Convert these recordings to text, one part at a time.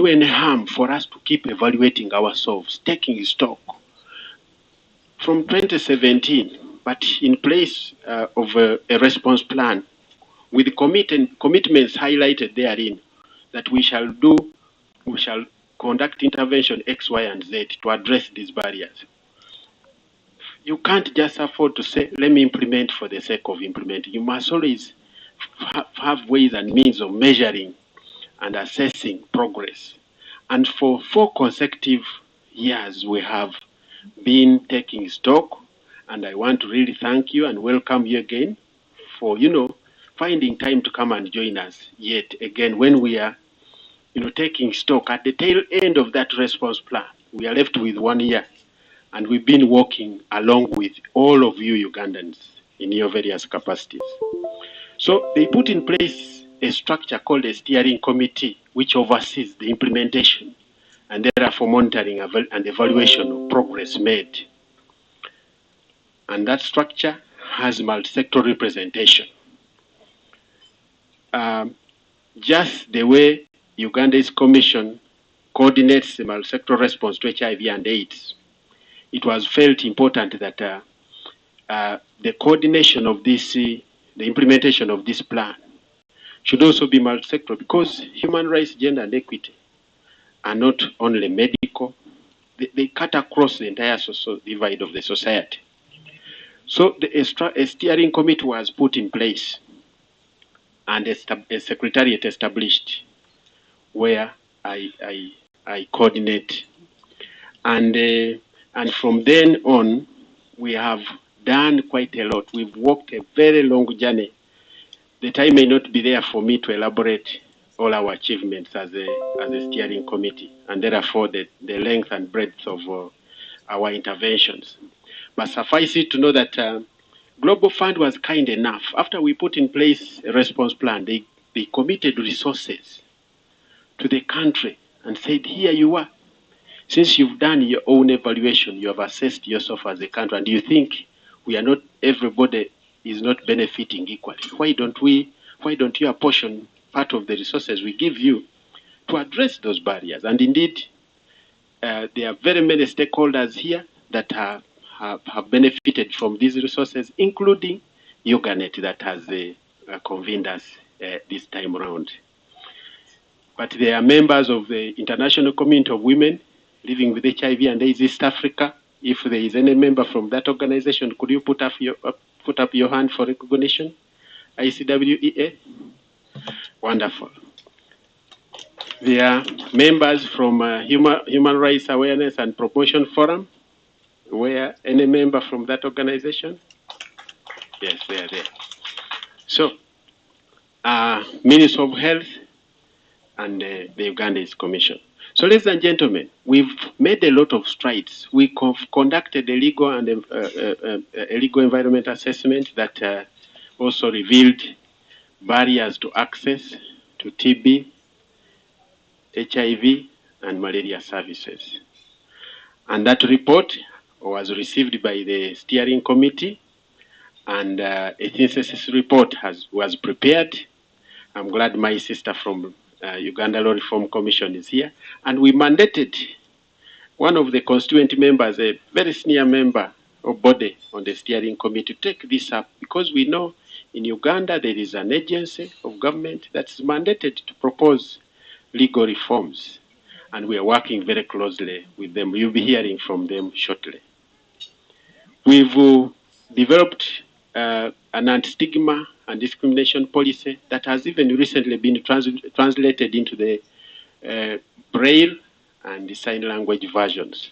do any harm for us to keep evaluating ourselves, taking stock. From 2017, but in place of a response plan with commitments highlighted therein that we shall conduct intervention X, Y, and Z to address these barriers. You can't just afford to say, let me implement for the sake of implementing. You must always have ways and means of measuring and assessing progress. And for 4 consecutive years, we have been taking stock, and I want to really thank you and welcome you again for, finding time to come and join us yet again when we are, taking stock at the tail end of that response plan. We are left with 1 year, and we've been working along with all of you Ugandans in your various capacities. So they put in place a structure called a steering committee, which oversees the implementation and therefore monitoring and evaluation of progress made. And that structure has multi-sector representation. Just the way Uganda's Commission coordinates the multi-sector response to HIV and AIDS, it was felt important that the coordination of this, the implementation of this plan should also be multi-sector, because human rights, gender, and equity are not only medical, they cut across the entire social divide of the society. So a steering committee was put in place and a secretariat established where I coordinate. And from then on, we have done quite a lot. We've walked a very long journey. The time may not be there for me to elaborate all our achievements as a steering committee, and therefore the length and breadth of our interventions. But suffice it to know that Global Fund was kind enough. After we put in place a response plan, they committed resources to the country and said, here you are. Since you've done your own evaluation, you have assessed yourself as a country, and you think everybody is not benefiting equally. Why don't you apportion part of the resources we give you to address those barriers? And indeed, there are very many stakeholders here that have benefited from these resources, including Uganet that has convened us this time around. But they are members of the International Community of Women living with HIV and AIDS East Africa. If there is any member from that organization, could you put up your hand for recognition? ICWEA? Wonderful. They are members from Human Rights Awareness and Promotion Forum. Where any member from that organization? Yes, they are there. So, Ministry of Health and the Ugandese Commission. So, ladies and gentlemen, we've made a lot of strides. We conducted a legal and a legal environment assessment that also revealed barriers to access to TB, HIV, and malaria services. And that report was received by the steering committee, and a synthesis report was prepared. I'm glad my sister from Uganda Law Reform Commission is here, and we mandated one of the constituent members, a very senior member of body on the steering committee, to take this up, because we know in Uganda there is an agency of government that's mandated to propose legal reforms, and we are working very closely with them. You'll be hearing from them shortly. We've developed an anti-stigma and discrimination policy that has even recently been translated into the Braille and the sign language versions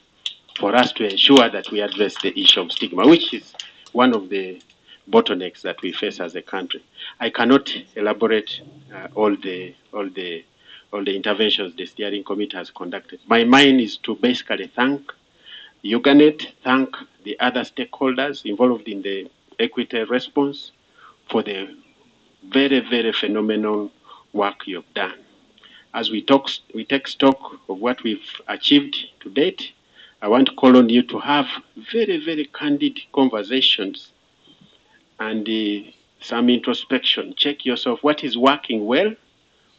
for us to ensure that we address the issue of stigma, which is one of the bottlenecks that we face as a country. I cannot elaborate all the interventions the steering committee has conducted. My mind is to basically thank Uganet, thank the other stakeholders involved in the equity response for the very, very phenomenal work you've done. As we take stock of what we've achieved to date, I want to call on you to have very, very candid conversations and some introspection. Check yourself, what is working well,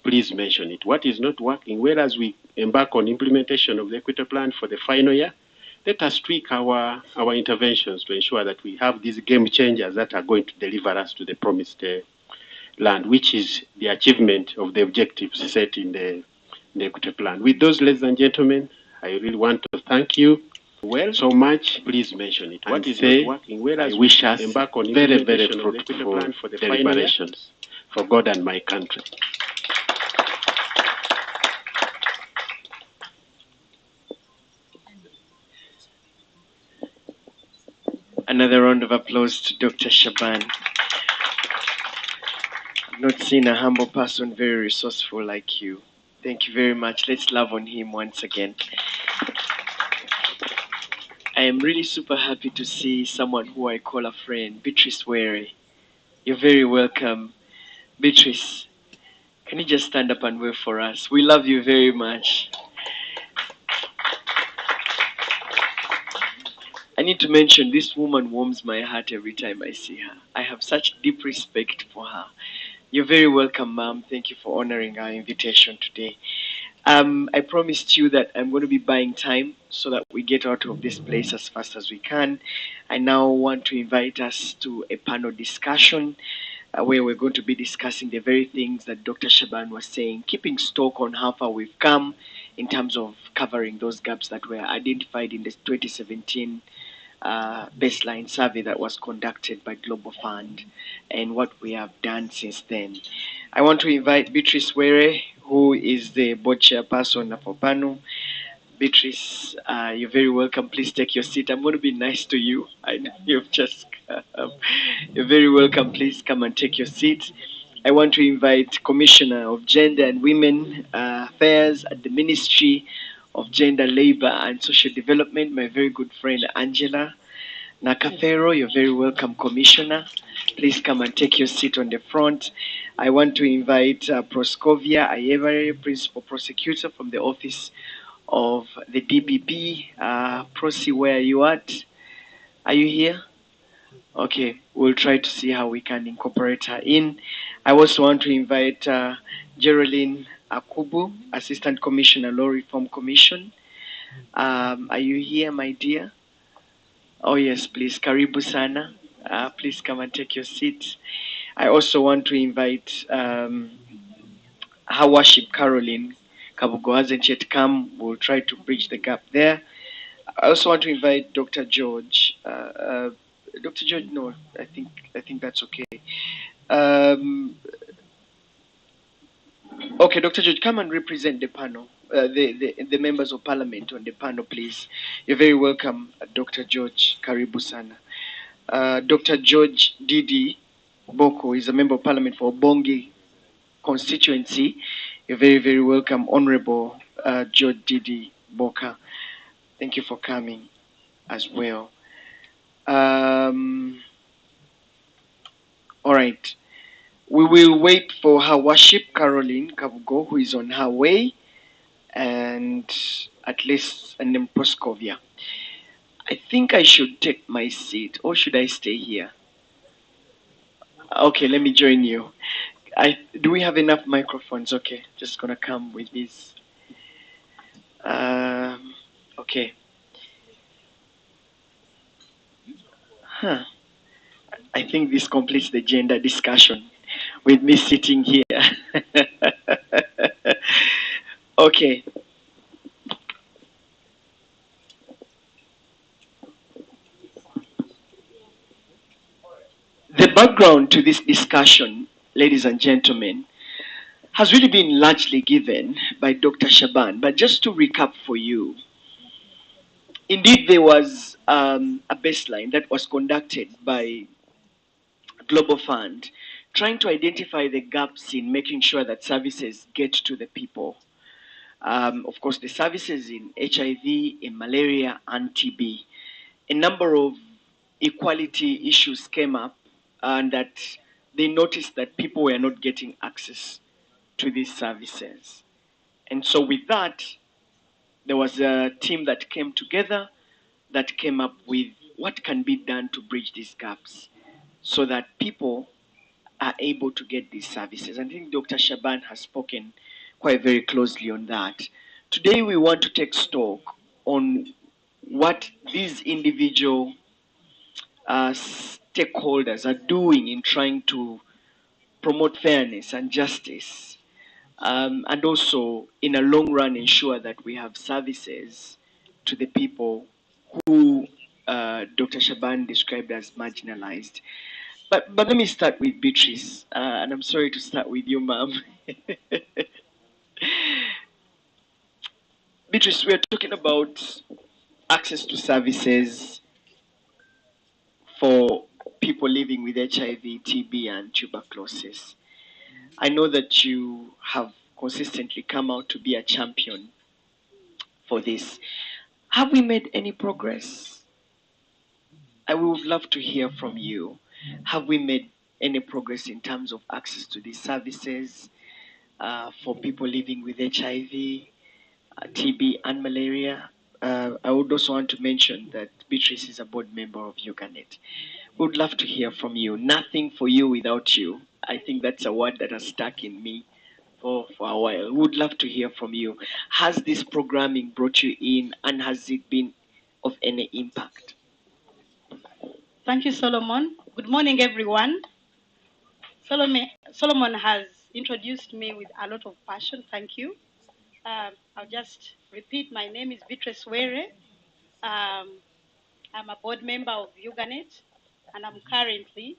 please mention it. What is not working? Whereas we embark on implementation of the equity plan for the final year, let us tweak our interventions to ensure that we have these game changers that are going to deliver us to the promised land, which is the achievement of the objectives set in the equity plan. With those, ladies and gentlemen, I really want to thank you so much. Please mention it. What is not working? Whereas I wish us embark on very, very fruitful plan for the deliberations for God and my country. Another round of applause to Dr. Shaban. I've not seen a humble person very resourceful like you. Thank you very much. Let's love on him once again. I am really super happy to see someone who I call a friend, Beatrice Were. You're very welcome. Beatrice, can you just stand up and wave for us? We love you very much. I need to mention this woman warms my heart every time I see her. I have such deep respect for her. You're very welcome, ma'am. Thank you for honoring our invitation today. I promised you that I'm going to be buying time so that we get out of this place as fast as we can. I now want to invite us to a panel discussion where we're going to be discussing the very things that Dr. Shaban was saying, keeping stock on how far we've come in terms of covering those gaps that were identified in the 2017 baseline survey that was conducted by Global Fund and what we have done since then. I want to invite Beatrice Were, who is the board chairperson for panel. Beatrice, you're very welcome. Please take your seat. I'm going to be nice to you. I know you've just you're very welcome. Please come and take your seat. I want to invite Commissioner of Gender and Women Affairs at the Ministry of Gender, Labor and Social Development, my very good friend Angela Nakafero. You're very welcome, Commissioner. Please come and take your seat on the front. I want to invite Proscovia Ayevare, Principal Prosecutor from the Office of the DPP. Prosi, where are you at? Are you here? Okay, we'll try to see how we can incorporate her in. I also want to invite Geraldine Akubu, Assistant Commissioner, Law Reform Commission. Are you here, my dear? Oh yes, please, karibu sana. Please come and take your seat. I also want to invite Her Worship Caroline Kabugo hasn't yet come. We'll try to bridge the gap there. I also want to invite Dr. George. Dr. George, no, I think that's okay. Okay, Dr. George, come and represent the panel, the members of parliament on the panel, please. You're very welcome, Dr. George Karibu sana. Dr. George Didi Boko is a member of parliament for Bongi constituency. You're very, very welcome, Honorable George Didi Boka. Thank you for coming as well. All right. We will wait for Her Worship Caroline Kabugo, who is on her way, and then Proscovia. I think I should take my seat, or should I stay here? Okay, let me join you. Do we have enough microphones? Okay, just gonna come with this. Okay. I think this completes the gender discussion with me sitting here. Okay. The background to this discussion, ladies and gentlemen, has really been largely given by Dr. Shaban. But just to recap for you, indeed there was a baseline that was conducted by Global Fund, trying to identify the gaps in making sure that services get to the people. Of course, the services in HIV, in malaria, and TB. A number of equality issues came up, and that they noticed that people were not getting access to these services. And so with that, there was a team that came together that came up with what can be done to bridge these gaps so that people are able to get these services. I think Dr. Shaban has spoken quite very closely on that. Today, we want to take stock on what these individual stakeholders are doing in trying to promote fairness and justice, and also in a long run ensure that we have services to the people who Dr. Shaban described as marginalized. But let me start with Beatrice, and I'm sorry to start with you, ma'am. Beatrice, we are talking about access to services for people living with HIV, TB, and tuberculosis. I know that you have consistently come out to be a champion for this. Have we made any progress? I would love to hear from you. Have we made any progress in terms of access to these services for people living with HIV, TB, and malaria? I would also want to mention that Beatrice is a board member of Uganet. We would love to hear from you. Nothing for you without you. I think that's a word that has stuck in me for a while. We would love to hear from you. Has this programming brought you in, and has it been of any impact? Thank you, Solomon. Good morning, everyone. Solomon has introduced me with a lot of passion. Thank you. I'll just repeat. My name is Beatrice Were. I'm a board member of Uganet, and I'm currently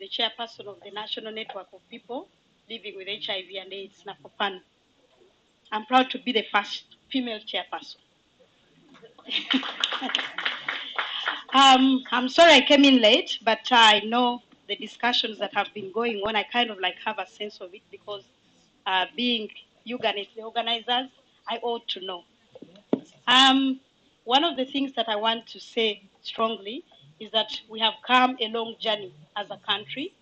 the chairperson of the National Network of People Living with HIV and AIDS, NAFOPAN. I'm proud to be the first female chairperson. I'm sorry I came in late, but I know the discussions that have been going on. I kind of like have a sense of it because being Uganet, the organizers, I ought to know. One of the things that I want to say strongly is that we have come a long journey as a country.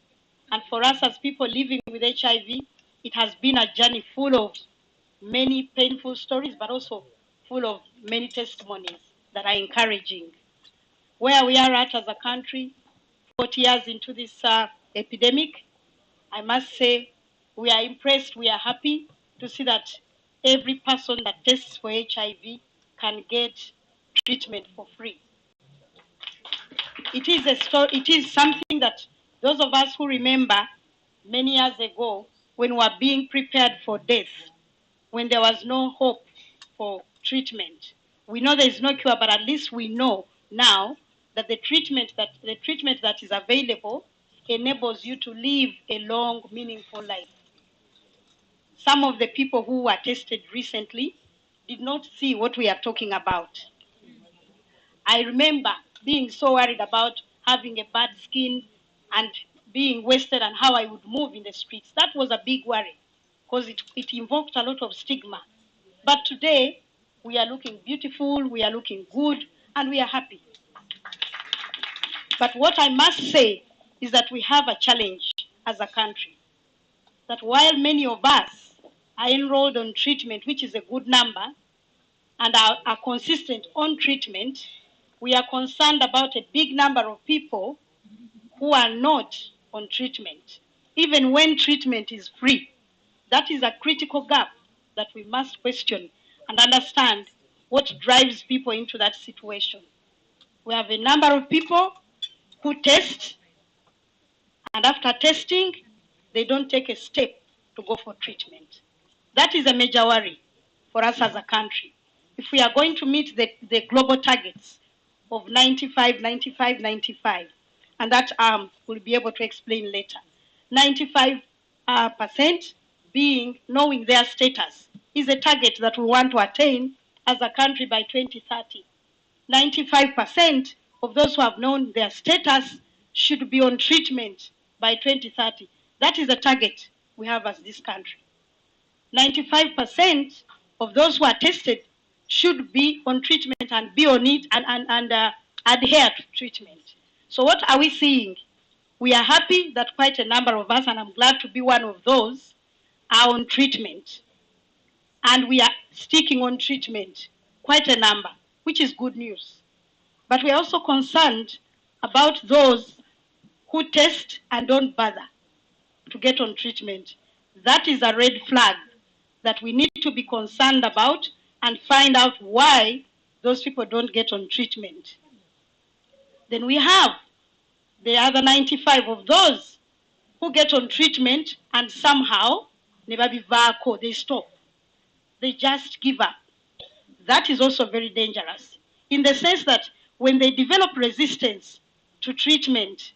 And for us as people living with HIV, it has been a journey full of many painful stories, but also full of many testimonies that are encouraging. Where we are at as a country, 40 years into this epidemic, I must say we are impressed, we are happy to see that every person that tests for HIV can get treatment for free. It is something that those of us who remember many years ago when we were being prepared for death, when there was no hope for treatment. We know there is no cure, but at least we know now that the treatment that is available enables you to live a long, meaningful life. Some of the people who were tested recently did not see what we are talking about. I remember being so worried about having a bad skin and being wasted and how I would move in the streets. That was a big worry because it invoked a lot of stigma. But today, we are looking beautiful, we are looking good, and we are happy. But what I must say is that we have a challenge as a country. That while many of us are enrolled on treatment, which is a good number, and are consistent on treatment, we are concerned about a big number of people who are not on treatment, even when treatment is free. That is a critical gap that we must question and understand what drives people into that situation. We have a number of people who test, and after testing, they don't take a step to go for treatment. That is a major worry for us as a country. If we are going to meet the global targets of 95, 95, 95, and that we'll be able to explain later. 95% being knowing their status is a target that we want to attain as a country by 2030. 95% of those who have known their status should be on treatment by 2030. That is the target we have as this country. 95% of those who are tested should be on treatment and be on it and adhere to treatment. So what are we seeing? We are happy that quite a number of us, and I'm glad to be one of those, are on treatment. And we are sticking on treatment, quite a number, which is good news. But we are also concerned about those who test and don't bother. to get on treatment. That is a red flag that we need to be concerned about and find out why those people don't get on treatment. Then we have the other 95 of those who get on treatment and somehow they stop. They just give up. That is also very dangerous in the sense that when they develop resistance to treatment,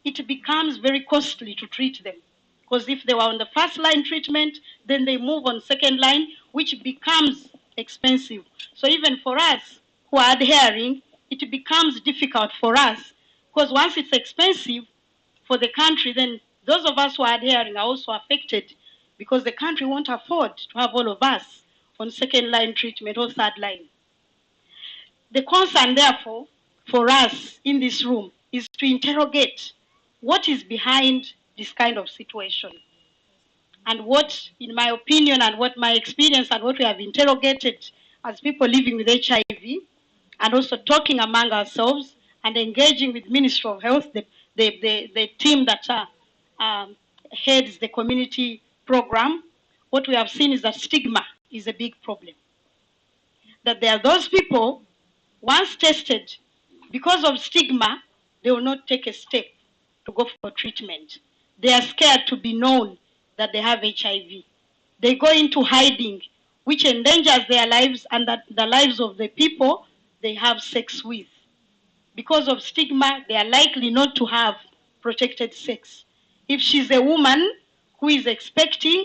it becomes very costly to treat them. Because if they were on the first line treatment, then they move on second line, which becomes expensive. So even for us who are adhering, it becomes difficult for us. Because once it's expensive for the country, then those of us who are adhering are also affected because the country won't afford to have all of us on second line treatment or third line. The concern, therefore, for us in this room is to interrogate what is behind this kind of situation. And what, in my opinion, and what my experience and what we have interrogated as people living with HIV, and also talking among ourselves and engaging with Ministry of Health, the team that heads the community program, what we have seen is that stigma is a big problem. That there are those people, once tested, because of stigma, they will not take a step to go for treatment. They are scared to be known that they have HIV. They go into hiding, which endangers their lives and the lives of the people they have sex with. Because of stigma, they are likely not to have protected sex. If she's a woman who is expecting,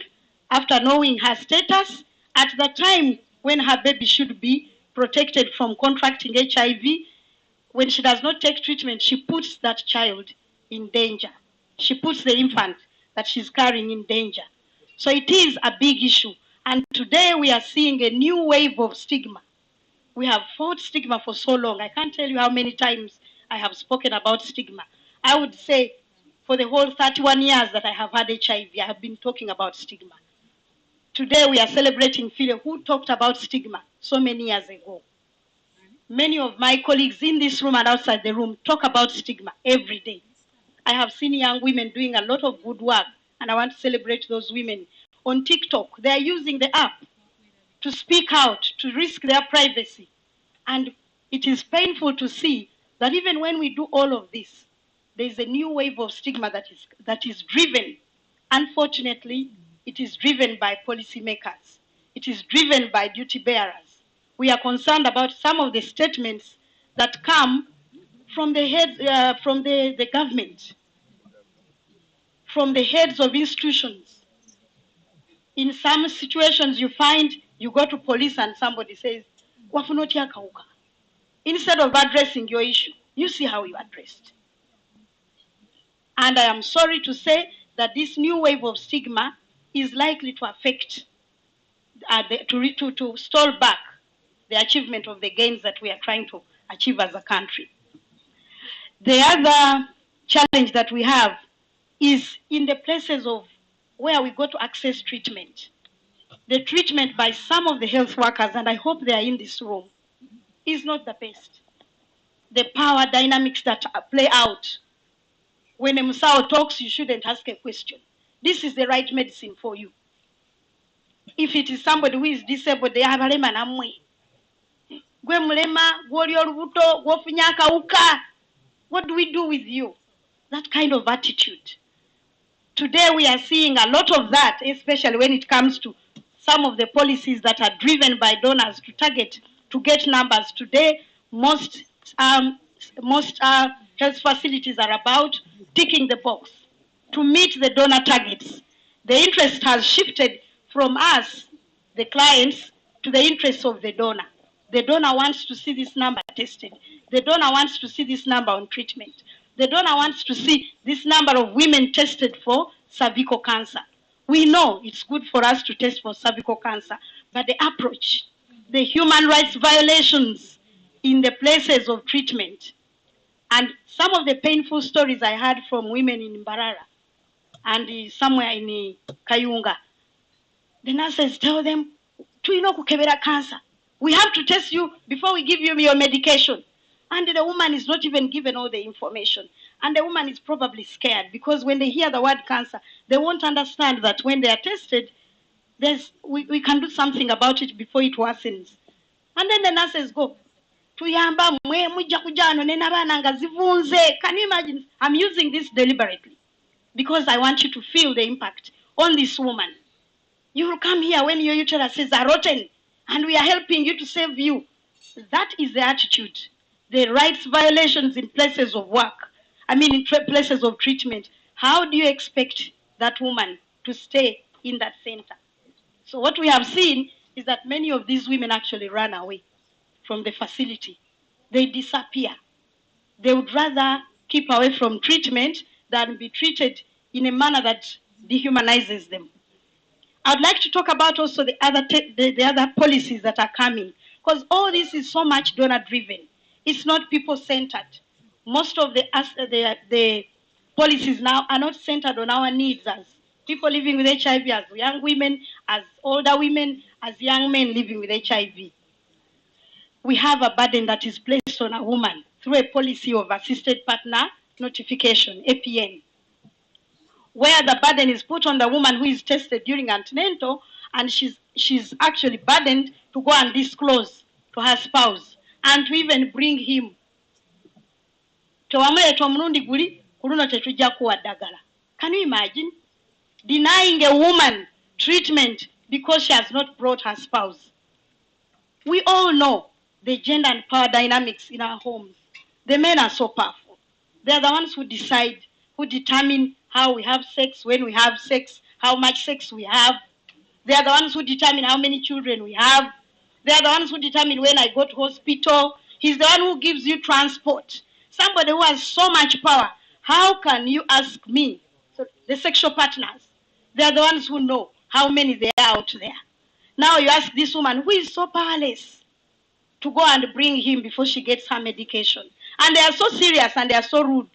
after knowing her status, at the time when her baby should be protected from contracting HIV, when she does not take treatment, she puts that child in danger. She puts the infant that she's carrying in danger. So it is a big issue. And today we are seeing a new wave of stigma. We have fought stigma for so long. I can't tell you how many times I have spoken about stigma. I would say for the whole 31 years that I have had HIV, I have been talking about stigma. Today we are celebrating Philo, who talked about stigma so many years ago. Many of my colleagues in this room and outside the room talk about stigma every day. I have seen young women doing a lot of good work, and I want to celebrate those women. On TikTok, they are using the app to speak out, to risk their privacy. And it is painful to see that even when we do all of this, there is a new wave of stigma that is driven. Unfortunately, it is driven by policymakers. It is driven by duty bearers. We are concerned about some of the statements that come from the heads, from the government, from the heads of institutions. In some situations, you find you go to police and somebody says, "Wafunotia kauka." Instead of addressing your issue, you see how you addressed. And I am sorry to say that this new wave of stigma is likely to affect, to stall back the achievement of the gains that we are trying to achieve as a country. The other challenge that we have is in the places of where we go to access treatment. The treatment by some of the health workers, and I hope they are in this room, is not the best. The power dynamics that play out. When a Musao talks, you shouldn't ask a question. This is the right medicine for you. If it is somebody who is disabled, they have a lema namwe. Gwe mulema, gwoli olubuto, gwofunye akawuka. What do we do with you? That kind of attitude. Today we are seeing a lot of that, especially when it comes to some of the policies that are driven by donors to target, to get numbers. Today, most health facilities are about ticking the box to meet the donor targets. The interest has shifted from us, the clients, to the interests of the donor. The donor wants to see this number tested. The donor wants to see this number on treatment. The donor wants to see this number of women tested for cervical cancer. We know it's good for us to test for cervical cancer, but the approach, the human rights violations in the places of treatment, and some of the painful stories I heard from women in Mbarara and somewhere in Kayunga, the nurses tell them, "Tuino kukebera cancer. We have to test you before we give you your medication." And the woman is not even given all the information. And the woman is probably scared because when they hear the word cancer, they won't understand that when they are tested, we can do something about it before it worsens. And then the nurses go, tuyamba mwe mujja kujano nena bana nga zivunze. Can you imagine? I'm using this deliberately because I want you to feel the impact on this woman. You will come here when your uteruses are rotten and we are helping you to save you. That is the attitude. The rights violations in places of work, in places of treatment. How do you expect that woman to stay in that center? So what we have seen is that many of these women actually run away from the facility. They disappear. They would rather keep away from treatment than be treated in a manner that dehumanizes them. I'd like to talk about also the other policies that are coming, because all this is so much donor-driven. It's not people-centered. Most of the policies now are not centered on our needs as people living with HIV, as young women, as older women, as young men living with HIV. We have a burden that is placed on a woman through a policy of assisted partner notification, APN, where the burden is put on the woman who is tested during antenatal, and she's actually burdened to go and disclose to her spouse and to even bring him. Can you imagine denying a woman treatment because she has not brought her spouse? We all know the gender and power dynamics in our homes. The men are so powerful. They are the ones who decide, who determine how we have sex, when we have sex, how much sex we have. They are the ones who determine how many children we have. They are the ones who determine when I go to hospital. He's the one who gives you transport. Somebody who has so much power. How can you ask me? So the sexual partners, they are the ones who know how many there are out there. Now you ask this woman who is so powerless to go and bring him before she gets her medication. And they are so serious and they are so rude.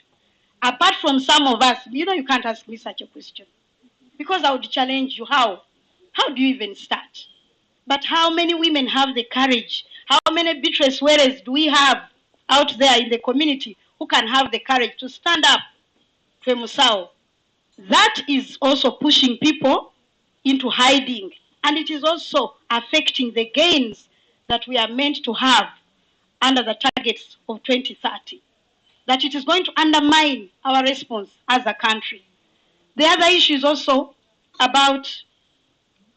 Apart from some of us, you can't ask me such a question. Because I would challenge you. How? How do you even start? But how many women have the courage? How many Beatrice wearers do we have out there in the community who can have the courage to stand up to a Musao? That is also pushing people into hiding. And it is also affecting the gains that we are meant to have under the targets of 2030. That it is going to undermine our response as a country. The other issue is also about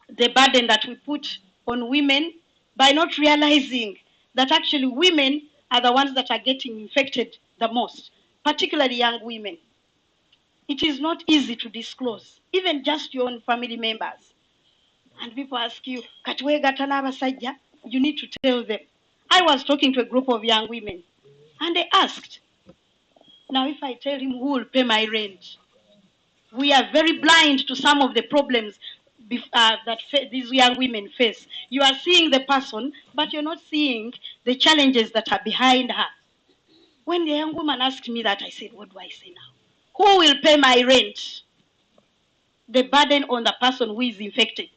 the burden that we put on women by not realizing that actually women are the ones that are getting infected the most, particularly young women. It is not easy to disclose, even just your own family members. And people ask you, you need to tell them. I was talking to a group of young women, and they asked, now if I tell him who will pay my rent? We are very blind to some of the problems that these young women face. You are seeing the person, but you're not seeing the challenges that are behind her. When the young woman asked me that, I said, what do I say now? Who will pay my rent? The burden on the person who is infected.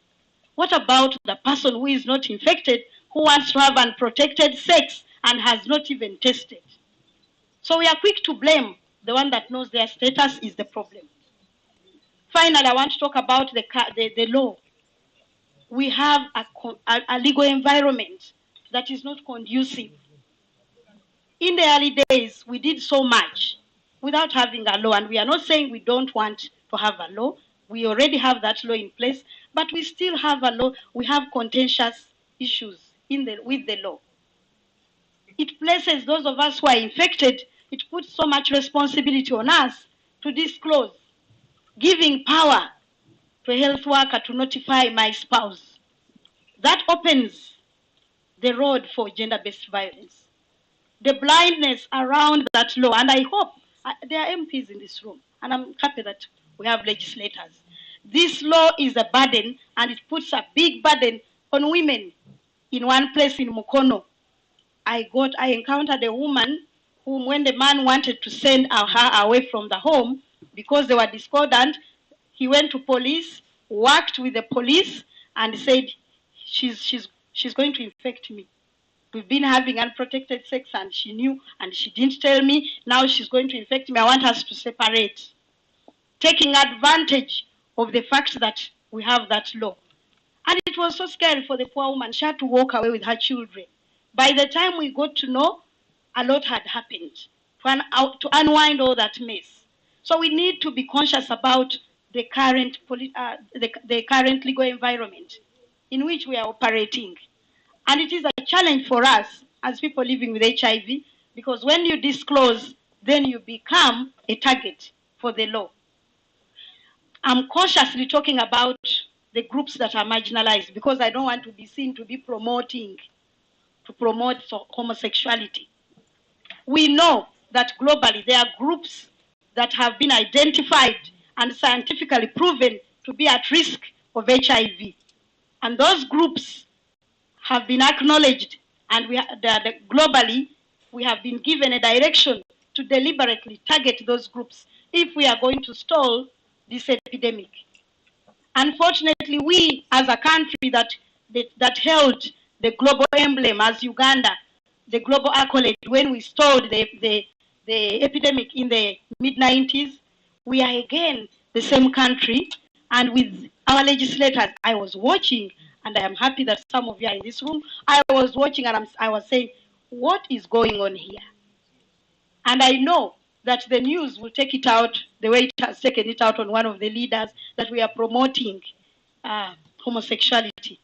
What about the person who is not infected, who wants to have unprotected sex and has not even tested? So we are quick to blame the one that knows their status is the problem. Finally, I want to talk about the law. We have a legal environment that is not conducive. In the early days, we did so much without having a law, and we are not saying we don't want to have a law. We already have that law in place, but we still have a law. We have contentious issues with the law. It places those of us who are infected, it puts so much responsibility on us to disclose, giving power to a health worker to notify my spouse. That opens the road for gender-based violence. The blindness around that law, and I hope there are MPs in this room, and I'm happy that we have legislators. This law is a burden, and it puts a big burden on women. In one place in Mukono, I encountered a woman whom, when the man wanted to send her away from the home because they were discordant, he went to police, worked with the police, and said, she's going to infect me. we've been having unprotected sex and she knew and she didn't tell me, now she's going to infect me. I want us to separate, taking advantage of the fact that we have that law. And it was so scary for the poor woman. She had to walk away with her children. By the time we got to know, a lot had happened to unwind all that mess. So we need to be conscious about the current the current legal environment in which we are operating. And it is a challenge for us as people living with HIV, because when you disclose, then you become a target for the law. I'm consciously talking about the groups that are marginalized because I don't want to be seen to be promote homosexuality. We know that globally there are groups that have been identified and scientifically proven to be at risk of HIV. And those groups have been acknowledged, and globally we have been given a direction to deliberately target those groups if we are going to stall this epidemic. Unfortunately, we as a country that held the global emblem as Uganda, the global accolade when we stalled the epidemic in the mid-90s, we are again the same country. And with our legislators, I was watching, and I am happy that some of you are in this room. I was watching and I was saying, what is going on here? And I know that the news will take it out the way it has taken it out on one of the leaders, that we are promoting homosexuality.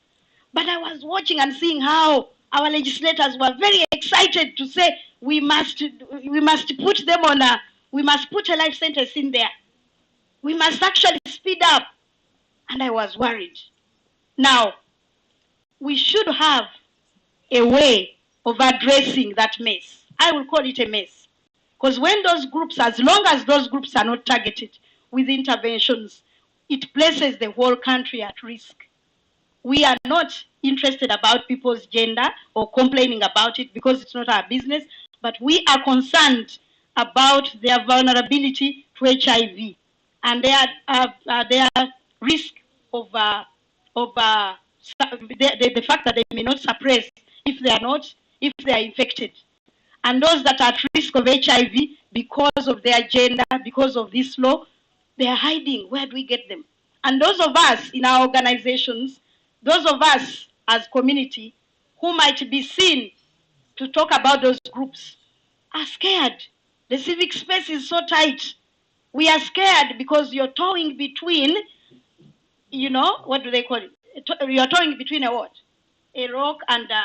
But I was watching and seeing how our legislators were very excited to say we must put them on we must put a life sentence in there. We must actually speed up. And I was worried. Now, we should have a way of addressing that mess. I will call it a mess. Because when those groups, as long as those groups are not targeted with interventions, it places the whole country at risk. We are not interested about people's gender or complaining about it because it's not our business, but we are concerned about their vulnerability to HIV and their risk of the fact that they may not suppress if they are infected. And those that are at risk of HIV because of their gender, because of this law, they are hiding. Where do we get them? And those of us in our organizations, those of us as community who might be seen to talk about those groups are scared. The civic space is so tight. We are scared because you're towing between, what do they call it? You're towing between a what? A rock and a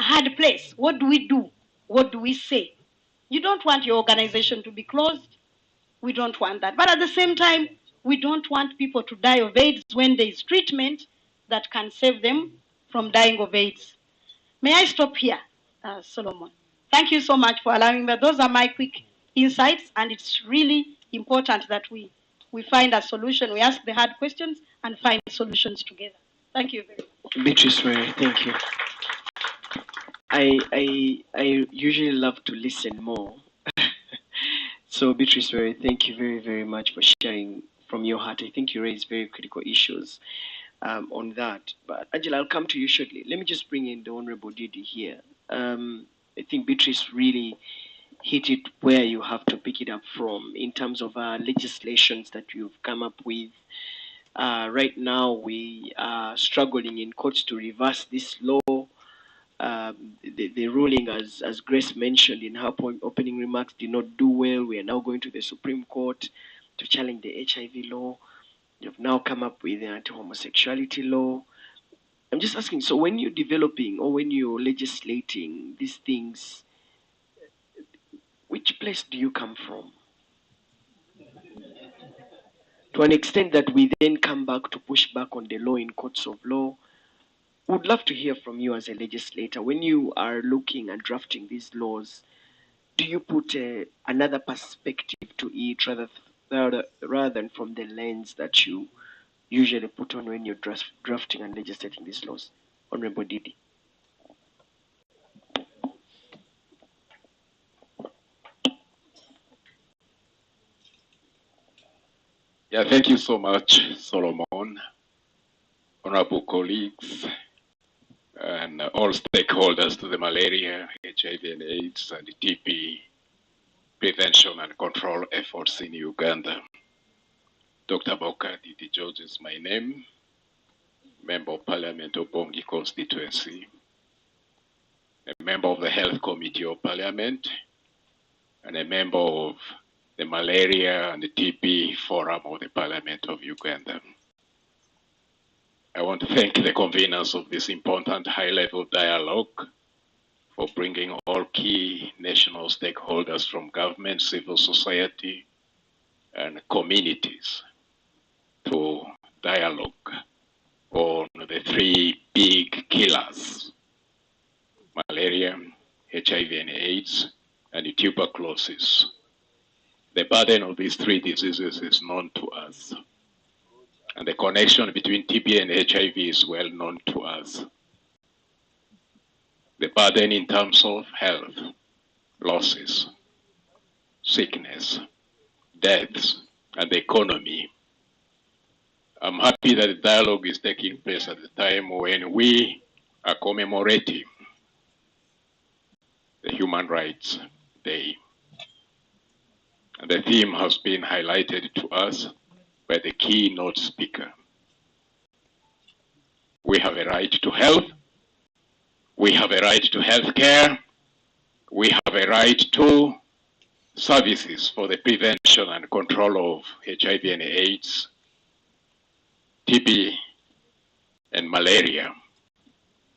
hard place. What do we do? What do we say? You don't want your organization to be closed. We don't want that. But at the same time, we don't want people to die of AIDS when there is treatment that can save them from dying of AIDS. May I stop here, Solomon? Thank you so much for allowing me. Those are my quick insights, and it's really important that we find a solution. We ask the hard questions and find solutions together. Thank you very much. Beatrice, thank you. I usually love to listen more. So Beatrice, thank you very, very much for sharing from your heart. I think you raised very critical issues on that. But Angela, I'll come to you shortly. Let me just bring in the Honorable Didi here. I think Beatrice really hit it where you have to pick it up from in terms of legislations that you've come up with. Right now, we are struggling in courts to reverse this law. The ruling, as Grace mentioned in her opening remarks, did not do well. We are now going to the Supreme Court to challenge the HIV law. You've now come up with the anti-homosexuality law. I'm just asking, so when you're developing or when you're legislating these things, which place do you come from? To an extent that we then come back to push back on the law in courts of law. Would love to hear from you as a legislator. When you are looking and drafting these laws, do you put another perspective to it rather than from the lens that you usually put on when you're drafting and legislating these laws? Honorable Didi. Yeah, thank you so much, Solomon, honorable colleagues, and all stakeholders to the malaria, HIV and AIDS, and TB prevention and control efforts in Uganda. Dr. Boka Didi George is my name, Member of Parliament of Bongi constituency, a member of the Health Committee of Parliament, and a member of the Malaria and the TB Forum of the Parliament of Uganda. I want to thank the conveners of this important high-level dialogue for bringing all key national stakeholders from government, civil society, and communities to dialogue on the three big killers: malaria, HIV and AIDS, and tuberculosis. The burden of these three diseases is known to us, and the connection between TB and HIV is well known to us. The burden in terms of health, losses, sickness, deaths, and the economy. I'm happy that the dialogue is taking place at the time when we are commemorating the Human Rights Day. And the theme has been highlighted to us by the keynote speaker. We have a right to health. We have a right to health care. We have a right to services for the prevention and control of HIV and AIDS, TB, and malaria.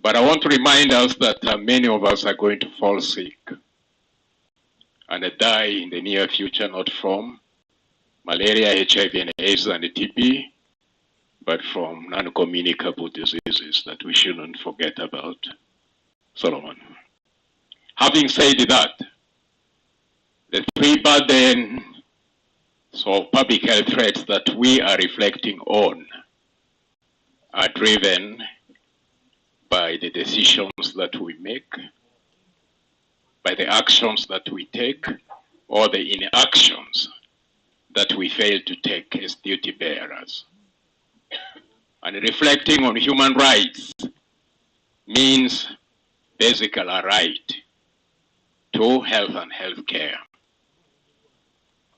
But I want to remind us that many of us are going to fall sick and die in the near future, not from malaria, HIV, and AIDS, and TB, but from non-communicable diseases that we shouldn't forget about. Solomon. Having said that, the three burdens of public health threats that we are reflecting on are driven by the decisions that we make, by the actions that we take, or the inactions that we fail to take as duty bearers. And reflecting on human rights means basically a right to health and health care.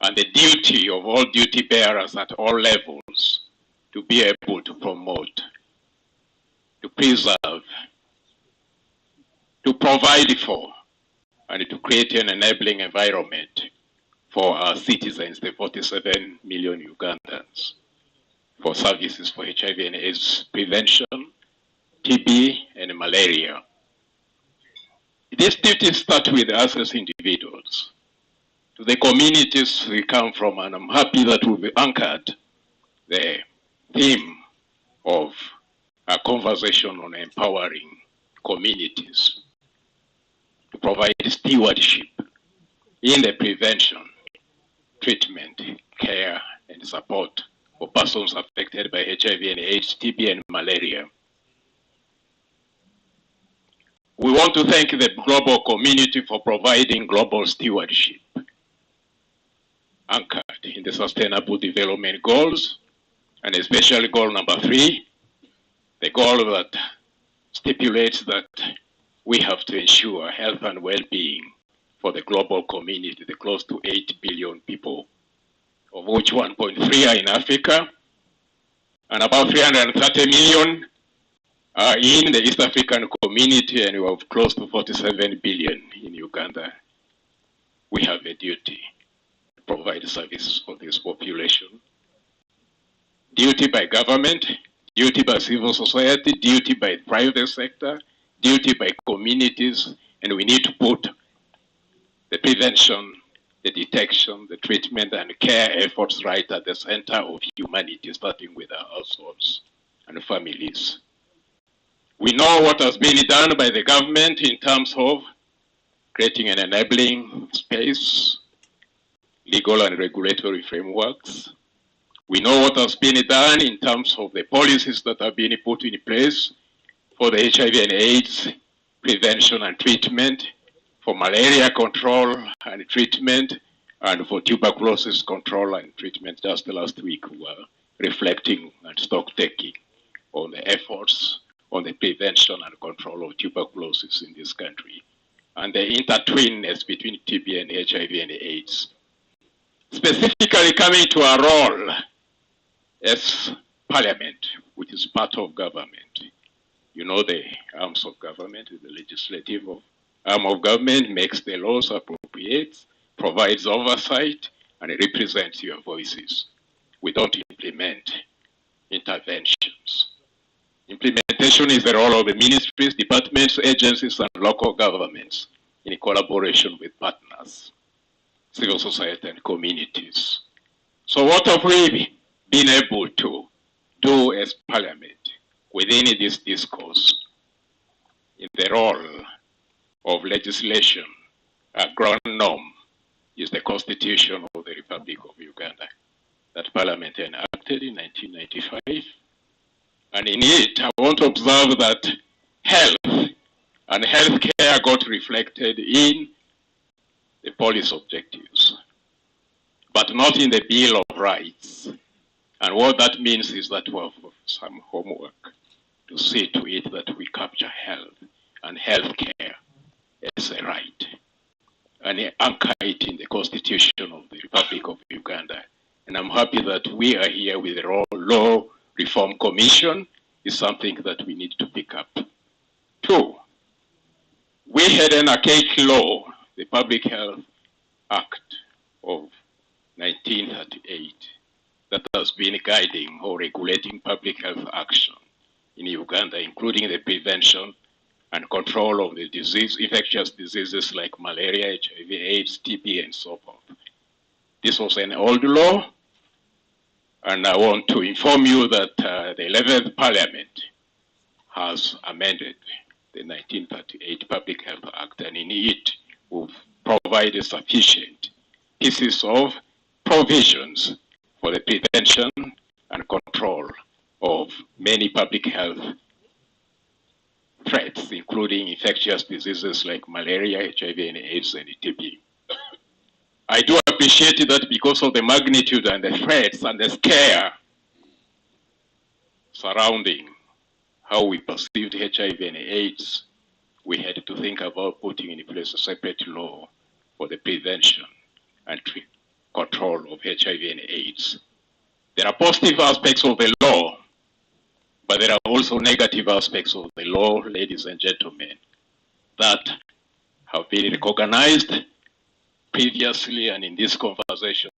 And the duty of all duty bearers at all levels to be able to promote, to preserve, to provide for, and to create an enabling environment for our citizens, the 47 million Ugandans, for services for HIV and AIDS prevention, TB, and malaria. These duties start with us as individuals, to the communities we come from, and I'm happy that we've anchored the theme of a conversation on empowering communities to provide stewardship in the prevention, treatment, care, and support for persons affected by HIV and AIDS, TB, and malaria. We want to thank the global community for providing global stewardship anchored in the Sustainable Development Goals, and especially goal number 3, the goal that stipulates that we have to ensure health and well-being for the global community, the close to 8 billion people, of which 1.3 are in Africa, and about 330 million are in the East African community, and we have close to 47 billion in Uganda. We have a duty to provide services for this population. Duty by government, duty by civil society, duty by private sector, duty by communities, and we need to put the prevention, the detection, the treatment, and care efforts right at the center of humanity, starting with our households and families. We know what has been done by the government in terms of creating an enabling space, legal and regulatory frameworks. We know what has been done in terms of the policies that have been put in place for the HIV and AIDS prevention and treatment, for malaria control and treatment, and for tuberculosis control and treatment. Just last week we were reflecting and stock taking on the efforts on the prevention and control of tuberculosis in this country and the intertwinedness between TB and HIV and AIDS. Specifically coming to our role as Parliament, which is part of government. You know the arms of government, the legislative arm of government makes the laws, appropriates, provides oversight, and represents your voices. We don't implement interventions. Implementation is the role of the ministries, departments, agencies, and local governments in collaboration with partners, civil society, and communities. So what have we been able to do as Parliament within this discourse in the role of legislation? A ground norm is the Constitution of the Republic of Uganda that Parliament enacted in 1995. And in it, I want to observe that health and healthcare got reflected in the policy objectives, but not in the Bill of Rights. And what that means is that we have some homework to see to it that we capture health and healthcare as a right and anchor it in the Constitution of the Republic of Uganda. And I'm happy that we are here with the Law Reform Commission. Is something that we need to pick up. 2, we had an archaic law, the Public Health Act of 1938, that has been guiding or regulating public health action in Uganda, including the prevention and control of the disease, infectious diseases like malaria, HIV, AIDS, TB, and so forth. This was an old law, and I want to inform you that the 11th Parliament has amended the 1938 Public Health Act, and in it will provide sufficient pieces of provisions for the prevention and control of many public health threats, including infectious diseases like malaria, HIV, and AIDS, and TB. I do appreciate that because of the magnitude and the threats and the scare surrounding how we perceived HIV and AIDS, we had to think about putting in place a separate law for the prevention and control of HIV and AIDS. There are positive aspects of the law, but there are also negative aspects of the law, ladies and gentlemen, that have been recognized previously and in this conversation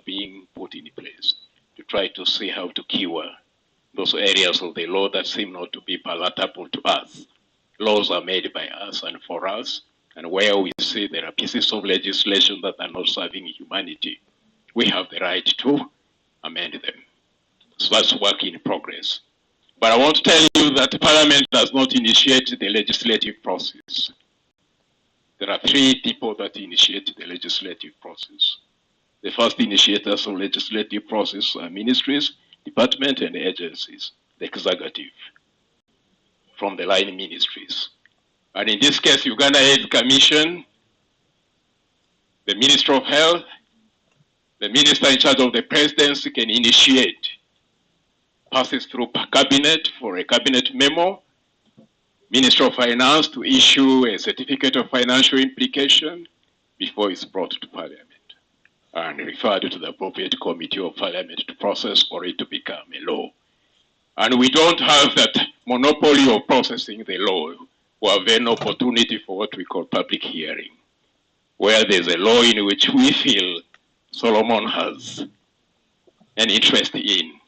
being put in place to try to see how to cure those areas of the law that seem not to be palatable to us. Laws are made by us and for us, and where we see there are pieces of legislation that are not serving humanity, we have the right to amend them. So that's work in progress. But I want to tell you that Parliament does not initiate the legislative process. There are 3 people that initiate the legislative process. The first initiators of legislative process are ministries, departments, and agencies, the executive, from the line ministries. And in this case, Uganda AIDS Commission, the Minister of Health, the minister in charge of the presidency can initiate, passes through cabinet for a cabinet memo, Minister of Finance to issue a certificate of financial implication before it's brought to Parliament and referred to the appropriate committee of Parliament to process for it to become a law. And we don't have that monopoly of processing the law. We have an opportunity for what we call public hearing, where there's a law in which we feel Solomon has an interest in.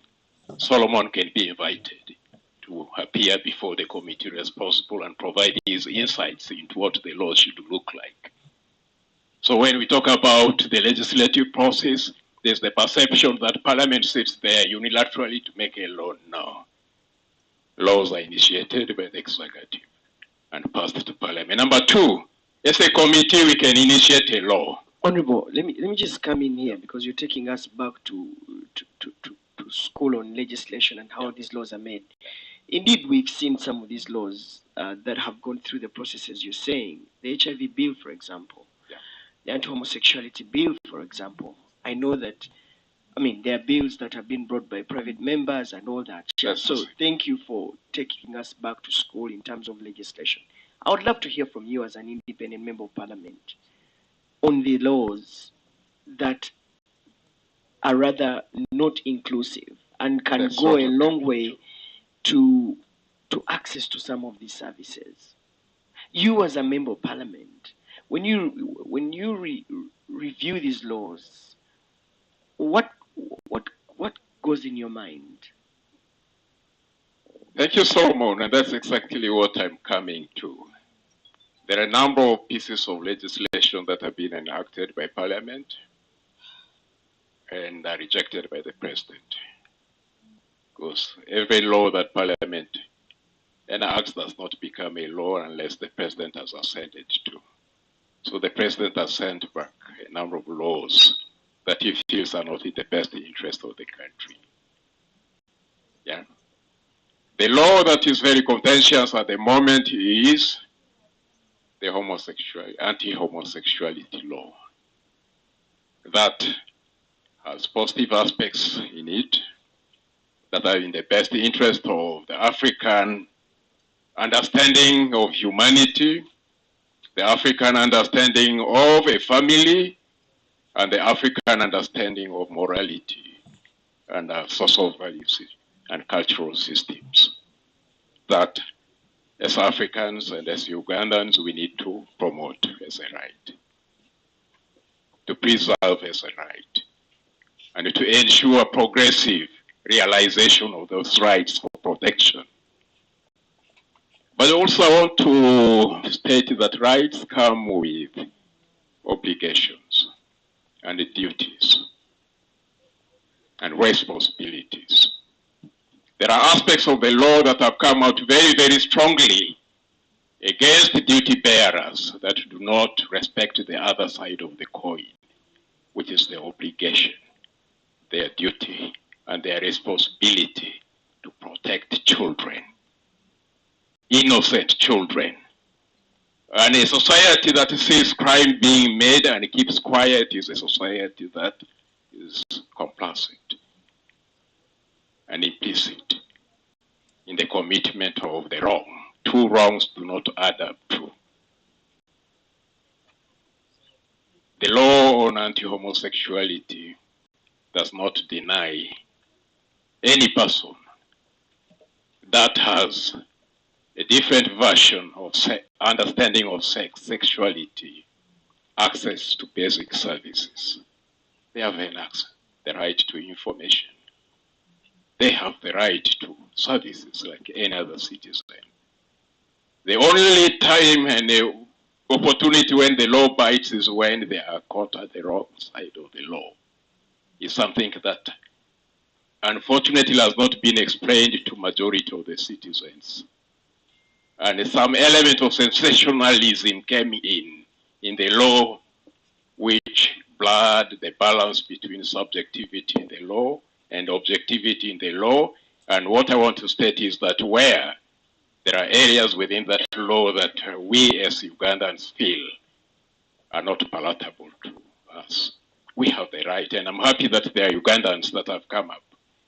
Solomon can be invited to appear before the committee responsible and provide his insights into what the law should look like. So when we talk about the legislative process, there's the perception that Parliament sits there unilaterally to make a law. No. Laws are initiated by the executive and passed to Parliament. Number 2, as a committee, we can initiate a law. Honorable, let me just come in here because you're taking us back to school on legislation and how these laws are made. Indeed, we've seen some of these laws that have gone through the processes you're saying. The HIV bill, for example, the anti-homosexuality bill, for example. I know that I mean, there are bills that have been brought by private members and all that. That's So right. thank you for taking us back to school in terms of legislation. I would love to hear from you as an independent member of parliament on the laws that are rather not inclusive and can That's go what a I'm long coming way to access to some of these services. You as a member of parliament, when you review these laws, what what goes in your mind? Thank you, Solomon, and that's exactly what I'm coming to. There are a number of pieces of legislation that have been enacted by Parliament and are rejected by the President. Because every law that Parliament enacts does not become a law unless the President has assented to. So the President has sent back a number of laws that he feels are not in the best interest of the country. Yeah. The law that is very contentious at the moment is the anti-homosexuality law. That has positive aspects in it that are in the best interest of the African understanding of humanity, the African understanding of a family, and the African understanding of morality and social values and cultural systems that as Africans and as Ugandans we need to promote as a right, to preserve as a right, and to ensure progressive realization of those rights for protection. But also I want to state that rights come with obligations and duties and responsibilities. There are aspects of the law that have come out very, very strongly against the duty bearers that do not respect the other side of the coin, which is the obligation, their duty, and their responsibility to protect children, innocent children. And a society that sees crime being made and keeps quiet is a society that is complacent and implicit in the commitment of the wrong. Two wrongs do not add up to. The law on anti-homosexuality does not deny any person that has a different version of understanding of sexuality, access to basic services. They have the right to information. They have the right to services like any other citizen. The only time and the opportunity when the law bites is when they are caught at the wrong side of the law. It's something that unfortunately has not been explained to majority of the citizens. And some element of sensationalism came in the law, which blurred the balance between subjectivity in the law and objectivity in the law. And what I want to state is that where there are areas within that law that we as Ugandans feel are not palatable to us, we have the right, and I'm happy that there are Ugandans that have come up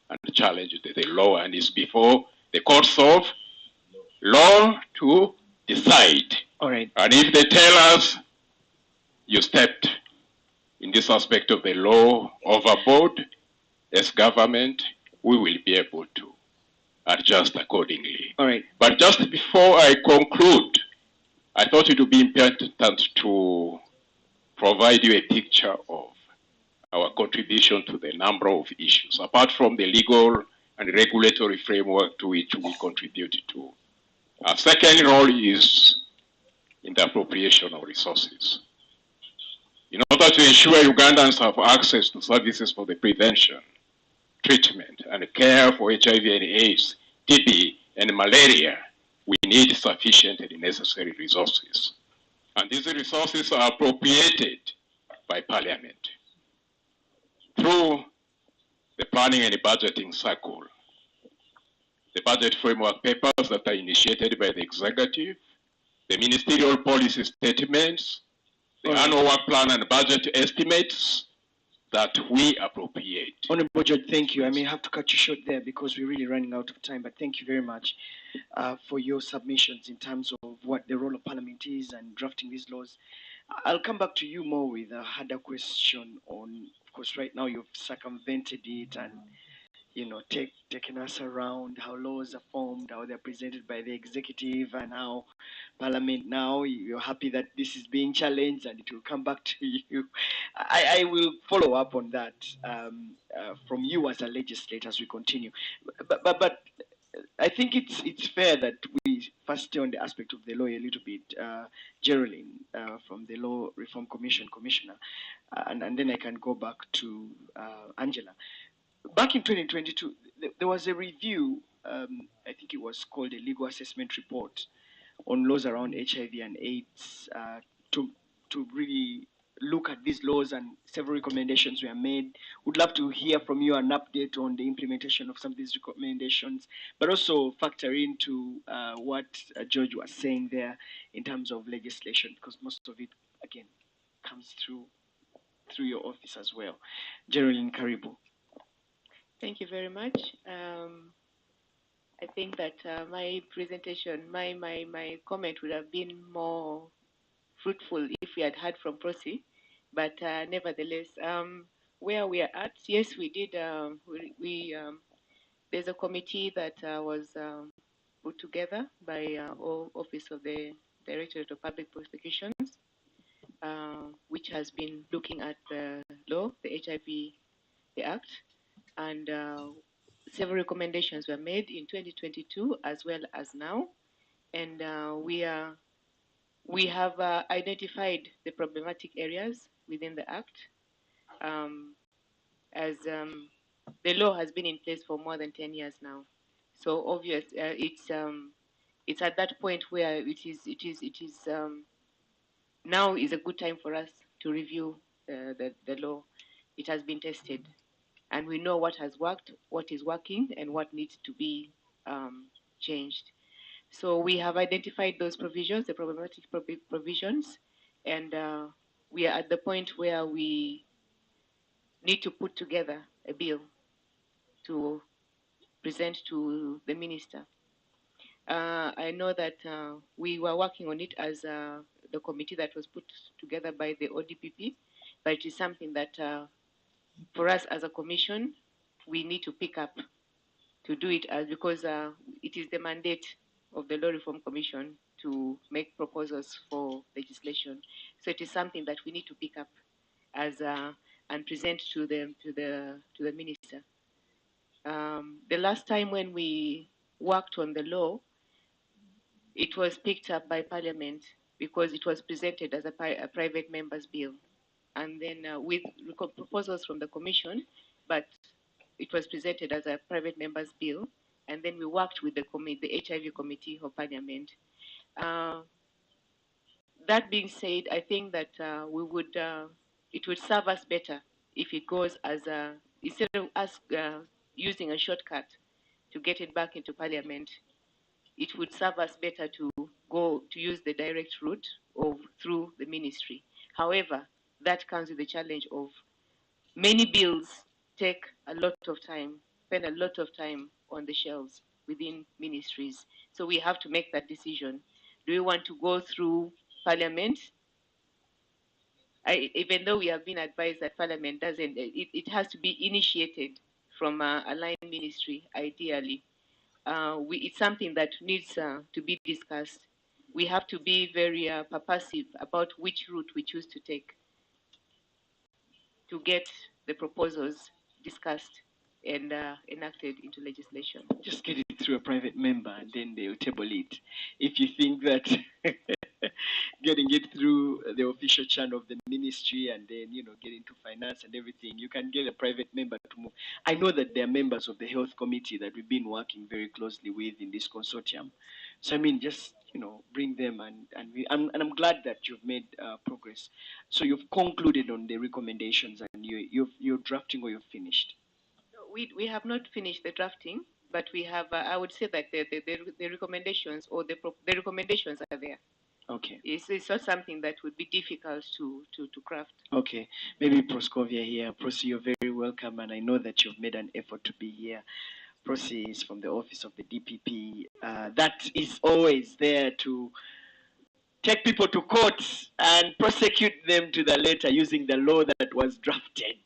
and challenged the law, and it's before the courts of law to decide. All right. And if they tell us you stepped in this aspect of the law overboard, as government, we will be able to adjust accordingly. All right. But just before I conclude, I thought it would be important to provide you a picture of our contribution to the number of issues, apart from the legal and regulatory framework to which we contribute to. Our second role is in the appropriation of resources. In order to ensure Ugandans have access to services for the prevention, treatment, and care for HIV and AIDS, TB, and malaria, we need sufficient and necessary resources. And these resources are appropriated by Parliament through the planning and budgeting cycle, the budget framework papers that are initiated by the executive, the ministerial policy statements, the annual work plan and budget estimates, that we appropriate. Honorable Judge, thank you. I may have to cut you short there because we're really running out of time, but thank you very much for your submissions in terms of what the role of Parliament is and drafting these laws. I'll come back to you more with a harder question on, of course, right now you've circumvented it and, you know, taken us around how laws are formed, how they're presented by the executive, and how Parliament now, you're happy that this is being challenged and it will come back to you. I will follow up on that from you as a legislator as we continue. But I think it's fair that we first stay on the aspect of the law a little bit. Geraldine from the Law Reform Commission, Commissioner, and then I can go back to Angela. Back in 2022, there was a review, I think it was called a legal assessment report on laws around HIV and AIDS to really look at these laws, and several recommendations were made. Would love to hear from you an update on the implementation of some of these recommendations, but also factor into what George was saying there in terms of legislation, because most of it, again, comes through your office as well. Geraldine Karibu. Thank you very much. I think that my presentation, my comment would have been more fruitful if we had heard from Prosi, but nevertheless, where we are at, yes, we did. There's a committee that was put together by Office of the Directorate of Public Prosecutions, which has been looking at the law, the HIV, the Act, and several recommendations were made in 2022 as well as now, and we have identified the problematic areas within the Act, as the law has been in place for more than 10 years now. So obvious, it's at that point where it is now is a good time for us to review the law. It has been tested, and we know what has worked, what is working, and what needs to be changed. So we have identified those provisions, the problematic provisions, and we are at the point where we need to put together a bill to present to the minister. I know that we were working on it as the committee that was put together by the ODPP, but it is something that for us as a commission, we need to pick up to do it because it is the mandate of the Law Reform Commission to make proposals for legislation. So it is something that we need to pick up as and present to the minister. The last time when we worked on the law, it was picked up by Parliament because it was presented as a private member's bill, and then with proposals from the Commission, but it was presented as a private member's bill, and then we worked with the HIV Committee of Parliament. That being said, I think that it would serve us better if it goes as instead of us using a shortcut to get it back into Parliament, it would serve us better to use the direct route through the ministry. However, that comes with the challenge of many bills take a lot of time, spend a lot of time on the shelves within ministries. So we have to make that decision. Do we want to go through Parliament? Even though we have been advised that Parliament doesn't, it has to be initiated from a line ministry, ideally. It's something that needs to be discussed. We have to be very purposive about which route we choose to take to get the proposals discussed and enacted into legislation. Just get it through a private member and then they'll table it. If you think that getting it through the official channel of the ministry and then, getting to finance and everything, you can get a private member to move. I know that there are members of the health committee that we've been working very closely with in this consortium. So, just, bring them I'm glad that you've made progress. So you've concluded on the recommendations and you're drafting or you've finished? We have not finished the drafting, but we have. I would say that the recommendations or the recommendations are there. Okay. It's not something that would be difficult to craft. Okay. Maybe Proscovia here. Prosy, you're very welcome, and I know that you've made an effort to be here. Prosy is from the office of the DPP. That is always there to take people to court and prosecute them to the letter using the law that was drafted.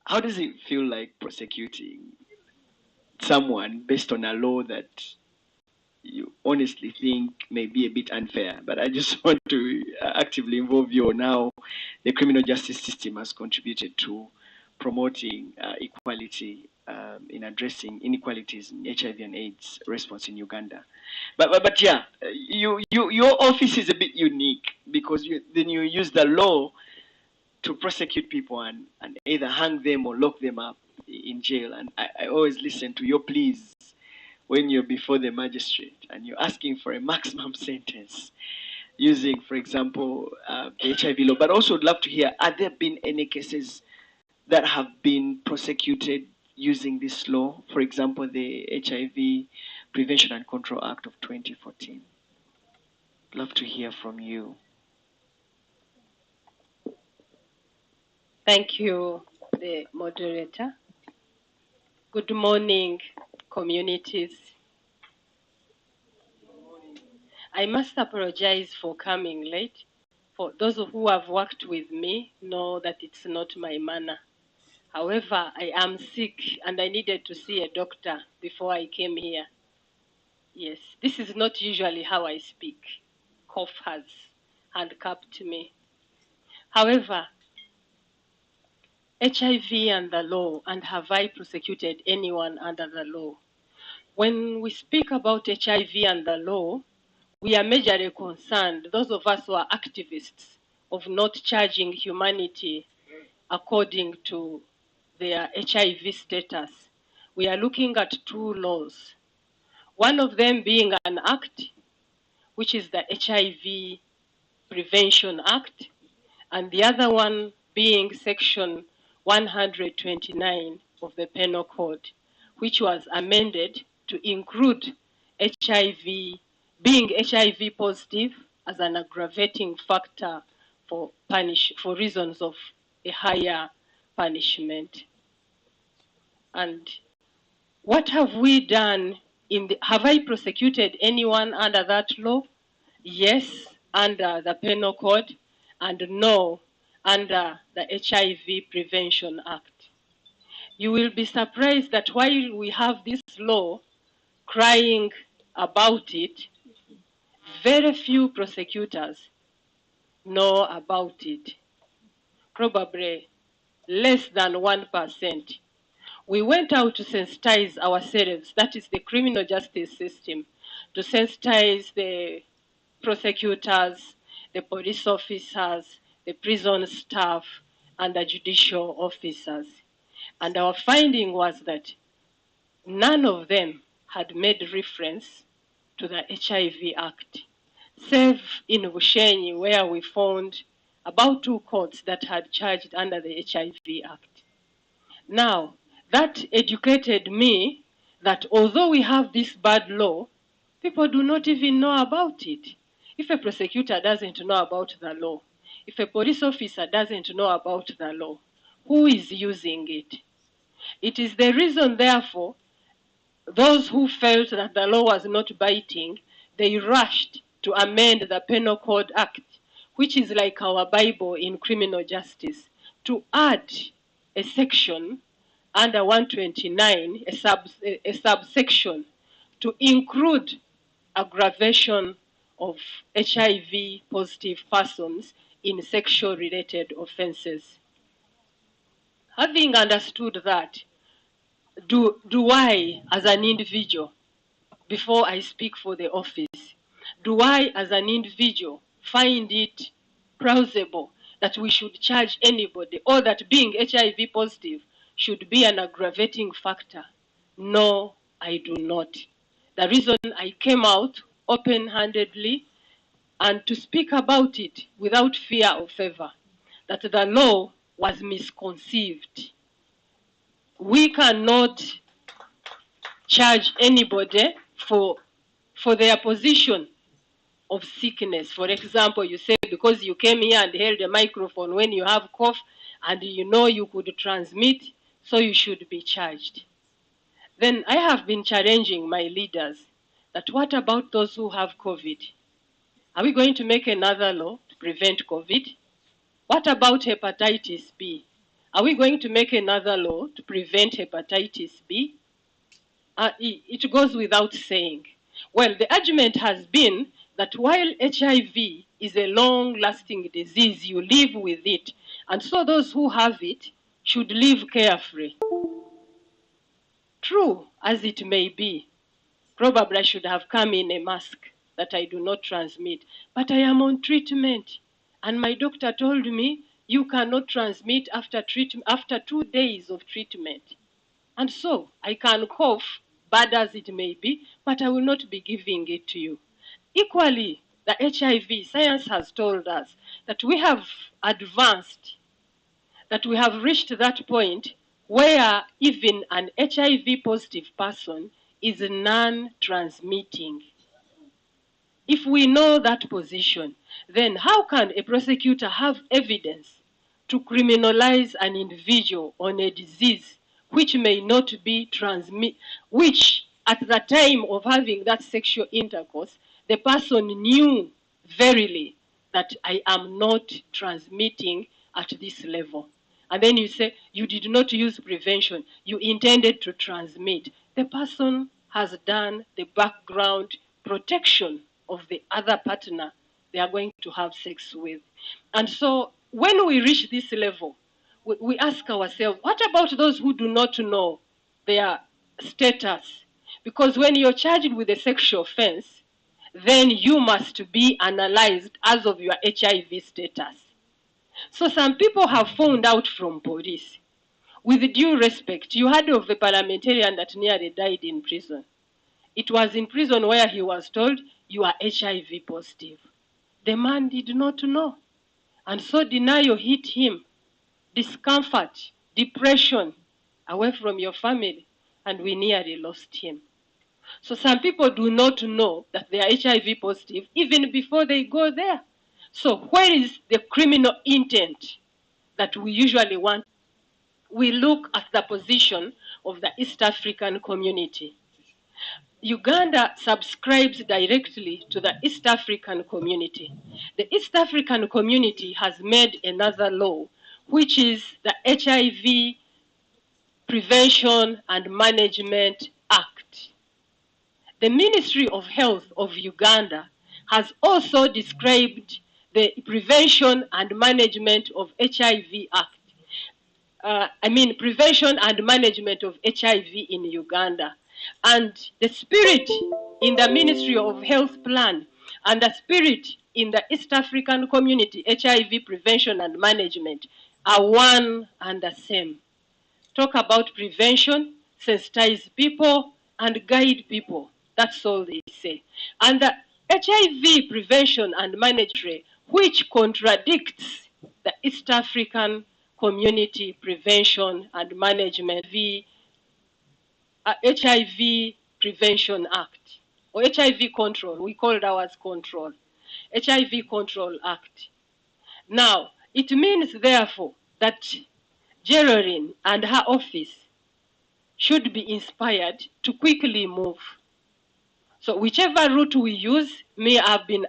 How does it feel like prosecuting someone based on a law that you honestly think may be a bit unfair? But I just want to actively involve you on how the criminal justice system has contributed to promoting equality in addressing inequalities in HIV and AIDS response in Uganda. But yeah, your office is a bit unique because then you use the law to prosecute people and either hang them or lock them up in jail. And I always listen to your pleas when you're before the magistrate and you're asking for a maximum sentence using, for example, the HIV law. But also would love to hear, have there been any cases that have been prosecuted using this law? For example, the HIV Prevention and Control Act of 2014. Love to hear from you. Thank you, the moderator. Good morning, communities. I must apologize for coming late. For those who have worked with me know that it's not my manner. However, I am sick and I needed to see a doctor before I came here. Yes, this is not usually how I speak. Cough has handcuffed me. However, HIV and the law, and have I prosecuted anyone under the law? When we speak about HIV and the law, we are majorly concerned, those of us who are activists, of not charging humanity according to their HIV status. We are looking at two laws. One of them being an act, which is the HIV Prevention Act, and the other one being Section 129 of the Penal Code, which was amended to include HIV, being HIV positive as an aggravating factor for reasons of a higher punishment. And what have we done have I prosecuted anyone under that law? Yes, under the Penal Code, and no, under the HIV Prevention Act. You will be surprised that while we have this law crying about it, very few prosecutors know about it. Probably less than 1%. We went out to sensitize ourselves, that is the criminal justice system, to sensitize the prosecutors, the police officers, the prison staff, and the judicial officers. And our finding was that none of them had made reference to the HIV Act, save in Bushenyi, where we found about 2 courts that had charged under the HIV Act. Now, that educated me that although we have this bad law, people do not even know about it. If a prosecutor doesn't know about the law, if a police officer doesn't know about the law, who is using it? It is the reason, therefore, those who felt that the law was not biting, they rushed to amend the Penal Code Act, which is like our Bible in criminal justice, to add a section under 129, a subsection, to include aggravation of HIV positive persons in sexual related offenses. Having understood that, do I, as an individual, before I speak for the office, do I, as an individual, find it plausible that we should charge anybody, or that being HIV positive should be an aggravating factor? No, I do not. The reason I came out open-handedly and to speak about it without fear or favor, that the law was misconceived. We cannot charge anybody for their position of sickness. For example, you say because you came here and held a microphone when you have cough and you know you could transmit, so you should be charged. Then I have been challenging my leaders that what about those who have COVID? Are we going to make another law to prevent COVID? What about hepatitis B? Are we going to make another law to prevent hepatitis B? It goes without saying. Well, the argument has been that while HIV is a long-lasting disease, you live with it, and so those who have it should live carefree. True as it may be, probably I should have come in a mask that I do not transmit, but I am on treatment, and my doctor told me you cannot transmit after 2 days of treatment. And so I can cough, bad as it may be, but I will not be giving it to you. Equally, the HIV, science has told us that we have advanced, that we have reached that point where even an HIV positive person is non-transmitting. If we know that position, then how can a prosecutor have evidence to criminalize an individual on a disease which may not be which at the time of having that sexual intercourse, the person knew verily that I am not transmitting at this level. And then you say you did not use prevention, you intended to transmit. The person has done the background protection of the other partner they are going to have sex with. And so when we reach this level, we ask ourselves, what about those who do not know their status? Because when you're charged with a sexual offense, then you must be analyzed as of your HIV status. So some people have found out from police. With due respect, you heard of a parliamentarian that nearly died in prison. It was in prison where he was told, you are HIV positive. The man did not know. And so denial hit him, discomfort, depression, away from your family, and we nearly lost him. So some people do not know that they are HIV positive even before they go there. So where is the criminal intent that we usually want? We look at the position of the East African community. Uganda subscribes directly to the East African community. The East African community has made another law, which is the HIV Prevention and Management Act. The Ministry of Health of Uganda has also described the Prevention and Management of HIV Act. Prevention and Management of HIV in Uganda. And the spirit in the Ministry of Health plan and the spirit in the East African community, HIV Prevention and Management, are one and the same. Talk about prevention, sensitize people, and guide people. That's all they say. And the HIV Prevention and Management, which contradicts the East African Community Prevention and Management, the HIV Prevention Act, or HIV Control, we called ours Control, HIV Control Act. Now, it means therefore that Geraldine and her office should be inspired to quickly move. So whichever route we use, I've been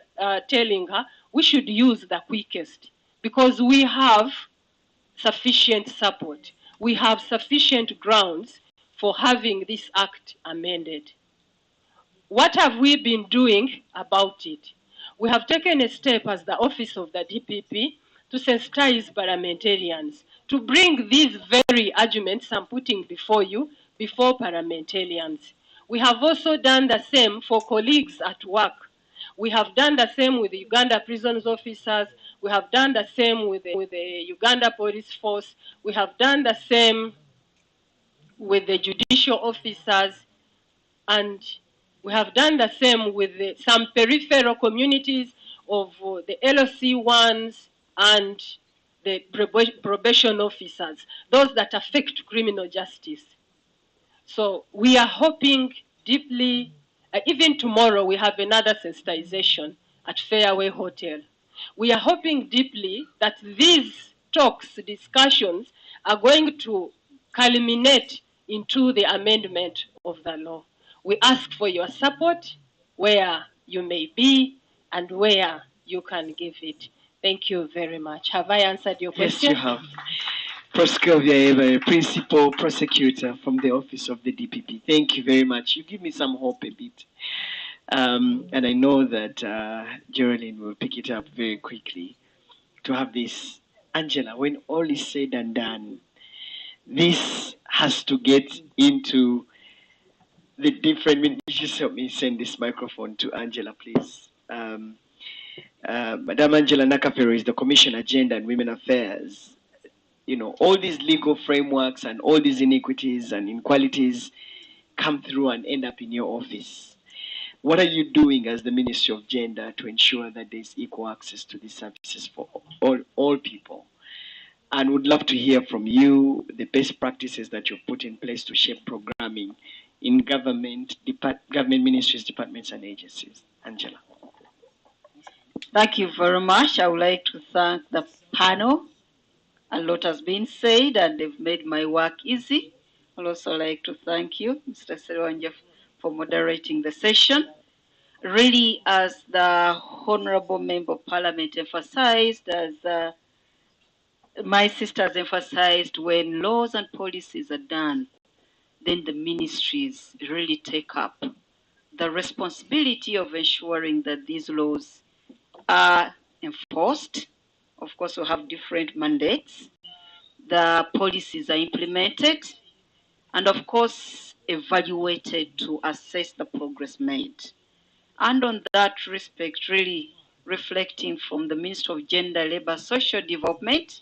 telling her, we should use the quickest because we have sufficient support. We have sufficient grounds for having this act amended. What have we been doing about it? We have taken a step as the office of the DPP to sensitize parliamentarians, to bring these very arguments I'm putting before you, before parliamentarians. We have also done the same for colleagues at work. We have done the same with the Uganda prisons officers. We have done the same with the Uganda police force. We have done the same with the judicial officers. And we have done the same with some peripheral communities of the LOC ones and the probation officers, those that affect criminal justice. So we are hoping deeply, even tomorrow we have another sensitization at Fairway Hotel. We are hoping deeply that these talks, discussions, are going to culminate into the amendment of the law. We ask for your support where you may be and where you can give it. Thank you very much. Have I answered your question? Yes, you have. Proscovia Eva, Principal Prosecutor from the Office of the DPP. Thank you very much. You give me some hope a bit. And I know that Geraldine will pick it up very quickly to have this. Angela, when all is said and done, this has to get into the different. Just help me send this microphone to Angela, please. Madam Angela Nakafero is the Commission Agenda and Women Affairs. You know, all these legal frameworks and all these inequities and inequalities come through and end up in your office. What are you doing as the Ministry of Gender to ensure that there's equal access to these services for all people? And would love to hear from you the best practices that you've put in place to shape programming in government ministries, departments, and agencies. Angela. Thank you very much. I would like to thank the panel. A lot has been said and they've made my work easy. I'd also like to thank you, Mr. Serwanja, for moderating the session. Really, as the Honorable Member of Parliament emphasized, as my sisters emphasized, when laws and policies are done, then the ministries really take up the responsibility of ensuring that these laws are enforced. Of course, we have different mandates. The policies are implemented and, of course, evaluated to assess the progress made. And on that respect, really reflecting from the Ministry of Gender, Labour, Social Development,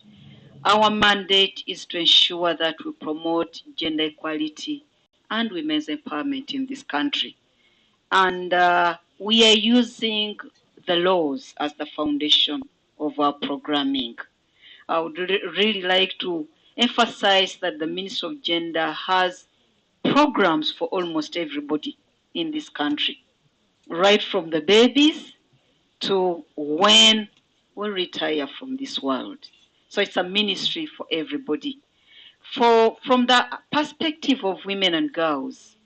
our mandate is to ensure that we promote gender equality and women's empowerment in this country. And we are using the laws as the foundation of our programming. I would really like to emphasize that the Ministry of Gender has programs for almost everybody in this country, right from the babies to when we retire from this world. So it's a ministry for everybody. From the perspective of women and girls,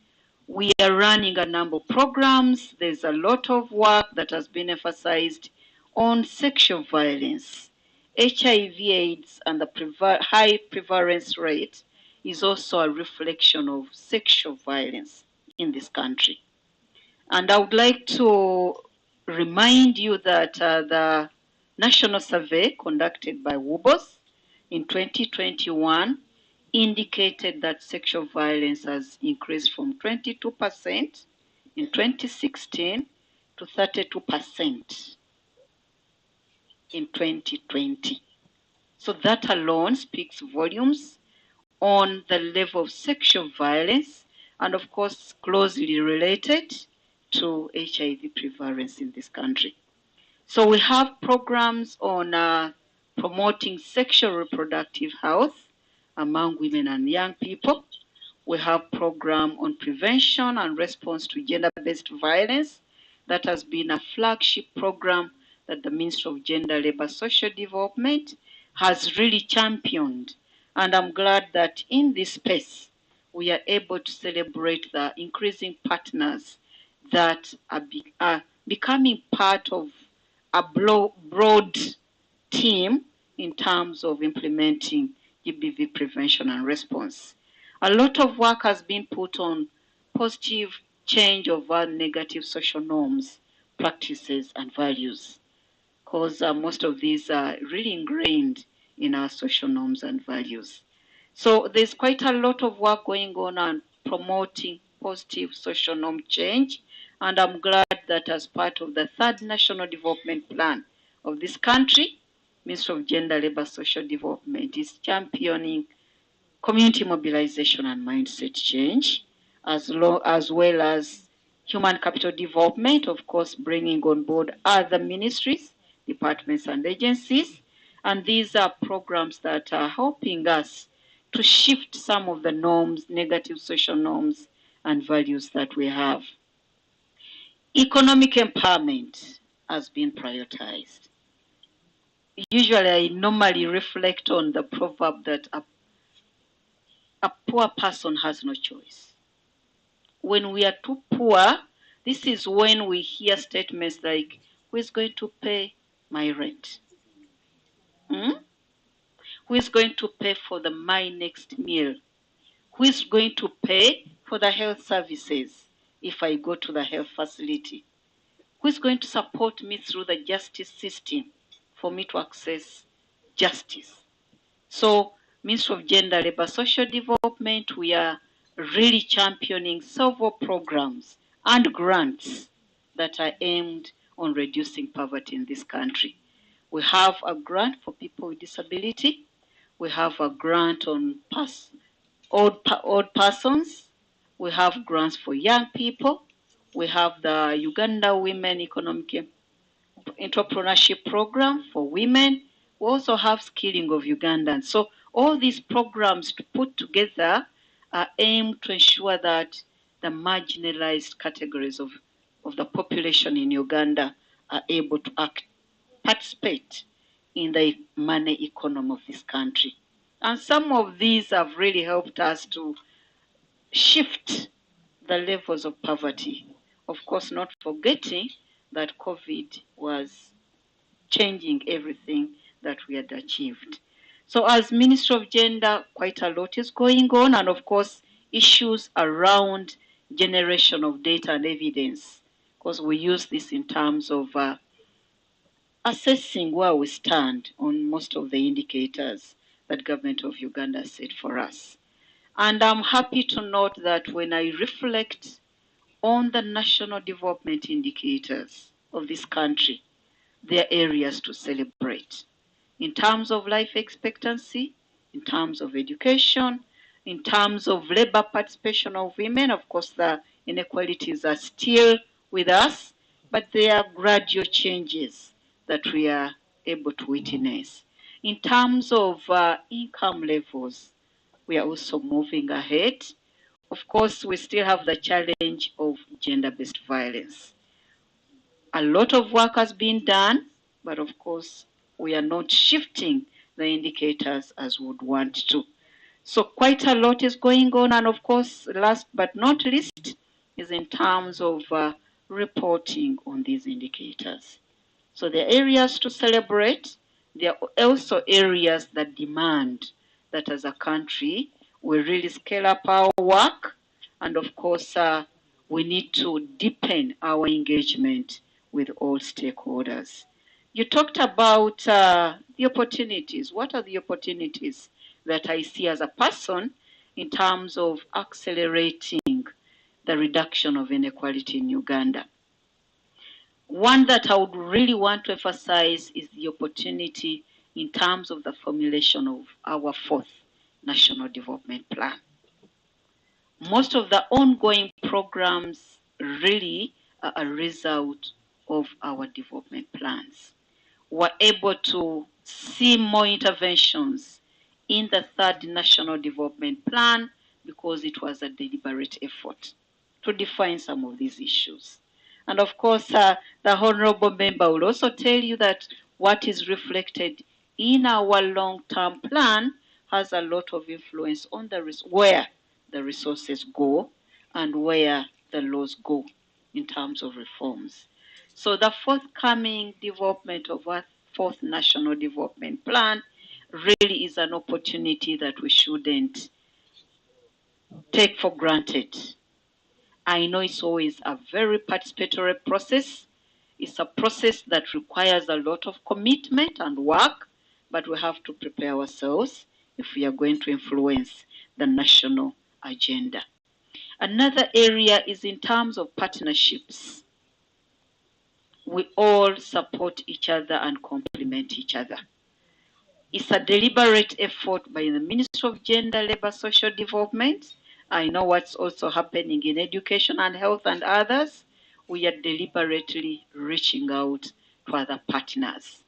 we are running a number of programs. There's a lot of work that has been emphasized on sexual violence. HIV/AIDS and the high prevalence rate is also a reflection of sexual violence in this country. And I would like to remind you that the national survey conducted by WUBOS in 2021 indicated that sexual violence has increased from 22% in 2016 to 32% in 2020. So that alone speaks volumes on the level of sexual violence and, of course, closely related to HIV prevalence in this country. So we have programs on promoting sexual reproductive health among women and young people. We have program on prevention and response to gender-based violence. That has been a flagship program that the Ministry of Gender, Labour, Social Development has really championed. And I'm glad that in this space, we are able to celebrate the increasing partners that are becoming part of a broad team in terms of implementing GBV prevention and response. A lot of work has been put on positive change of our negative social norms, practices, and values, because most of these are really ingrained in our social norms and values. So there's quite a lot of work going on promoting positive social norm change, and I'm glad that as part of the third National Development Plan of this country, Ministry of Gender, Labour, Social Development is championing community mobilization and mindset change, as well as human capital development, of course, bringing on board other ministries, departments, and agencies. And these are programs that are helping us to shift some of the norms, negative social norms, and values that we have. Economic empowerment. has been prioritized. Usually, I normally reflect on the proverb that a poor person has no choice. When we are too poor, this is when we hear statements like, who is going to pay my rent? Who is going to pay for my next meal? Who is going to pay for the health services if I go to the health facility? Who is going to support me through the justice system for me to access justice? So, Ministry of Gender, Labour, Social Development, we are really championing several programs and grants that are aimed on reducing poverty in this country. We have a grant for people with disability. We have a grant on old persons. We have grants for young people. We have the Uganda Women Economic Entrepreneurship Program for women. We also have skilling of Ugandans. So all these programs put together are aimed to ensure that the marginalized categories of the population in Uganda are able to participate in the money economy of this country. And some of these have really helped us to shift the levels of poverty. Of course, not forgetting that COVID was changing everything that we had achieved. So as Minister of Gender, quite a lot is going on, and of course, issues around generation of data and evidence, because we use this in terms of assessing where we stand on most of the indicators that government of Uganda set for us. And I'm happy to note that when I reflect on the national development indicators of this country, there are areas to celebrate. In terms of life expectancy, in terms of education, in terms of labor participation of women, of course the inequalities are still with us, but there are gradual changes that we are able to witness. In terms of income levels, we are also moving ahead. Of course, we still have the challenge of gender-based violence. A lot of work has been done, but of course, we are not shifting the indicators as we would want to. So quite a lot is going on, and of course, last but not least, is in terms of reporting on these indicators. So there are areas to celebrate. There are also areas that demand that as a country, we really scale up our work. And of course, we need to deepen our engagement with all stakeholders. You talked about the opportunities. What are the opportunities that I see as a person in terms of accelerating the reduction of inequality in Uganda? One that I would really want to emphasize is the opportunity in terms of the formulation of our 4th National Development Plan. Most of the ongoing programs really are a result of our development plans. We're able to see more interventions in the 3rd National Development Plan because it was a deliberate effort to define some of these issues. And of course, the Honorable Member will also tell you that what is reflected in our long-term plan has a lot of influence on where the resources go and where the laws go in terms of reforms. So the forthcoming development of our 4th National Development Plan really is an opportunity that we shouldn't take for granted. I know it's always a very participatory process. It's a process that requires a lot of commitment and work, but we have to prepare ourselves if we are going to influence the national agenda. Another area is in terms of partnerships. We all support each other and complement each other. It's a deliberate effort by the Ministry of Gender, Labour, Social Development. I know what's also happening in education and health and others. We are deliberately reaching out to other partners,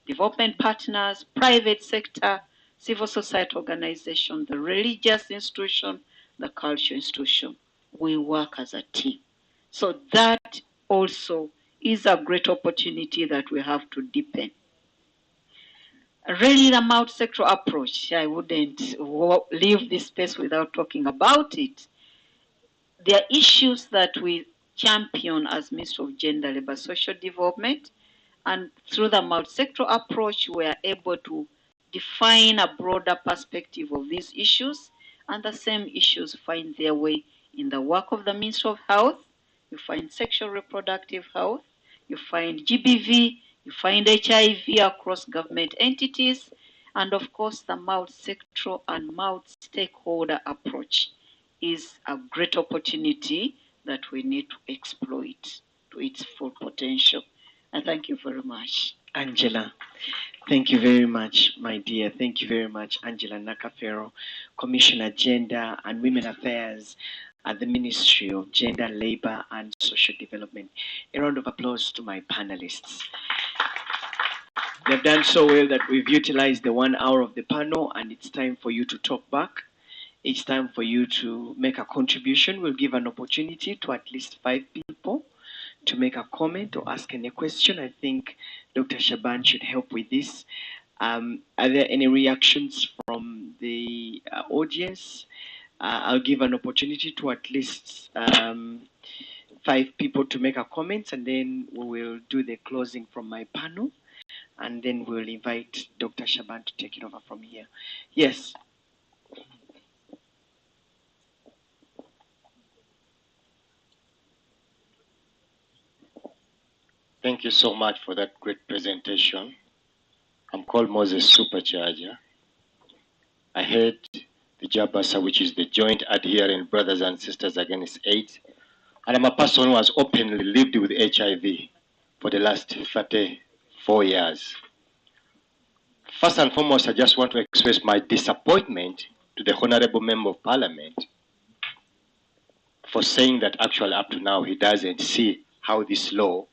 development partners, private sector, civil society organization, the religious institution, the cultural institution. We work as a team. So that also is a great opportunity that we have to deepen. Really, the multi-sectoral approach, I wouldn't leave this space without talking about it. There are issues that we champion as Ministry of Gender, Labour, Social Development, and through the multi-sectoral approach, we are able to define a broader perspective of these issues, and the same issues find their way in the work of the Ministry of Health. You find sexual reproductive health, you find GBV, you find HIV across government entities, and of course the multi-sectoral and multi-stakeholder approach is a great opportunity that we need to exploit to its full potential. And thank you very much. Angela, thank you very much, my dear. Thank you very much, Angela Nakafero, Commissioner Gender and Women Affairs at the Ministry of Gender, Labor and Social Development. A round of applause to my panelists. They've done so well that we've utilized the 1 hour of the panel, and it's time for you to talk back. It's time for you to make a contribution. We'll give an opportunity to at least 5 people to make a comment or ask any question. I think Dr. Shaban should help with this. Are there any reactions from the audience? I'll give an opportunity to at least 5 people to make a comment, and then we will do the closing from my panel, and then we'll invite Dr. Shaban to take it over from here. Yes. Thank you so much for that great presentation. I'm called Moses Supercharger. I head the JABASA, which is the Joint Adherent Brothers and Sisters Against AIDS. And I'm a person who has openly lived with HIV for the last 34 years. First and foremost, I just want to express my disappointment to the Honorable Member of Parliament for saying that actually up to now he doesn't see how this law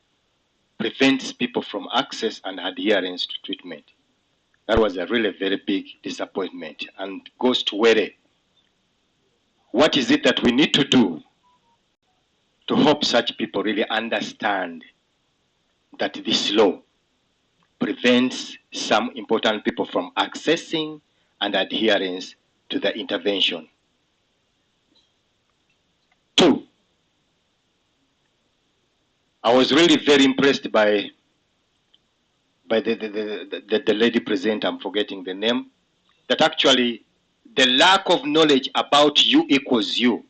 prevents people from access and adherence to treatment. That was a really very big disappointment, and goes to where, what is it that we need to do to help such people really understand that this law prevents some important people from accessing and adherence to the intervention. 2, I was really very impressed by the lady presenter, I'm forgetting the name, that actually the lack of knowledge about U equals U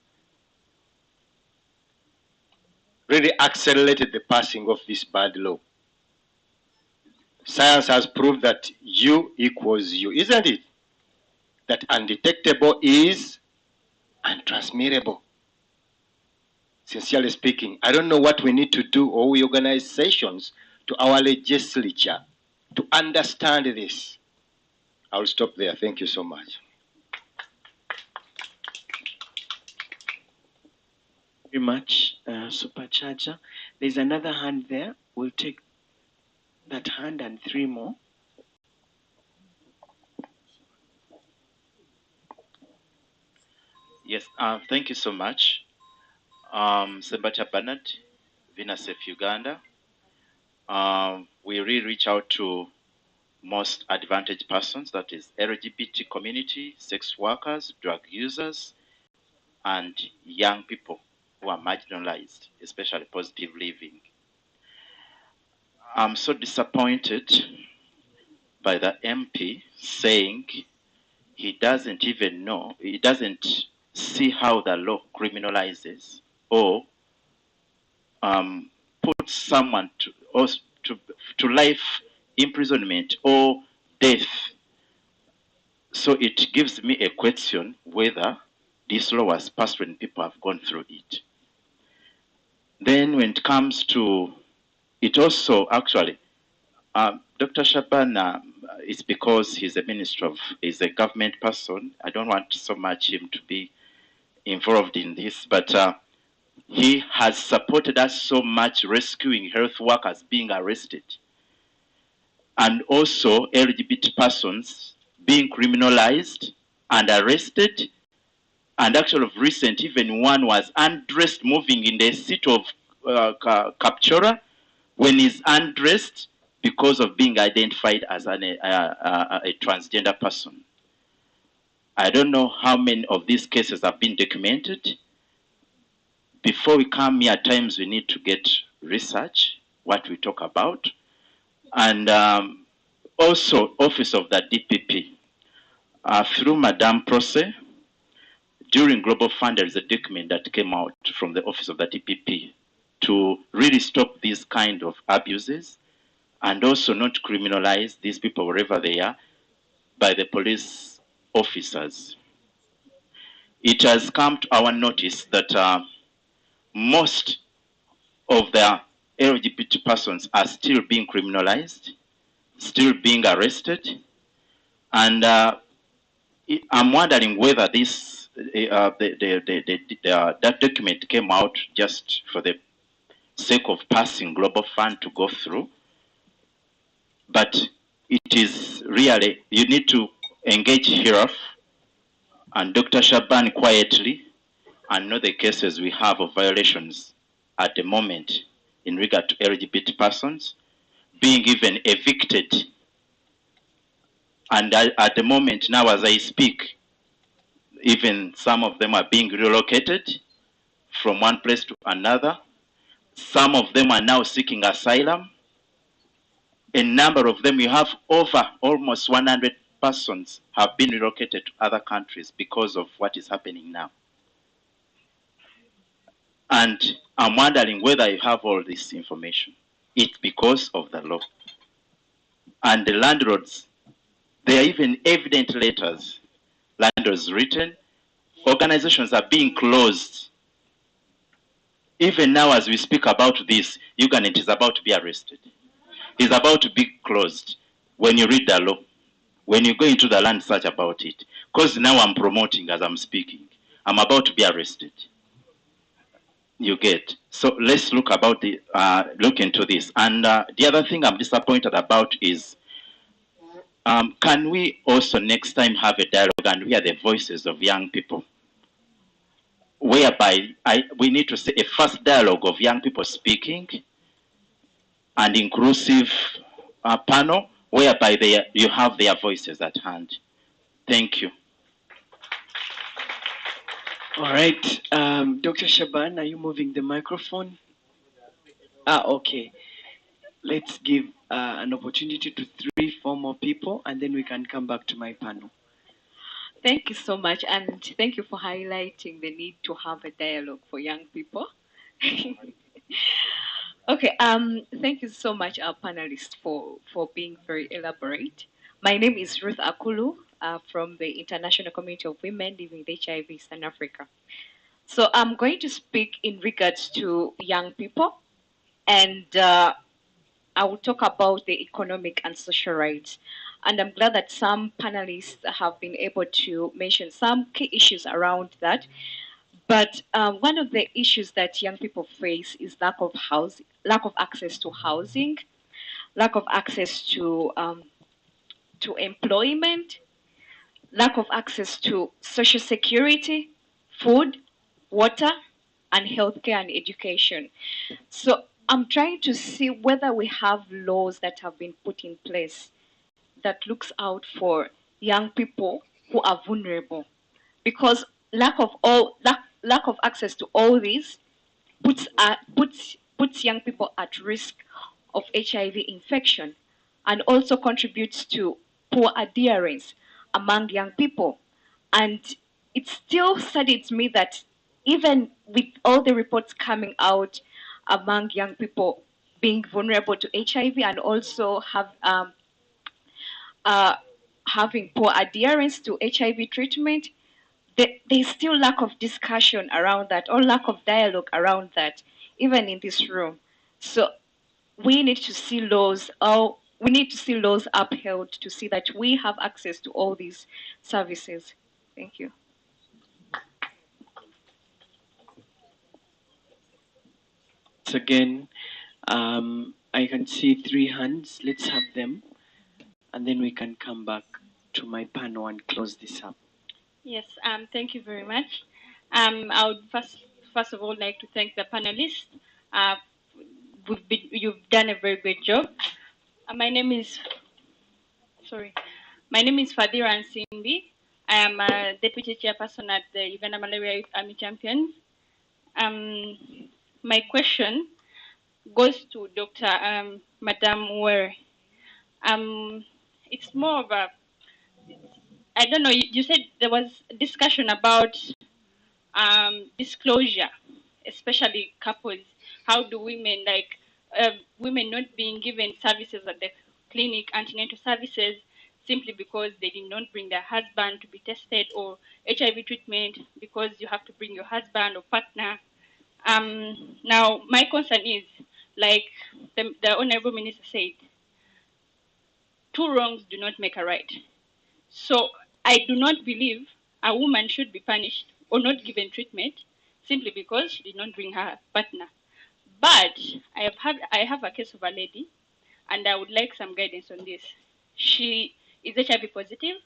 really accelerated the passing of this bad law. Science has proved that U equals U, isn't it? That undetectable is untransmittable. Sincerely speaking, I don't know what we need to do, or we organize sessions to our legislature to understand this. I'll stop there. Thank you so much. Very much, Supercharger. There's another hand there. We'll take that hand and 3 more. Yes, thank you so much. Sebatia Bernard, Vinasef Uganda. We really reach out to most advantaged persons, that is LGBT community, sex workers, drug users, and young people who are marginalized, especially positive living. I'm so disappointed by the MP saying he doesn't even know, he doesn't see how the law criminalizes or puts someone to life imprisonment or death. So it gives me a question whether this law was passed when people have gone through it. Then when it comes to it also, actually, Dr. Shaban, it's because he's he's a government person. I don't want so much him to be involved in this, but he has supported us so much rescuing health workers being arrested, and also LGBT persons being criminalized and arrested, and actually of recent even one was undressed moving in the city of Kapchora, when he's undressed because of being identified as a transgender person. I don't know how many of these cases have been documented. Before we come here, at times we need to get research, what we talk about. And also, Office of the DPP. Through Madame Proce, during Global Fund, there is a document that came out from the Office of the DPP to really stop these kind of abuses and also not criminalize these people wherever they are by the police officers. It has come to our notice that most of the LGBT persons are still being criminalized, still being arrested, and I'm wondering whether this that document came out just for the sake of passing Global Fund to go through, but it is really, you need to engage HIRAF and Dr. Shaban quietly and know the cases we have of violations at the moment in regard to LGBT persons being even evicted. And at the moment now, as I speak, even some of them are being relocated from one place to another. Some of them are now seeking asylum. A number of them, you have over almost 100 persons have been relocated to other countries because of what is happening now. And I'm wondering whether you have all this information. It's because of the law. And the landlords, there are even evident letters landlords written. Organizations are being closed. Even now as we speak about this, Uganet is about to be arrested. He's about to be closed when you read the law, when you go into the land search about it. Because now I'm promoting as I'm speaking. I'm about to be arrested. You get. So let's look about the look into this. And the other thing I'm disappointed about is, can we also next time have a dialogue and hear the voices of young people, whereby we need to say a first dialogue of young people speaking, and inclusive panel, whereby you have their voices at hand. Thank you. All right. Dr. Shaban, are you moving the microphone? Okay. Let's give an opportunity to 3-4 more people, and then we can come back to my panel. Thank you so much, and thank you for highlighting the need to have a dialogue for young people. Okay, thank you so much, our panelists, for being very elaborate. My name is Ruth Akulu from the International Community of Women Living with HIV Eastern Africa. So I'm going to speak in regards to young people, and I will talk about the economic and social rights. And I'm glad that some panelists have been able to mention some key issues around that. But one of the issues that young people face is lack of housing, lack of access to housing, lack of access to employment, lack of access to social security, food, water, and healthcare and education. So I'm trying to see whether we have laws that have been put in place that looks out for young people who are vulnerable, because lack of access to all these puts young people at risk of HIV infection, and also contributes to poor adherence among young people. And it still saddens me that even with all the reports coming out among young people being vulnerable to HIV and also having poor adherence to HIV treatment, there's still lack of discussion around that, or lack of dialogue around that, even in this room. So we need to see laws, or we need to see laws upheld to see that we have access to all these services. Thank you. Once again, I can see 3 hands. Let's have them, and then we can come back to my panel and close this up. Yes, thank you very much. I would first of all like to thank the panelists. you've done a very great job. My name is Fadira Nsimbi. I am a deputy chairperson at the Uganda Malaria Youth Army Champions. My question goes to Dr. Madam Were. It's more of a, I don't know, you said there was discussion about disclosure, especially couples. How do women, like women not being given services at the clinic, antenatal services, simply because they did not bring their husband to be tested, or HIV treatment because you have to bring your husband or partner. Now, my concern is, like the Honorable Minister said, two wrongs do not make a right. So I do not believe a woman should be punished or not given treatment simply because she did not bring her partner. But I have a case of a lady, and I would like some guidance on this. She is HIV positive.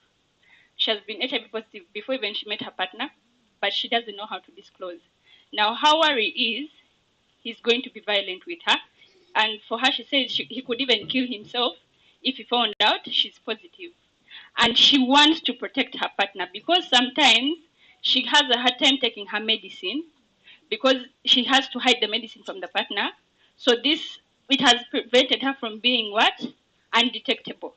She has been HIV positive before even she met her partner, but she doesn't know how to disclose. Now, her worry is he's going to be violent with her, and for her, she says he could even kill himself if he found out she's positive. And she wants to protect her partner because sometimes she has a hard time taking her medicine because she has to hide the medicine from the partner. So it has prevented her from being what? Undetectable.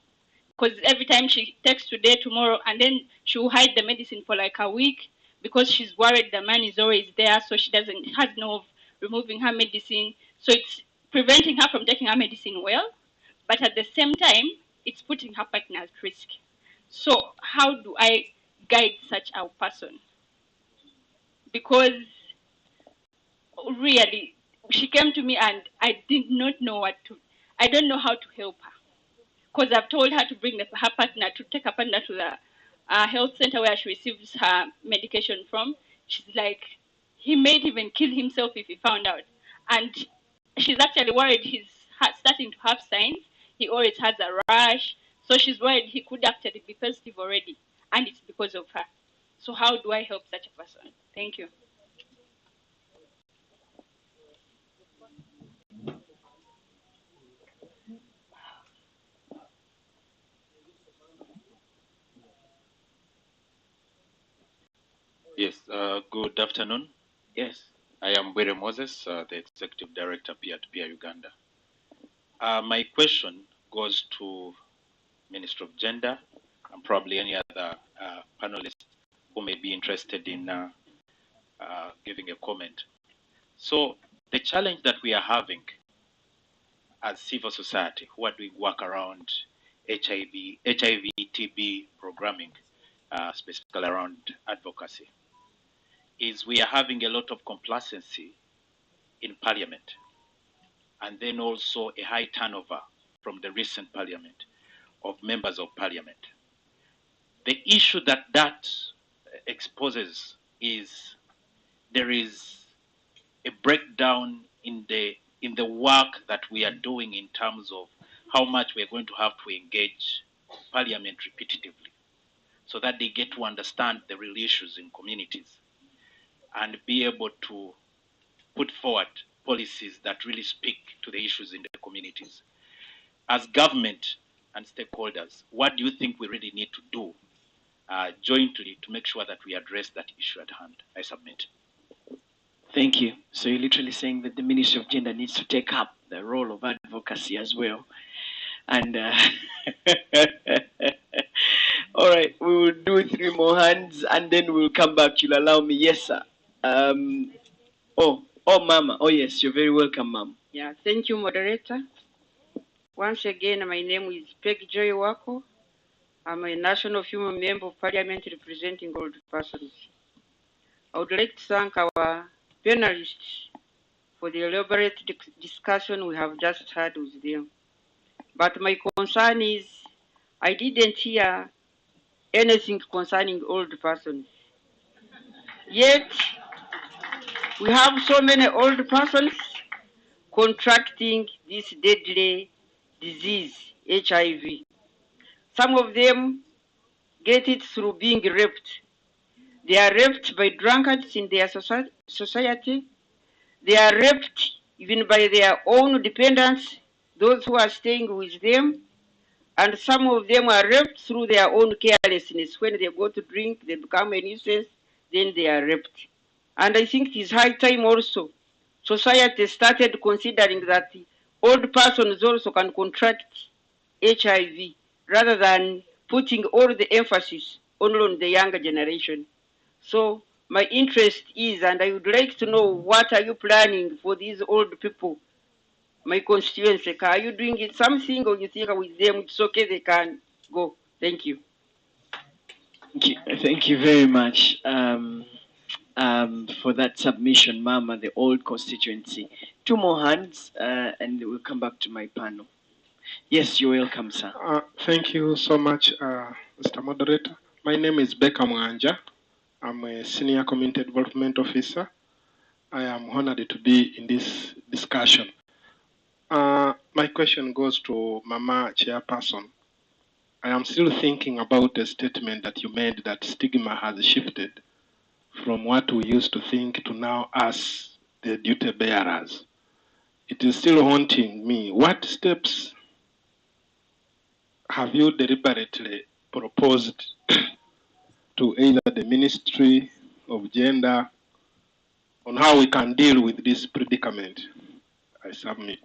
Because every time she takes today, tomorrow, and then she will hide the medicine for like a week because she's worried the man is always there, so she has no of removing her medicine. So it's preventing her from taking her medicine well, but at the same time, it's putting her partner at risk. So how do I guide such a person? Because really, she came to me and I did not know I don't know how to help her. Because I've told her to bring her partner, to take her partner to the health center where she receives her medication from. She's like, he may even kill himself if he found out. And she's actually worried he's starting to have signs. He always has a rash. So she's worried he could actually be positive already. And it's because of her. So how do I help such a person? Thank you. Yes, good afternoon. Yes. I am Bwere Moses, the Executive Director, Peer-to-Peer Uganda. My question goes to Minister of Gender and probably any other panelists who may be interested in giving a comment. So the challenge that we are having as civil society who are doing work around HIV, TB programming, specifically around advocacy, is we are having a lot of complacency in Parliament, and then also a high turnover from the recent Parliament of members of Parliament. The issue that exposes is there is a breakdown in the work that we are doing in terms of how much we're going to have to engage Parliament repetitively so that they get to understand the real issues in communities and be able to put forward policies that really speak to the issues in the communities. As government and stakeholders, what do you think we really need to do jointly to make sure that we address that issue at hand? I submit. Thank you. So you're literally saying that the Ministry of Gender needs to take up the role of advocacy as well. And all right, we will do 3 more hands and then we'll come back. You'll allow me. Yes, sir. Mama. Oh, yes, you're very welcome, Mom. Yeah, thank you, moderator. Once again, my name is Peggy Joy Wako. I'm a National Female Member of Parliament representing old persons. I would like to thank our panelists for the elaborate discussion we have just had with them. But my concern is I didn't hear anything concerning old persons. Yet, we have so many old persons contracting this deadly disease, HIV. Some of them get it through being raped. They are raped by drunkards in their society. They are raped even by their own dependents, those who are staying with them, and some of them are raped through their own carelessness. When they go to drink, they become a nuisance, then they are raped. And I think it is high time also society started considering that old persons also can contract HIV rather than putting all the emphasis only on the younger generation. So my interest is, and I would like to know, what are you planning for these old people, my constituency? Are you doing it something, or you think with them it's okay, they can go? Thank you. Thank you very much for that submission, Mama, the old constituency. Two more hands, and we'll come back to my panel. Yes, you're welcome, sir. Thank you so much, Mr. Moderator. My name is Becca Mwanja. I'm a Senior Community Development Officer. I am honored to be in this discussion. My question goes to Mama Chairperson. I am still thinking about the statement that you made that stigma has shifted from what we used to think to now us, the duty bearers. It is still haunting me. What steps have you deliberately proposed to either the Ministry of Gender on how we can deal with this predicament? I submit.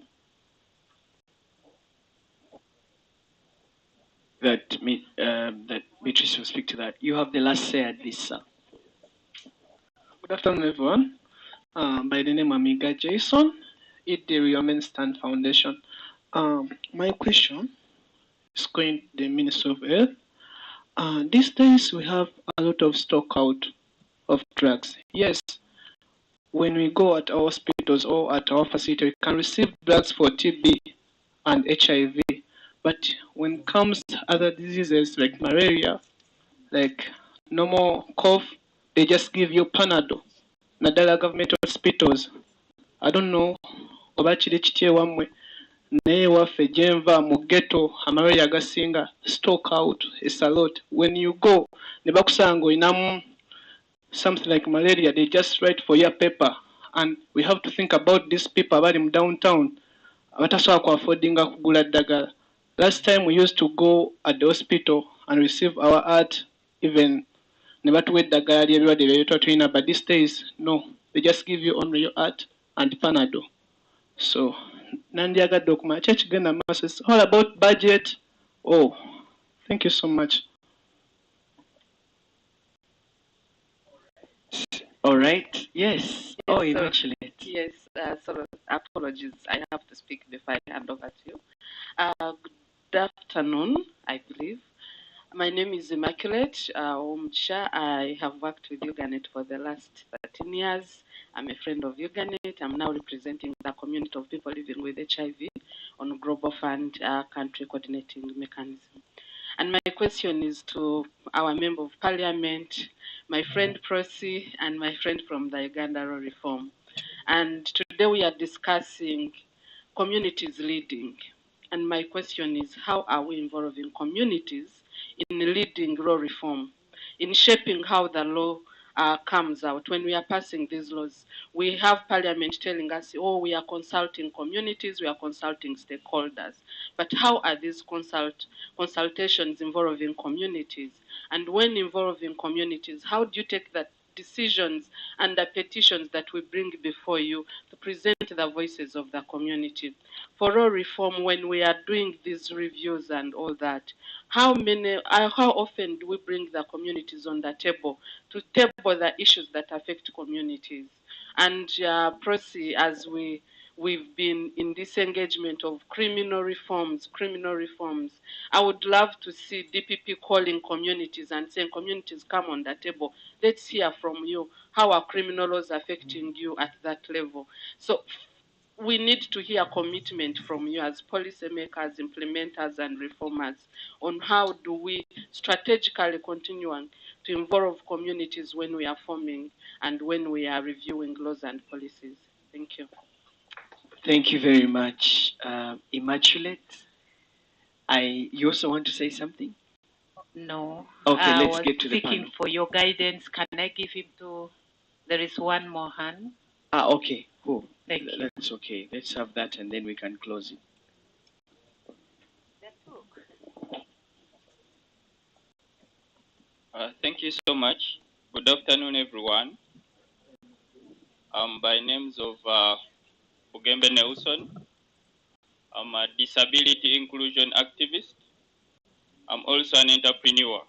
That Beatrice will speak to that. You have the last say at this, sir. Good afternoon, everyone. By the name Amiga Jason, the Women Stand Foundation. My question is going to the Ministry of Health. These days we have a lot of stock out of drugs. Yes, when we go at our hospitals or at our facility, we can receive drugs for TB and HIV. But when it comes to other diseases like malaria, like normal cough, they just give you Panadol. Nadala government hospitals. I don't know oba kiri kitye wamwe naye waffe gyenva mu ghetto amalwaliro agasinga stock out is a lot. When you go ne bakusanga olinamu something like malaria, they just write for your paper, and we have to think about these people abali mu downtown abatasobola ku affordinga kugula ddagala. Last time we used to go at the hospital and receive our art, even nebatuwa eddagala ly'ebirwadde bye tulina, but these days no, they just give you only your art and Panadol. So nandyagadde okumanya ki ekigenda maaso. It's all about budget. Oh, thank you so much. All right. Yes. Oh, eventually. Yes. So apologies. I have to speak before I hand over to you. Good afternoon, I believe. My name is Immaculate Omcha. I have worked with Uganet for the last 13 years. I'm a friend of Uganet. I'm now representing the community of people living with HIV on Global Fund country coordinating mechanism. And my question is to our Member of Parliament, my friend Prosi, and my friend from the Uganda Law Reform. And today we are discussing communities leading. And my question is, how are we involving communities in leading law reform, in shaping how the law comes out? When we are passing these laws, we have Parliament telling us, oh, we are consulting communities, we are consulting stakeholders. But how are these consultations involving communities? And when involving communities, how do you take that decisions and the petitions that we bring before you to present the voices of the community? For all reform, when we are doing these reviews and all that, how often do we bring the communities on the table to table the issues that affect communities? And Prosi, as we've been in this engagement of criminal reforms, I would love to see DPP calling communities and saying, communities, come on the table. Let's hear from you. How are criminal laws affecting you at that level? So we need to hear commitment from you as policymakers, implementers, and reformers on how do we strategically continue to involve communities when we are forming and when we are reviewing laws and policies. Thank you. Thank you very much, Immaculate. You also want to say something? No. Okay, I let's was get to the seeking panel. for your guidance. Can I give him to? There is one more hand. Okay, cool. Thank you. That's okay. Let's have that and then we can close it. Thank you so much. Good afternoon, everyone. By names of Bugembe Nelson. I'm a disability inclusion activist. I'm also an entrepreneur.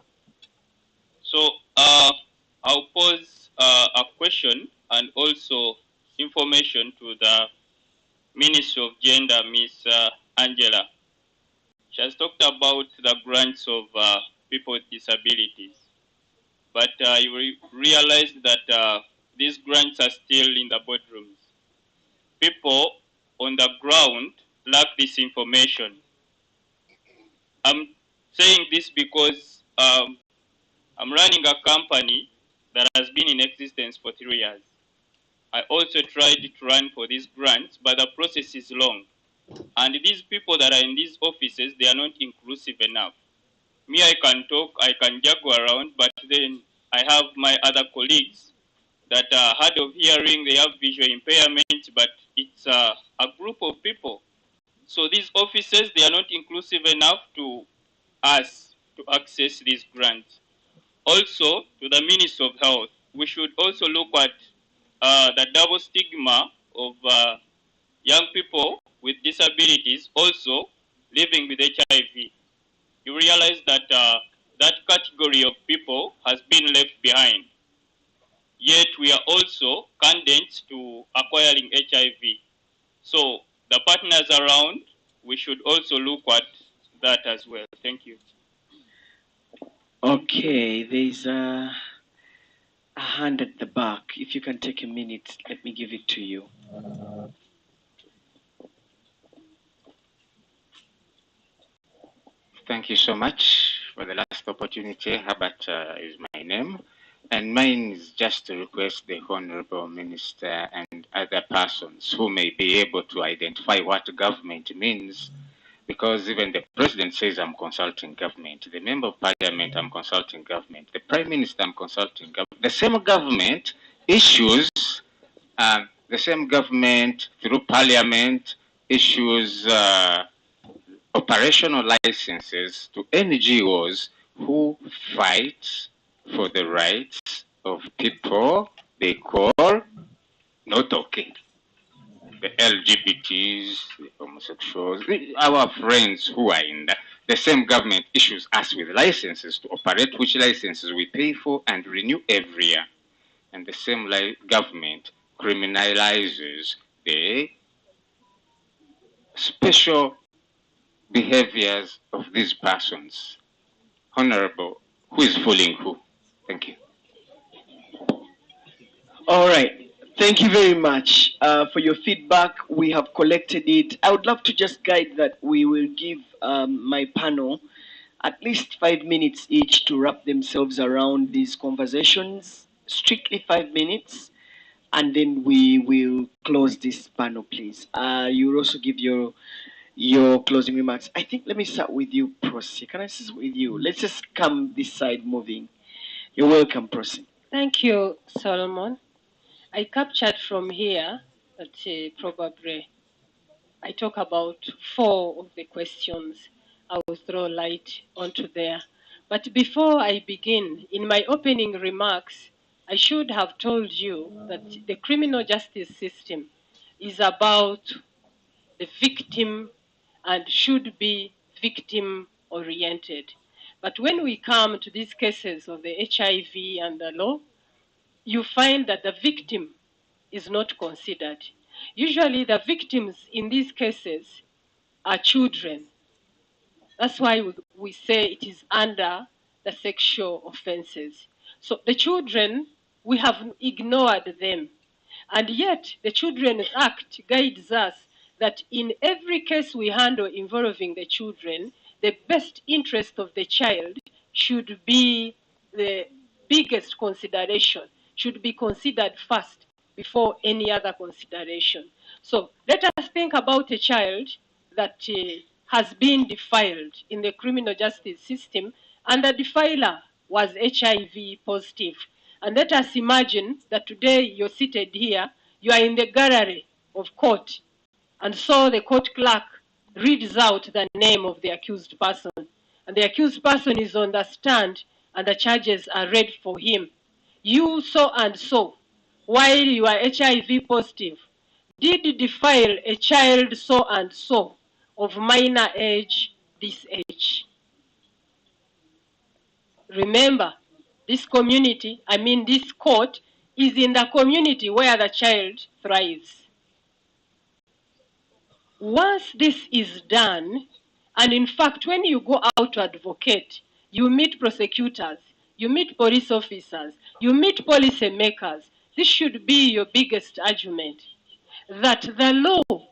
So I'll pose a question and also information to the Minister of Gender, Miss Angela. She has talked about the grants of people with disabilities. But you realize that these grants are still in the boardrooms. People on the ground lack this information. I'm saying this because I'm running a company that has been in existence for 3 years. I also tried to run for these grants, but the process is long. And these people that are in these offices, they are not inclusive enough. Me, I can talk, I can juggle around, but then I have my other colleagues that are hard of hearing, they have visual impairment, but it's a group of people. So these offices, they are not inclusive enough to us to access these grants. Also, to the Minister of Health, we should also look at the double stigma of young people with disabilities also living with HIV. You realize that that category of people has been left behind. Yet we are also candidates to acquiring HIV. So the partners around, we should also look at that as well. Thank you. Okay, there's a hand at the back. If you can take a minute, let me give it to you. Thank you so much for the last opportunity. Herbert is my name. And mine is just to request the Honorable Minister and other persons who may be able to identify what government means, because even the President says I'm consulting government, the Member of Parliament, I'm consulting government, the Prime Minister, I'm consulting government. The same government issues, the same government through Parliament issues operational licenses to NGOs who fight for the rights of people they call not okay. The LGBTs, the homosexuals, our friends who are in the same government issues us with licenses to operate, which licenses we pay for and renew every year. And the same government criminalizes the special behaviors of these persons. Honorable, who is fooling who? Thank you. All right. Thank you very much for your feedback. We have collected it. I would love to just guide that we will give my panel at least 5 minutes each to wrap themselves around these conversations. Strictly 5 minutes. And then we will close this panel, please. You will also give your closing remarks. I think, let me start with you, Prosi. Can I start with you? Let's just come this side moving. You're welcome, Prosi. Thank you, Solomon. I captured from here that probably I talk about 4 of the questions. I will throw light onto there. But before I begin, in my opening remarks, I should have told you that the criminal justice system is about the victim and should be victim oriented. But when we come to these cases of the HIV and the law, you find that the victim is not considered. Usually the victims in these cases are children. That's why we say it is under the sexual offenses. So the children, we have ignored them. And yet the Children's Act guides us that in every case we handle involving the children, the best interest of the child should be the biggest consideration, should be considered first before any other consideration. So let us think about a child that has been defiled in the criminal justice system, and the defiler was HIV positive. And let us imagine that today you're seated here, you are in the gallery, of court. And so the court clerk reads out the name of the accused person. And the accused person is on the stand and the charges are read for him. You so and so, while you are HIV positive, did defile a child so and so of minor age, this age. Remember, this community, this court, is in the community where the child thrives. Once this is done, and in fact, when you go out to advocate, you meet prosecutors, you meet police officers, you meet policy makers. This should be your biggest argument, that the law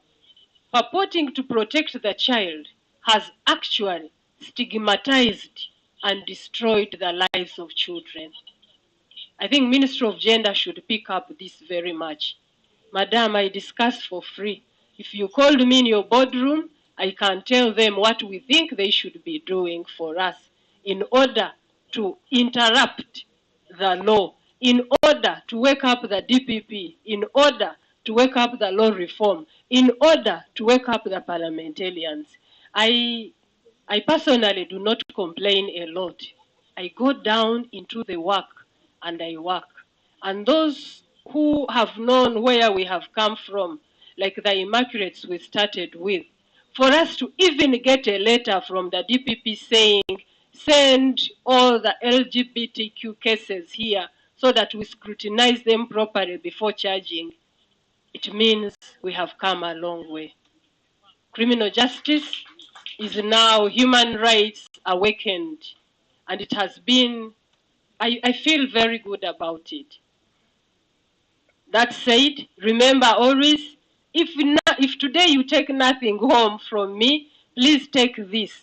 purporting to protect the child has actually stigmatized and destroyed the lives of children. I think Ministry of Gender should pick up this very much. Madam, I discuss for free. If you called me in your boardroom, I can tell them what we think they should be doing for us in order to interrupt the law, in order to wake up the DPP, in order to wake up the law reform, in order to wake up the parliamentarians. I personally do not complain a lot. I go down into the work and I work. And those who have known where we have come from, like the Immaculates we started with, for us to even get a letter from the DPP saying, send all the LGBTQ cases here so that we scrutinize them properly before charging, it means we have come a long way. Criminal justice is now human rights awakened, and it has been, I feel very good about it. That said, remember always, if today you take nothing home from me, please take this,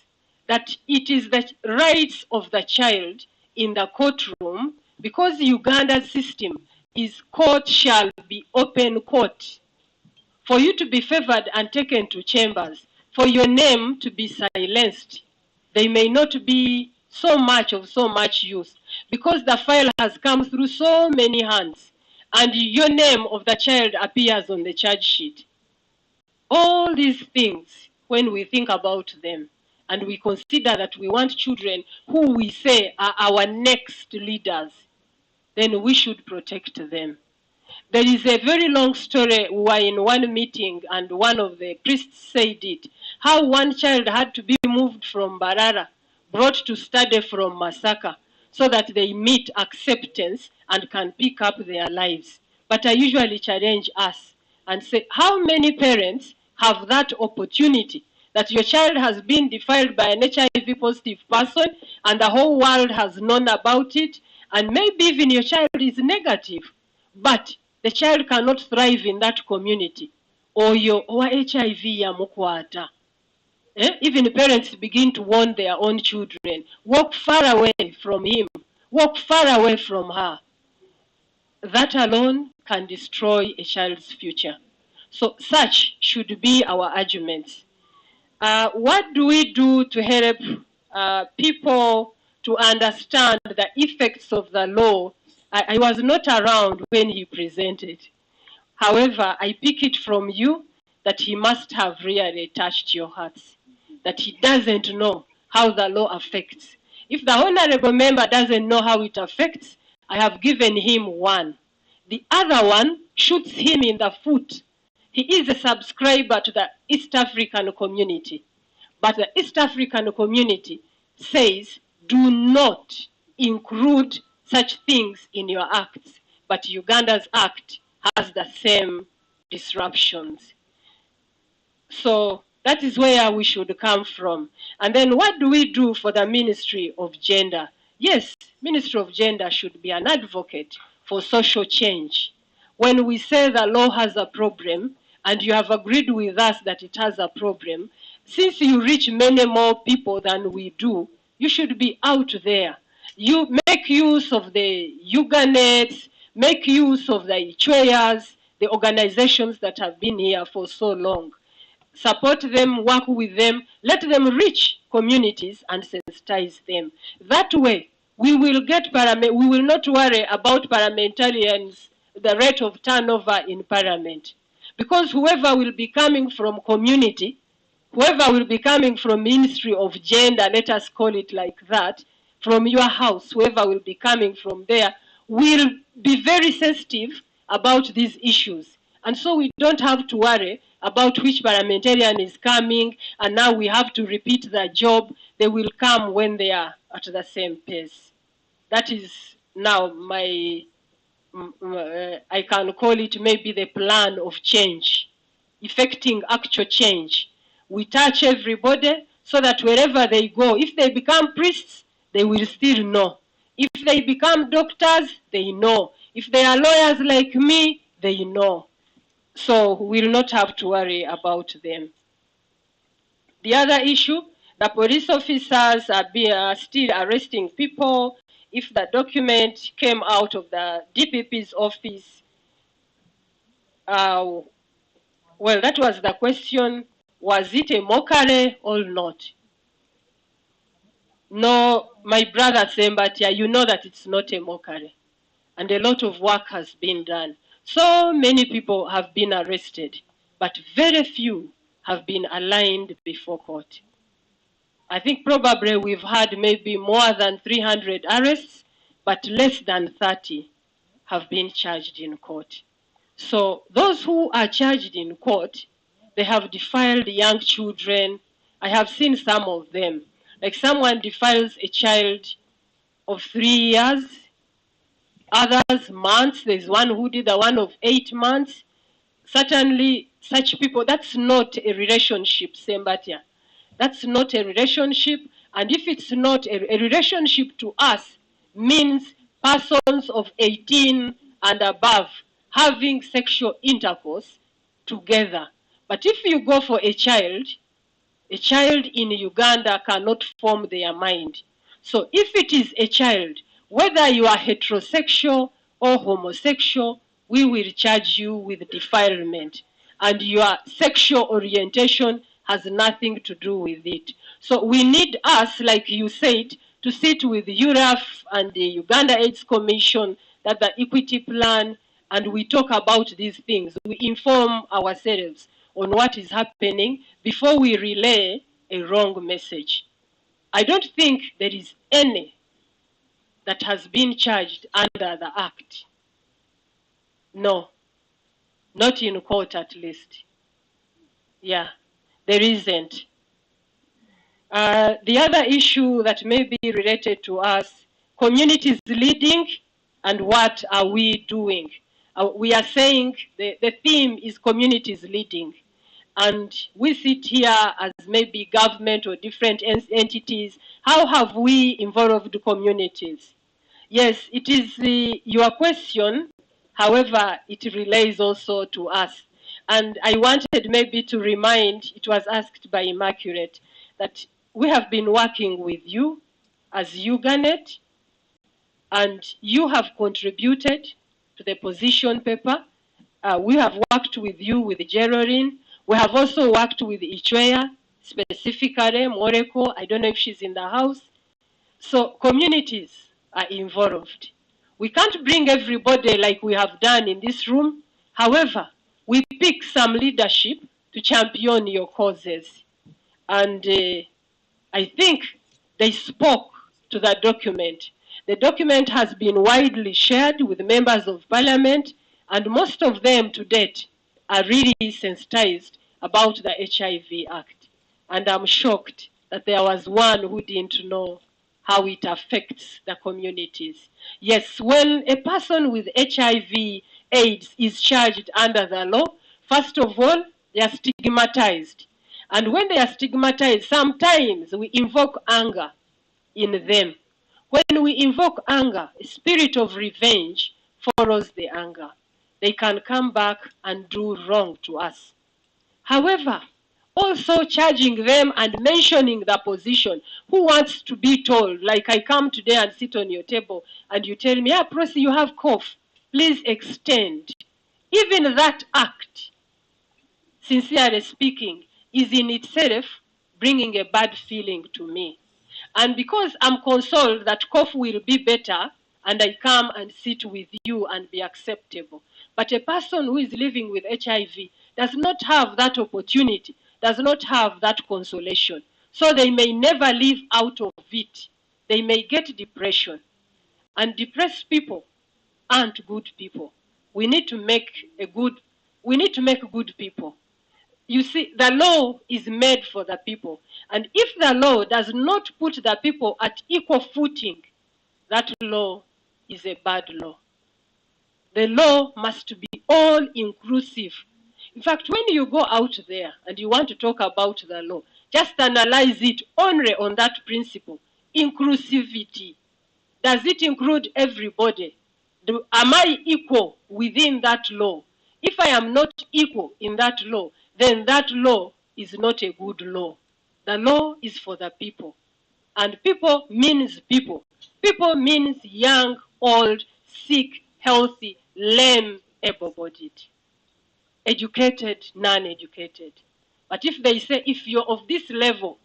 that it is the rights of the child in the courtroom, because Uganda's system is court shall be open court. For you to be favored and taken to chambers, for your name to be silenced, they may not be so much use, because the file has come through so many hands, and your name of the child appears on the charge sheet. All these things, when we think about them, and we consider that we want children who we say are our next leaders, then we should protect them. There is a very long story. We were in one meeting and one of the priests said it, how one child had to be moved from Barara, brought to study from Masaka, so that they meet acceptance and can pick up their lives. But I usually challenge us and say, how many parents have that opportunity, that your child has been defiled by an HIV positive person and the whole world has known about it, and maybe even your child is negative, but the child cannot thrive in that community, or your HIV yamukwata. Even parents begin to warn their own children, walk far away from him, walk far away from her. That alone can destroy a child's future. So such should be our arguments. What do we do to help people to understand the effects of the law? I was not around when he presented. However, I pick it from you that he must have really touched your hearts, that he doesn't know how the law affects. If the honorable member doesn't know how it affects, I have given him one. The other one shoots him in the foot. He is a subscriber to the East African community. But the East African community says, do not include such things in your acts. But Uganda's act has the same disruptions. So that is where we should come from. And then what do we do for the Ministry of Gender? Yes, Ministry of Gender should be an advocate for social change. When we say the law has a problem, and you have agreed with us that it has a problem, since you reach many more people than we do, you should be out there. You make use of the Uganets, make use of the Ichweyas, the organizations that have been here for so long. Support them, work with them, let them reach communities and sensitize them. That way, we will not worry about parliamentarians, the rate of turnover in parliament. because whoever will be coming from community, whoever will be coming from Ministry of Gender, let us call it like that, from your house, whoever will be coming from there, will be very sensitive about these issues. And so we don't have to worry about which parliamentarian is coming, and now we have to repeat the job. They will come when they are at the same pace. That is now my, I can call it maybe the plan of change, effecting actual change. We touch everybody so that wherever they go, if they become priests, they will still know. If they become doctors, they know. If they are lawyers like me, they know. So we'll not have to worry about them. The other issue, the police officers are still arresting people. If the document came out of the DPP's office, well, that was the question. Was it a mockery or not? No, my brother Sembatia, you know that it's not a mockery. And a lot of work has been done. So many people have been arrested, but very few have been aligned before court. I think probably we've had maybe more than 300 arrests, but less than 30 have been charged in court. So those who are charged in court, they have defiled young children. I have seen some of them. Like someone defiles a child of 3 years, others months. There's one who did the one of 8 months. Certainly such people, that's not a relationship, Sembatia. That's not a relationship. And if it's not a relationship to us, means persons of 18 and above having sexual intercourse together. But if you go for a child in Uganda cannot form their mind. So if it is a child, whether you are heterosexual or homosexual, we will charge you with defilement. And your sexual orientation has nothing to do with it. So we need us, like you said, to sit with URAF and the Uganda AIDS Commission, that the equity plan, and we talk about these things. We inform ourselves on what is happening before we relay a wrong message. I don't think there is any that has been charged under the Act. No, not in court at least. Yeah, there isn't. The other issue that may be related to us, communities leading and what are we doing? We are saying the theme is communities leading. And we sit here as maybe government or different entities. How have we involved communities? Yes, it is your question. However, it relates also to us. And I wanted maybe to remind, it was asked by Immaculate, that we have been working with you as Uganet, and you have contributed to the position paper. We have worked with you with Geraldine. We have also worked with Ichwea, specifically Moreko. I don't know if she's in the house. So communities are involved. We can't bring everybody like we have done in this room. However, we pick some leadership to champion your causes. And I think they spoke to that document. The document has been widely shared with members of parliament, and most of them to date are really sensitized about the HIV Act. And I'm shocked that there was one who didn't know how it affects the communities. Yes, when a person with HIV AIDS is charged under the law, first of all, they are stigmatized. And when they are stigmatized, sometimes we invoke anger in them. When we invoke anger, a spirit of revenge follows the anger. They can come back and do wrong to us. However, also charging them and mentioning the position. Who wants to be told, like I come today and sit on your table and you tell me, Prosi, you have cough, please extend. Even that act, sincerely speaking, is in itself bringing a bad feeling to me. And because I'm consoled that cough will be better, and I come and sit with you and be acceptable. But a person who is living with HIV does not have that opportunity, does not have that consolation. So they may never live out of it. They may get depression. And depressed people aren't good people. We need to make good people. You see, the law is made for the people. And if the law does not put the people at equal footing, that law is a bad law. The law must be all inclusive. In fact, when you go out there and you want to talk about the law, just analyze it only on that principle, inclusivity. Does it include everybody? Am I equal within that law? If I am not equal in that law, then that law is not a good law. The law is for the people. And people means people. People means young, old, sick, healthy, lame, able-bodied, educated, non-educated. But if they say, if you're of this level,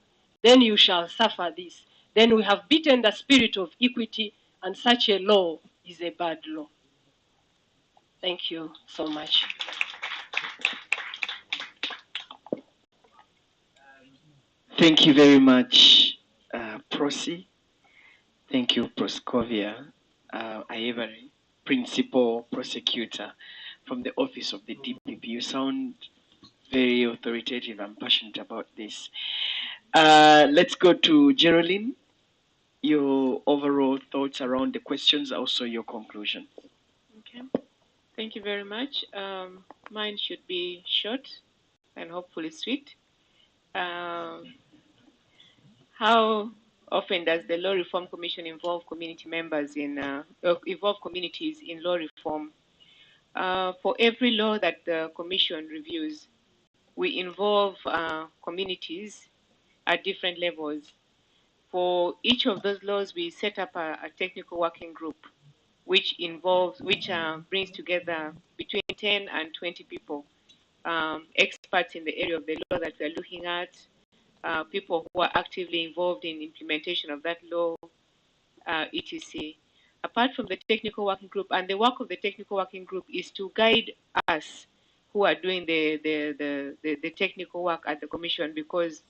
then you shall suffer this, then we have beaten the spirit of equity, and such a law is a bad law. Thank you so much. Thank you very much, Prosi. Thank you, Proscovia Ayevari, Principal Prosecutor from the Office of the DPP. You sound very authoritative and passionate about this. Let's go to Geraldine. Your overall thoughts around the questions, also your conclusion. Okay. Thank you very much. Mine should be short and hopefully sweet. How often does the Law Reform Commission involve community members involve communities in law reform? For every law that the Commission reviews, we involve communities at different levels. For each of those laws, we set up a technical working group, which brings together between 10 and 20 people, experts in the area of the law that we are looking at, people who are actively involved in implementation of that law, etc. Apart from the technical working group, and the work of the technical working group is to guide us who are doing the technical work at the Commission, because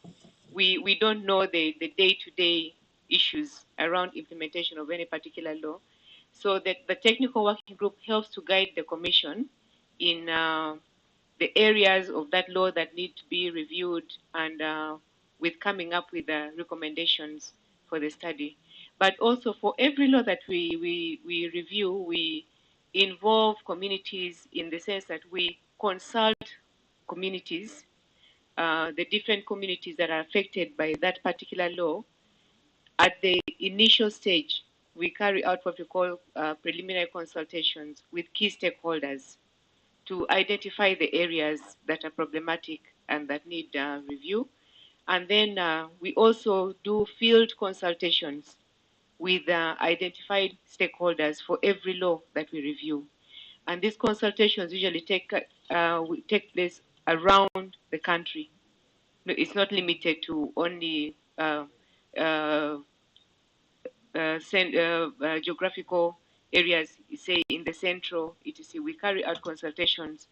we don't know the day-to-day issues around implementation of any particular law. So that the technical working group helps to guide the Commission in the areas of that law that need to be reviewed, and with coming up with recommendations for the study. But also for every law that we review, we involve communities in the sense that we consult communities, the different communities that are affected by that particular law. At the initial stage, we carry out what we call preliminary consultations with key stakeholders to identify the areas that are problematic and that need review. And then we also do field consultations with identified stakeholders for every law that we review. And these consultations usually take place around the country. It's not limited to only geographical areas, say in the central, etc. We carry out consultations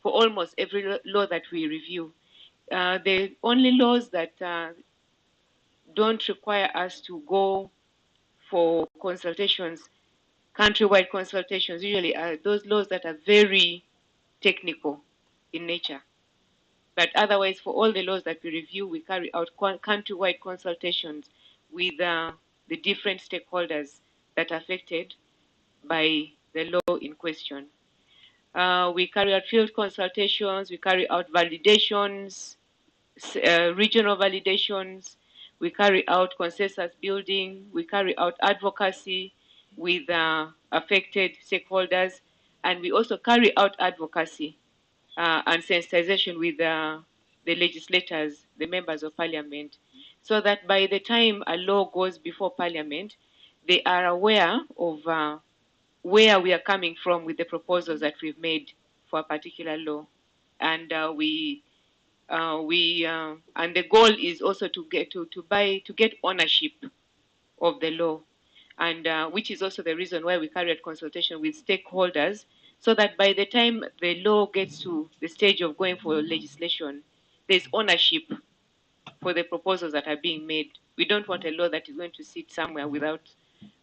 for almost every law that we review. The only laws that don't require us to go for consultations, countrywide consultations, usually are those laws that are very technical in nature. But otherwise, for all the laws that we review, we carry out countrywide consultations with the different stakeholders that are affected by the law in question. We carry out field consultations, we carry out validations, regional validations, we carry out consensus building, we carry out advocacy with affected stakeholders, and we also carry out advocacy and sensitization with the legislators, the members of parliament, so that by the time a law goes before parliament, they are aware of where we are coming from with the proposals that we've made for a particular law. And and the goal is also to get ownership of the law, and which is also the reason why we carry out consultation with stakeholders so that by the time the law gets to the stage of going for legislation, there's ownership for the proposals that are being made. We don't want a law that is going to sit somewhere without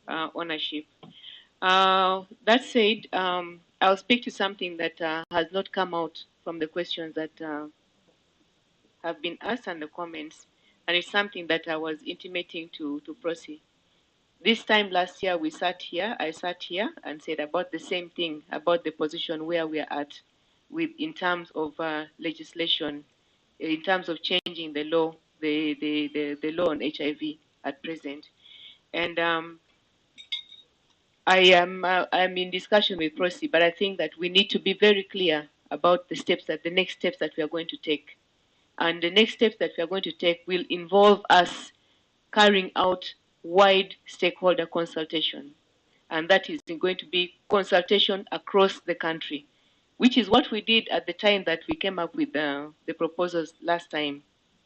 ownership. That said, I'll speak to something that has not come out from the questions that have been asked and the comments, and it's something that I was intimating to Prosi. This time last year, I sat here and said about the same thing, about the position where we are at in terms of legislation, in terms of changing the law, the law on HIV at present. And I'm in discussion with Prosi, but I think that we need to be very clear about the next steps that we are going to take. And the next steps that we are going to take will involve us carrying out wide stakeholder consultation. And that is going to be consultation across the country, which is what we did at the time that we came up with the proposals last time,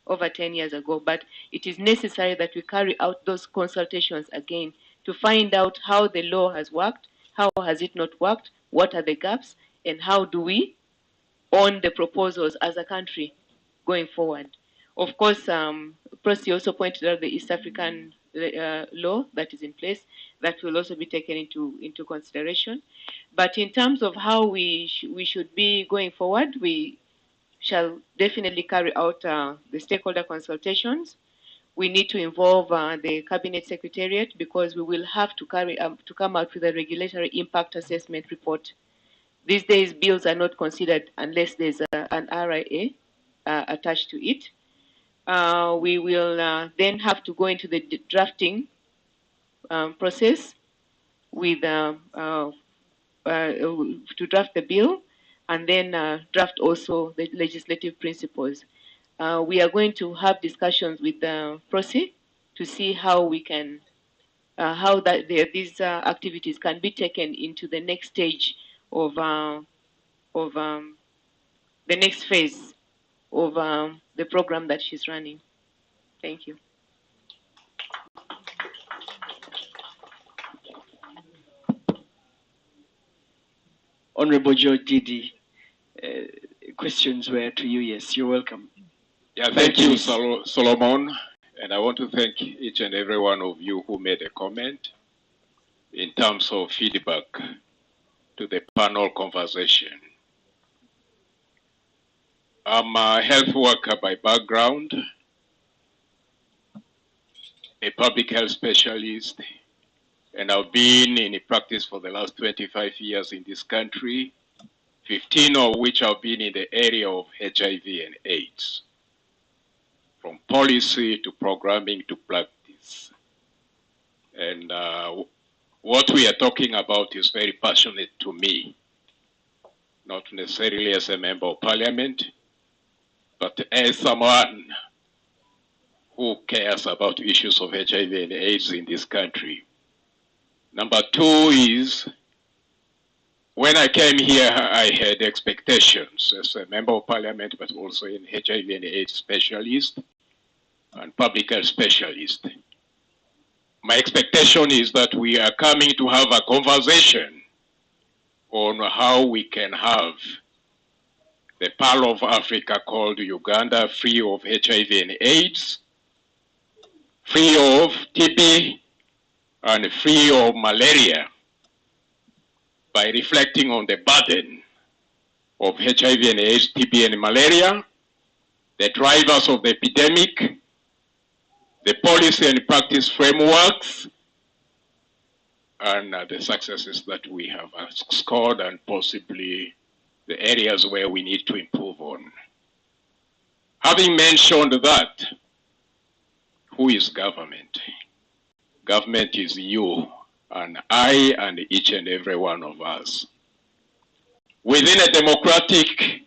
over 10 years ago. But it is necessary that we carry out those consultations again to find out how the law has worked, how has it not worked, what are the gaps, and how do we own the proposals as a country going forward. Of course, Prosi also pointed out the East African law that is in place that will also be taken into consideration. But in terms of how we should be going forward, we shall definitely carry out the stakeholder consultations. We need to involve the Cabinet Secretariat because we will have to come out with a regulatory impact assessment report. These days, bills are not considered unless there's an RIA attached to it. We will then have to go into the drafting process with to draft the bill and then draft also the legislative principles. We are going to have discussions with Prosi to see how we can, these activities can be taken into the next stage of the next phase of the program that she's running. Thank you. Honorable George Didi, questions were to you. Yes, you're welcome. Yeah, thank you, Solomon. And I want to thank each and every one of you who made a comment in terms of feedback to the panel conversation. I'm a health worker by background, a public health specialist, and I've been in practice for the last 25 years in this country, 15 of which have been in the area of HIV and AIDS, from policy to programming to practice. And what we are talking about is very passionate to me, not necessarily as a member of parliament, but as someone who cares about issues of HIV and AIDS in this country. Number two is, when I came here, I had expectations as a member of parliament, but also an HIV and AIDS specialist and public health specialist. My expectation is that we are coming to have a conversation on how we can have the Pearl of Africa called Uganda free of HIV and AIDS, free of TB, and free of malaria, by reflecting on the burden of HIV and AIDS, TB and malaria, the drivers of the epidemic, the policy and practice frameworks, and the successes that we have scored and possibly the areas where we need to improve on. Having mentioned that, who is government? Government is you and I and each and every one of us. Within a democratic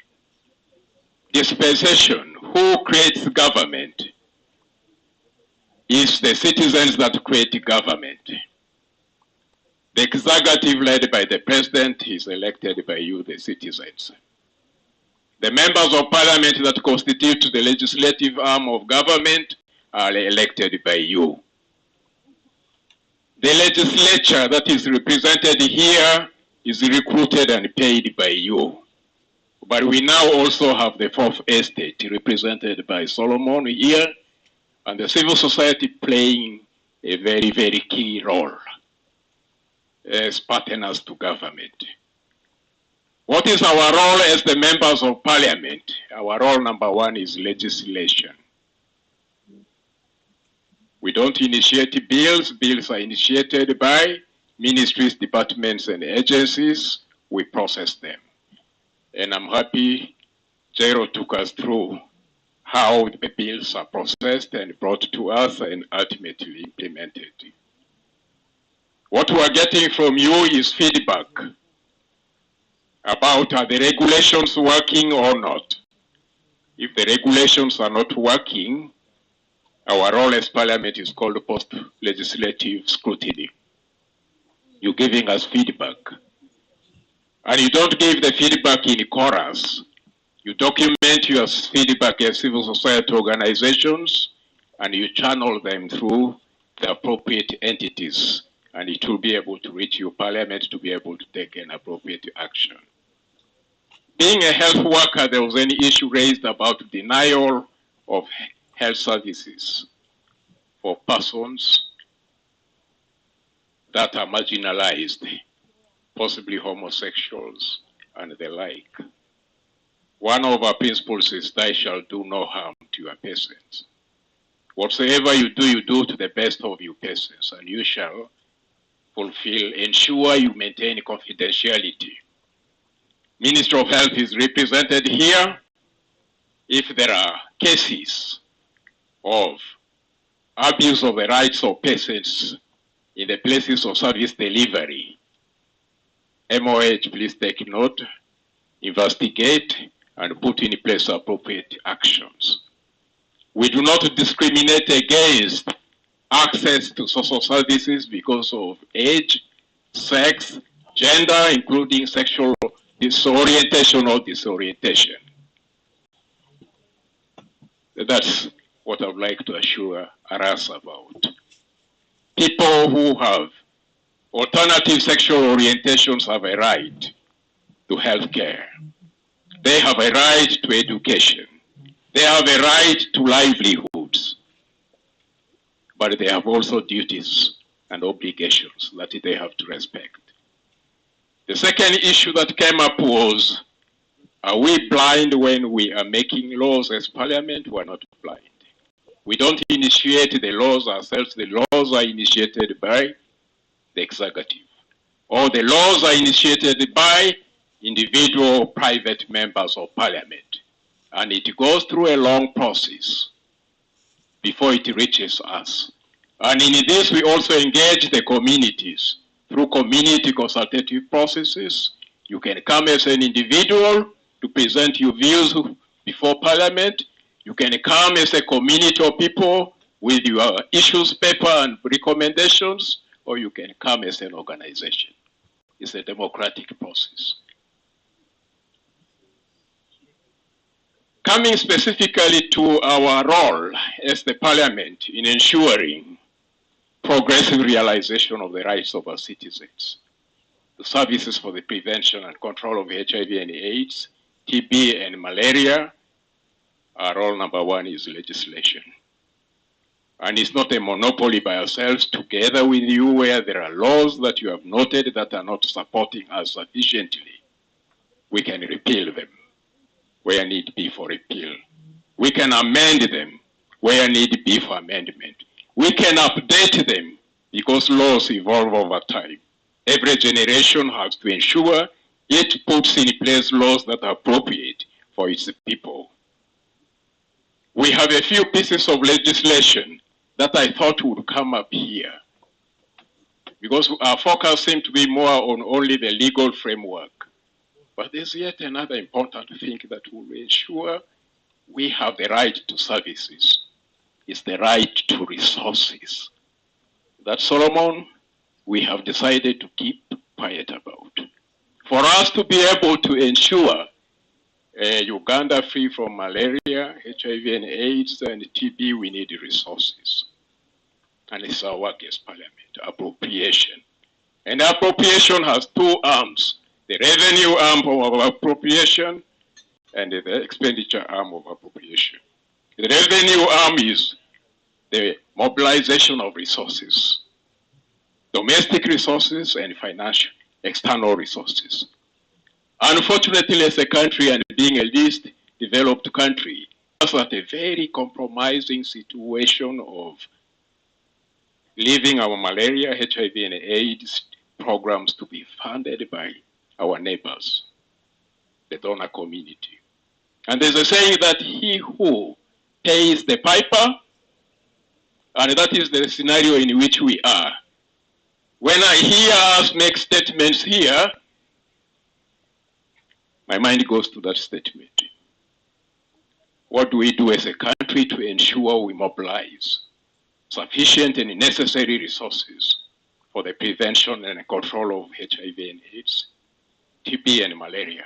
dispensation, who creates government? It's the citizens that create government. The executive led by the president is elected by you, the citizens. The members of parliament that constitute the legislative arm of government are elected by you. The legislature that is represented here is recruited and paid by you. But we now also have the fourth estate represented by Solomon here, and the civil society playing a very, very key role as partners to government. What is our role as the members of parliament? Our role number one is legislation. We don't initiate bills. Bills are initiated by ministries, departments, and agencies. We process them. And I'm happy Jairo took us through how the bills are processed and brought to us and ultimately implemented. What we are getting from you is feedback about are the regulations working or not. If the regulations are not working, our role as parliament is called post-legislative scrutiny. You're giving us feedback. And you don't give the feedback in chorus. You document your feedback as civil society organizations and you channel them through the appropriate entities, and it will be able to reach your parliament to be able to take an appropriate action. Being a health worker, there was an issue raised about denial of health services for persons that are marginalized, possibly homosexuals and the like. One of our principles is thou shalt do no harm to your persons. Whatsoever you do to the best of your persons, and you shall ensure you maintain confidentiality. Ministry of Health is represented here. If there are cases of abuse of the rights of persons in the places of service delivery, MOH, please take note, investigate, and put in place appropriate actions. We do not discriminate against access to social services because of age, sex, gender, including sexual disorientation or disorientation. That's what I would like to assure us about. People who have alternative sexual orientations have a right to health care. They have a right to education. They have a right to livelihoods. But they have also duties and obligations that they have to respect. The second issue that came up was, are we blind when we are making laws as parliament? We are not blind. We don't initiate the laws ourselves. The laws are initiated by the executive. Or the laws are initiated by individual private members of parliament. And it goes through a long process before it reaches us. And in this, we also engage the communities through community consultative processes. You can come as an individual to present your views before parliament. You can come as a community of people with your issues paper and recommendations, or you can come as an organization. It's a democratic process. Coming specifically to our role as the parliament in ensuring progressive realization of the rights of our citizens, the services for the prevention and control of HIV and AIDS, TB and malaria, our role number one is legislation. And it's not a monopoly by ourselves, together with you, where there are laws that you have noted that are not supporting us sufficiently. We can repeal them where need be for repeal. We can amend them where need be for amendment. We can update them because laws evolve over time. Every generation has to ensure it puts in place laws that are appropriate for its people. We have a few pieces of legislation that I thought would come up here, because our focus seems to be more on only the legal framework. But there's yet another important thing that will ensure we have the right to services. It's the right to resources that, Solomon, we have decided to keep quiet about. For us to be able to ensure Uganda free from malaria, HIV and AIDS, and TB, we need resources. And it's our work as parliament, appropriation. And appropriation has two arms, the revenue arm of appropriation and the expenditure arm of appropriation. The revenue arm is the mobilization of resources, domestic resources and financial, external resources. Unfortunately, as a country and being a least developed country, us at a very compromising situation of leaving our malaria, HIV, and AIDS programs to be funded by our neighbors, the donor community. And there's a saying that he who pays the piper, and that is the scenario in which we are. When I hear us make statements here, my mind goes to that statement. What do we do as a country to ensure we mobilize sufficient and necessary resources for the prevention and control of HIV and AIDS, TB and malaria?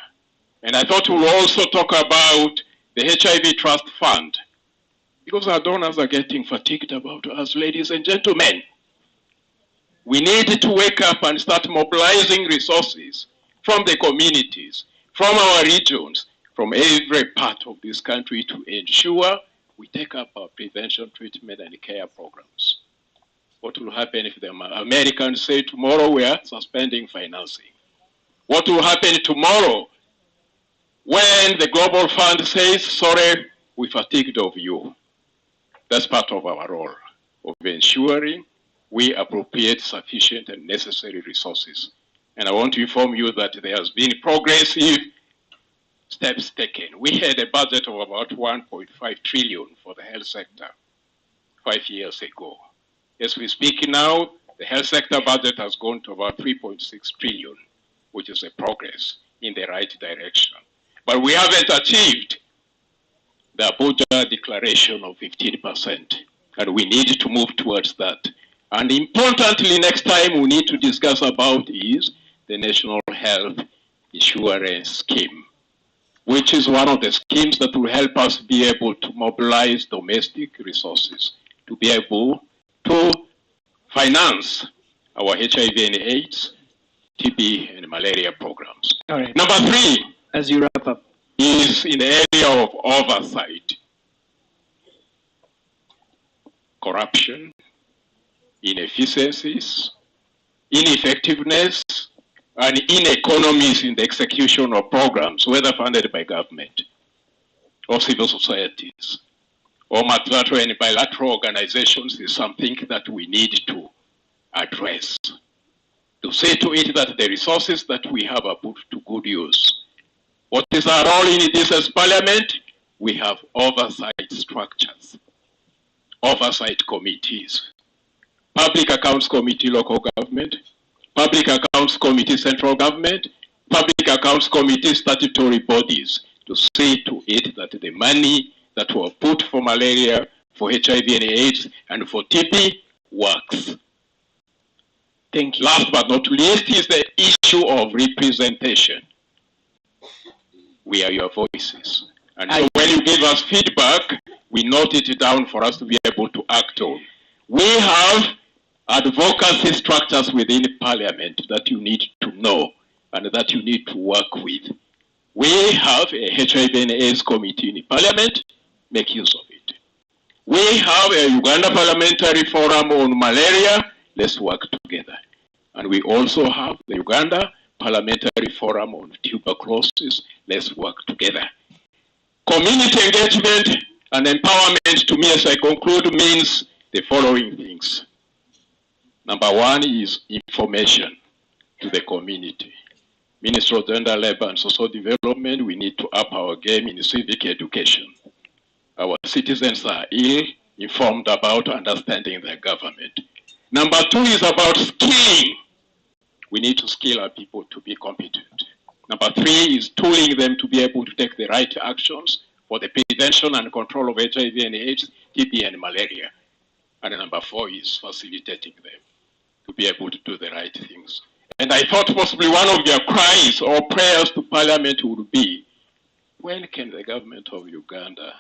And I thought we'll also talk about the HIV Trust Fund, because our donors are getting fatigued about us, ladies and gentlemen. We need to wake up and start mobilizing resources from the communities, from our regions, from every part of this country to ensure we take up our prevention, treatment, and care programs. What will happen if the Americans say tomorrow we are suspending financing? What will happen tomorrow when the Global Fund says, sorry, we fatigued of you? That's part of our role of ensuring we appropriate sufficient and necessary resources. And I want to inform you that there has been progressive steps taken. We had a budget of about 1.5 trillion for the health sector 5 years ago. As we speak now, the health sector budget has gone to about 3.6 trillion, which is a progress in the right direction. But we haven't achieved the Abuja declaration of 15%, and we need to move towards that. And importantly, next time we need to discuss about is the National Health Insurance Scheme, which is one of the schemes that will help us be able to mobilize domestic resources to be able to finance our HIV and AIDS, TB, and malaria programs. All right. Number 3, as you wrap up, is in the area of oversight, corruption, inefficiencies, ineffectiveness, and ineconomies in the execution of programs, whether funded by government or civil societies or multilateral and bilateral organizations, is something that we need to address, to say to it that the resources that we have are put to good use. What is our role in this as Parliament? We have oversight structures, oversight committees, Public Accounts Committee, local government, Public Accounts Committee, central government, Public Accounts Committee, statutory bodies, to see to it that the money that were put for malaria, for HIV and AIDS, and for TB works. Thank you. Last but not least is the issue of representation. We are your voices. And so when you give us feedback, we note it down for us to be able to act on. We have advocacy structures within Parliament that you need to know and that you need to work with. We have a HIV and AIDS committee in Parliament. Make use of it. We have a Uganda Parliamentary Forum on malaria. Let's work together. And we also have the Uganda Parliamentary Forum on tuberculosis. Let's work together. Community engagement and empowerment, to me as I conclude, means the following things. Number 1 is information to the community. Ministry of Gender, Labor and Social Development, we need to up our game in civic education. Our citizens are ill-informed about understanding their government. Number 2 is about skilling. We need to skill our people to be competent. Number 3 is tooling them to be able to take the right actions for the prevention and control of HIV and AIDS, TB and malaria. And number 4 is facilitating them to be able to do the right things. And I thought possibly one of your cries or prayers to Parliament would be, when can the government of Uganda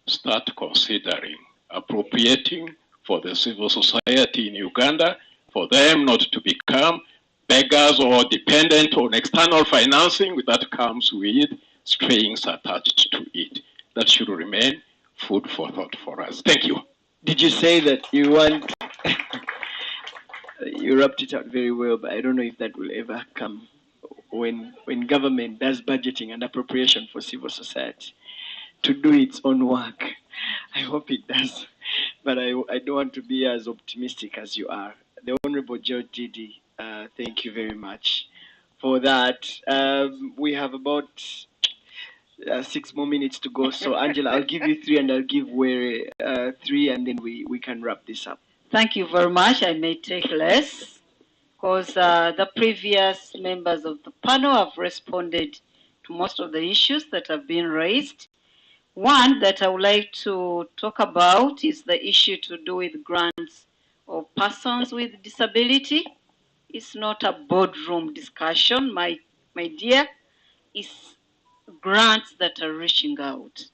start considering appropriating for the civil society in Uganda, for them not to become beggars or dependent on external financing that comes with strings attached to it. That should remain food for thought for us. Thank you. Did you say that you want? You wrapped it out very well, but I don't know if that will ever come when government does budgeting and appropriation for civil society to do its own work. I hope it does, but I don't want to be as optimistic as you are. The Honorable George Didi, thank you very much for that. We have about 6 more minutes to go. So, Angela, I'll give you 3 and I'll give Were 3, and then we can wrap this up. Thank you very much. I may take less because the previous members of the panel have responded to most of the issues that have been raised. One that I would like to talk about is the issue to do with grants of persons with disability. It's not a boardroom discussion, my dear. It's grants that are reaching out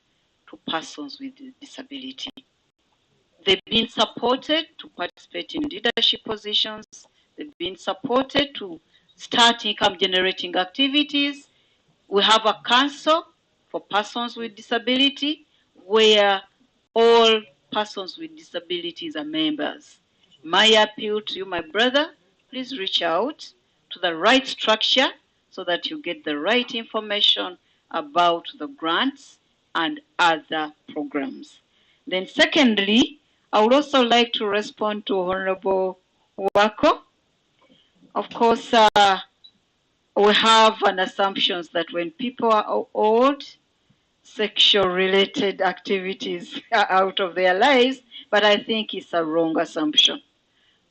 to persons with disability. They've been supported to participate in leadership positions. They've been supported to start income generating activities. We have a council for persons with disability where all persons with disabilities are members. My appeal to you, my brother, please reach out to the right structure so that you get the right information about the grants and other programs. Then secondly, I would also like to respond to Honorable Wako. Of course, we have an assumption that when people are old, sexual related activities are out of their lives, but I think it's a wrong assumption.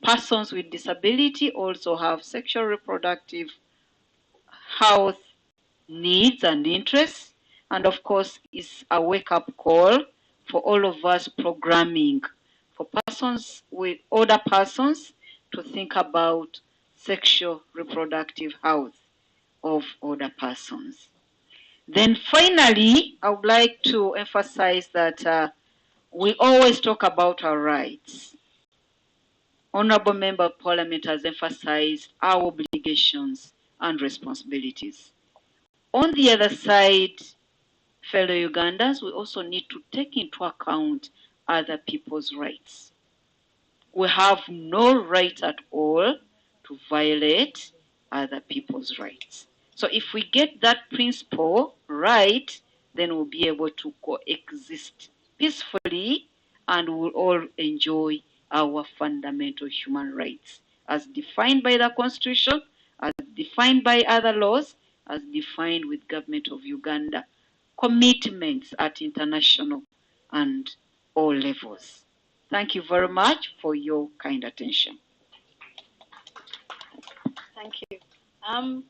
Persons with disability also have sexual reproductive health needs and interests, and of course, it's a wake-up call for all of us programming for persons with older persons to think about sexual reproductive health of older persons. Then finally, I would like to emphasize that we always talk about our rights. Honorable Member of Parliament has emphasized our obligations and responsibilities. On the other side, fellow Ugandans, we also need to take into account other people's rights. We have no right at all to violate other people's rights. So if we get that principle right, then we'll be able to coexist peacefully and we'll all enjoy our fundamental human rights as defined by the Constitution, as defined by other laws, as defined with Government of Uganda, commitments at international and all levels. Thank you very much for your kind attention. Thank you.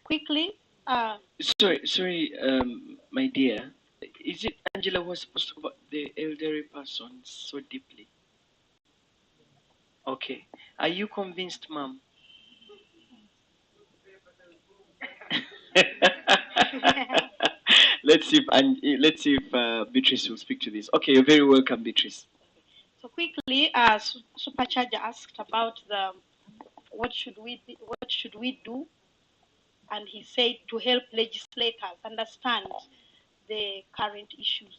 Quickly. Sorry, my dear. Is it Angela who was supposed to talk about the elderly persons so deeply? Okay. Are you convinced, ma'am? Let's see if Beatrice will speak to this. Okay, you're very welcome, Beatrice. So quickly, Supercharger asked about what should we do, and he said to help legislators understand the current issues.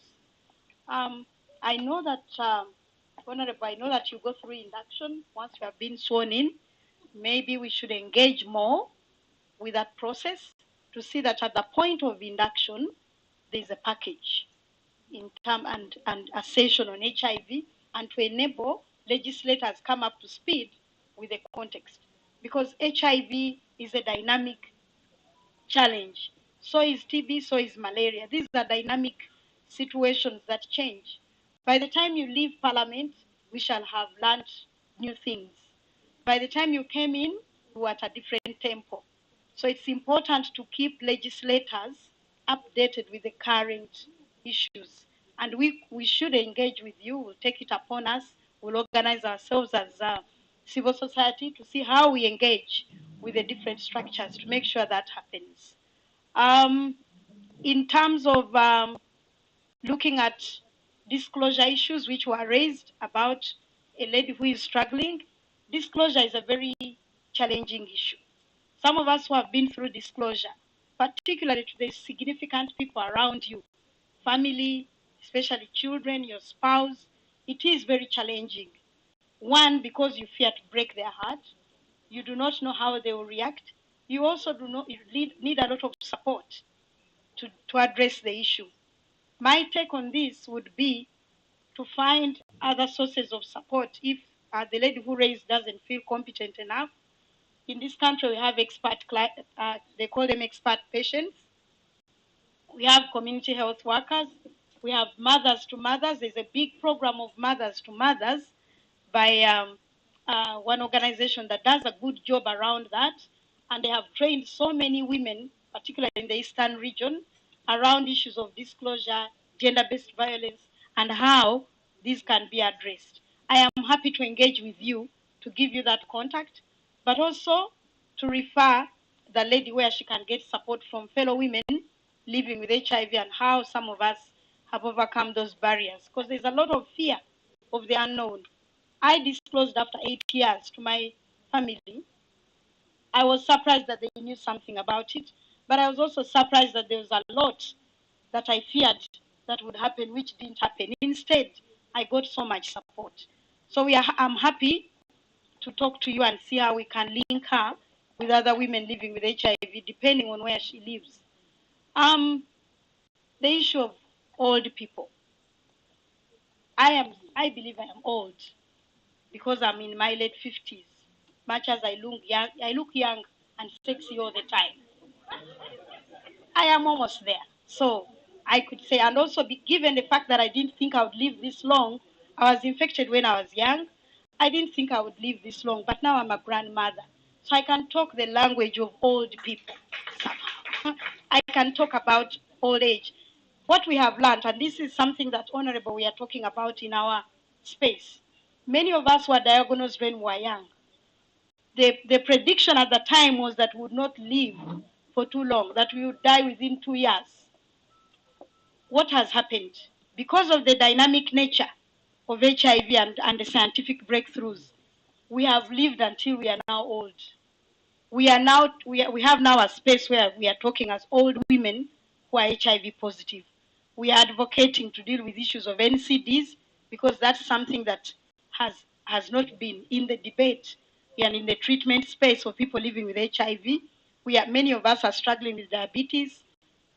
I know that, Honorable, I know that you go through induction once you have been sworn in. Maybe we should engage more with that process to see that at the point of induction, there's a package in term and a session on HIV, and to enable legislators come up to speed with the context. Because HIV is a dynamic challenge. So is TB, so is malaria. These are dynamic situations that change. By the time you leave Parliament, we shall have learned new things. By the time you came in, you were at a different tempo. So it's important to keep legislators updated with the current issues. And we should engage with you. We'll take it upon us. We'll organize ourselves as civil society to see how we engage with the different structures to make sure that happens. In terms of looking at disclosure issues which were raised about a lady who is struggling, disclosure is a very challenging issue. Some of us who have been through disclosure, particularly to the significant people around you, family, especially children, your spouse, it is very challenging. One, because you fear to break their heart. You do not know how they will react. You also do not you need a lot of support to address the issue. My take on this would be to find other sources of support if the lady who raised doesn't feel competent enough. In this country, we have they call them expert patients. We have community health workers. We have mothers to mothers. There's a big program of mothers to mothers by one organization that does a good job around that. And they have trained so many women, particularly in the Eastern region, around issues of disclosure, gender-based violence, and how these can be addressed. I am happy to engage with you to give you that contact, but also to refer the lady where she can get support from fellow women living with HIV and how some of us have overcome those barriers. Because there's a lot of fear of the unknown. I disclosed after 8 years to my family. I was surprised that they knew something about it, but I was also surprised that there was a lot that I feared that would happen, which didn't happen. Instead, I got so much support. So I'm happy to talk to you and see how we can link her with other women living with HIV, depending on where she lives. The issue of old people. I believe I am old because I'm in my late 50s. Much as I look young and sexy all the time. I am almost there. So I could say, and also given the fact that I didn't think I would live this long, I was infected when I was young. I didn't think I would live this long, but now I'm a grandmother. So I can talk the language of old people. I can talk about old age. What we have learned, and this is something that, Honorable, we are talking about in our space. Many of us were diagnosed when we were young. The prediction at the time was that we would not live for too long, that we would die within 2 years. What has happened? Because of the dynamic nature of HIV and the scientific breakthroughs, we have lived until we are now old. We have now a space where we are talking as old women who are HIV positive. We are advocating to deal with issues of NCDs because that's something that has not been in the debate and in the treatment space for people living with HIV. Many of us are struggling with diabetes,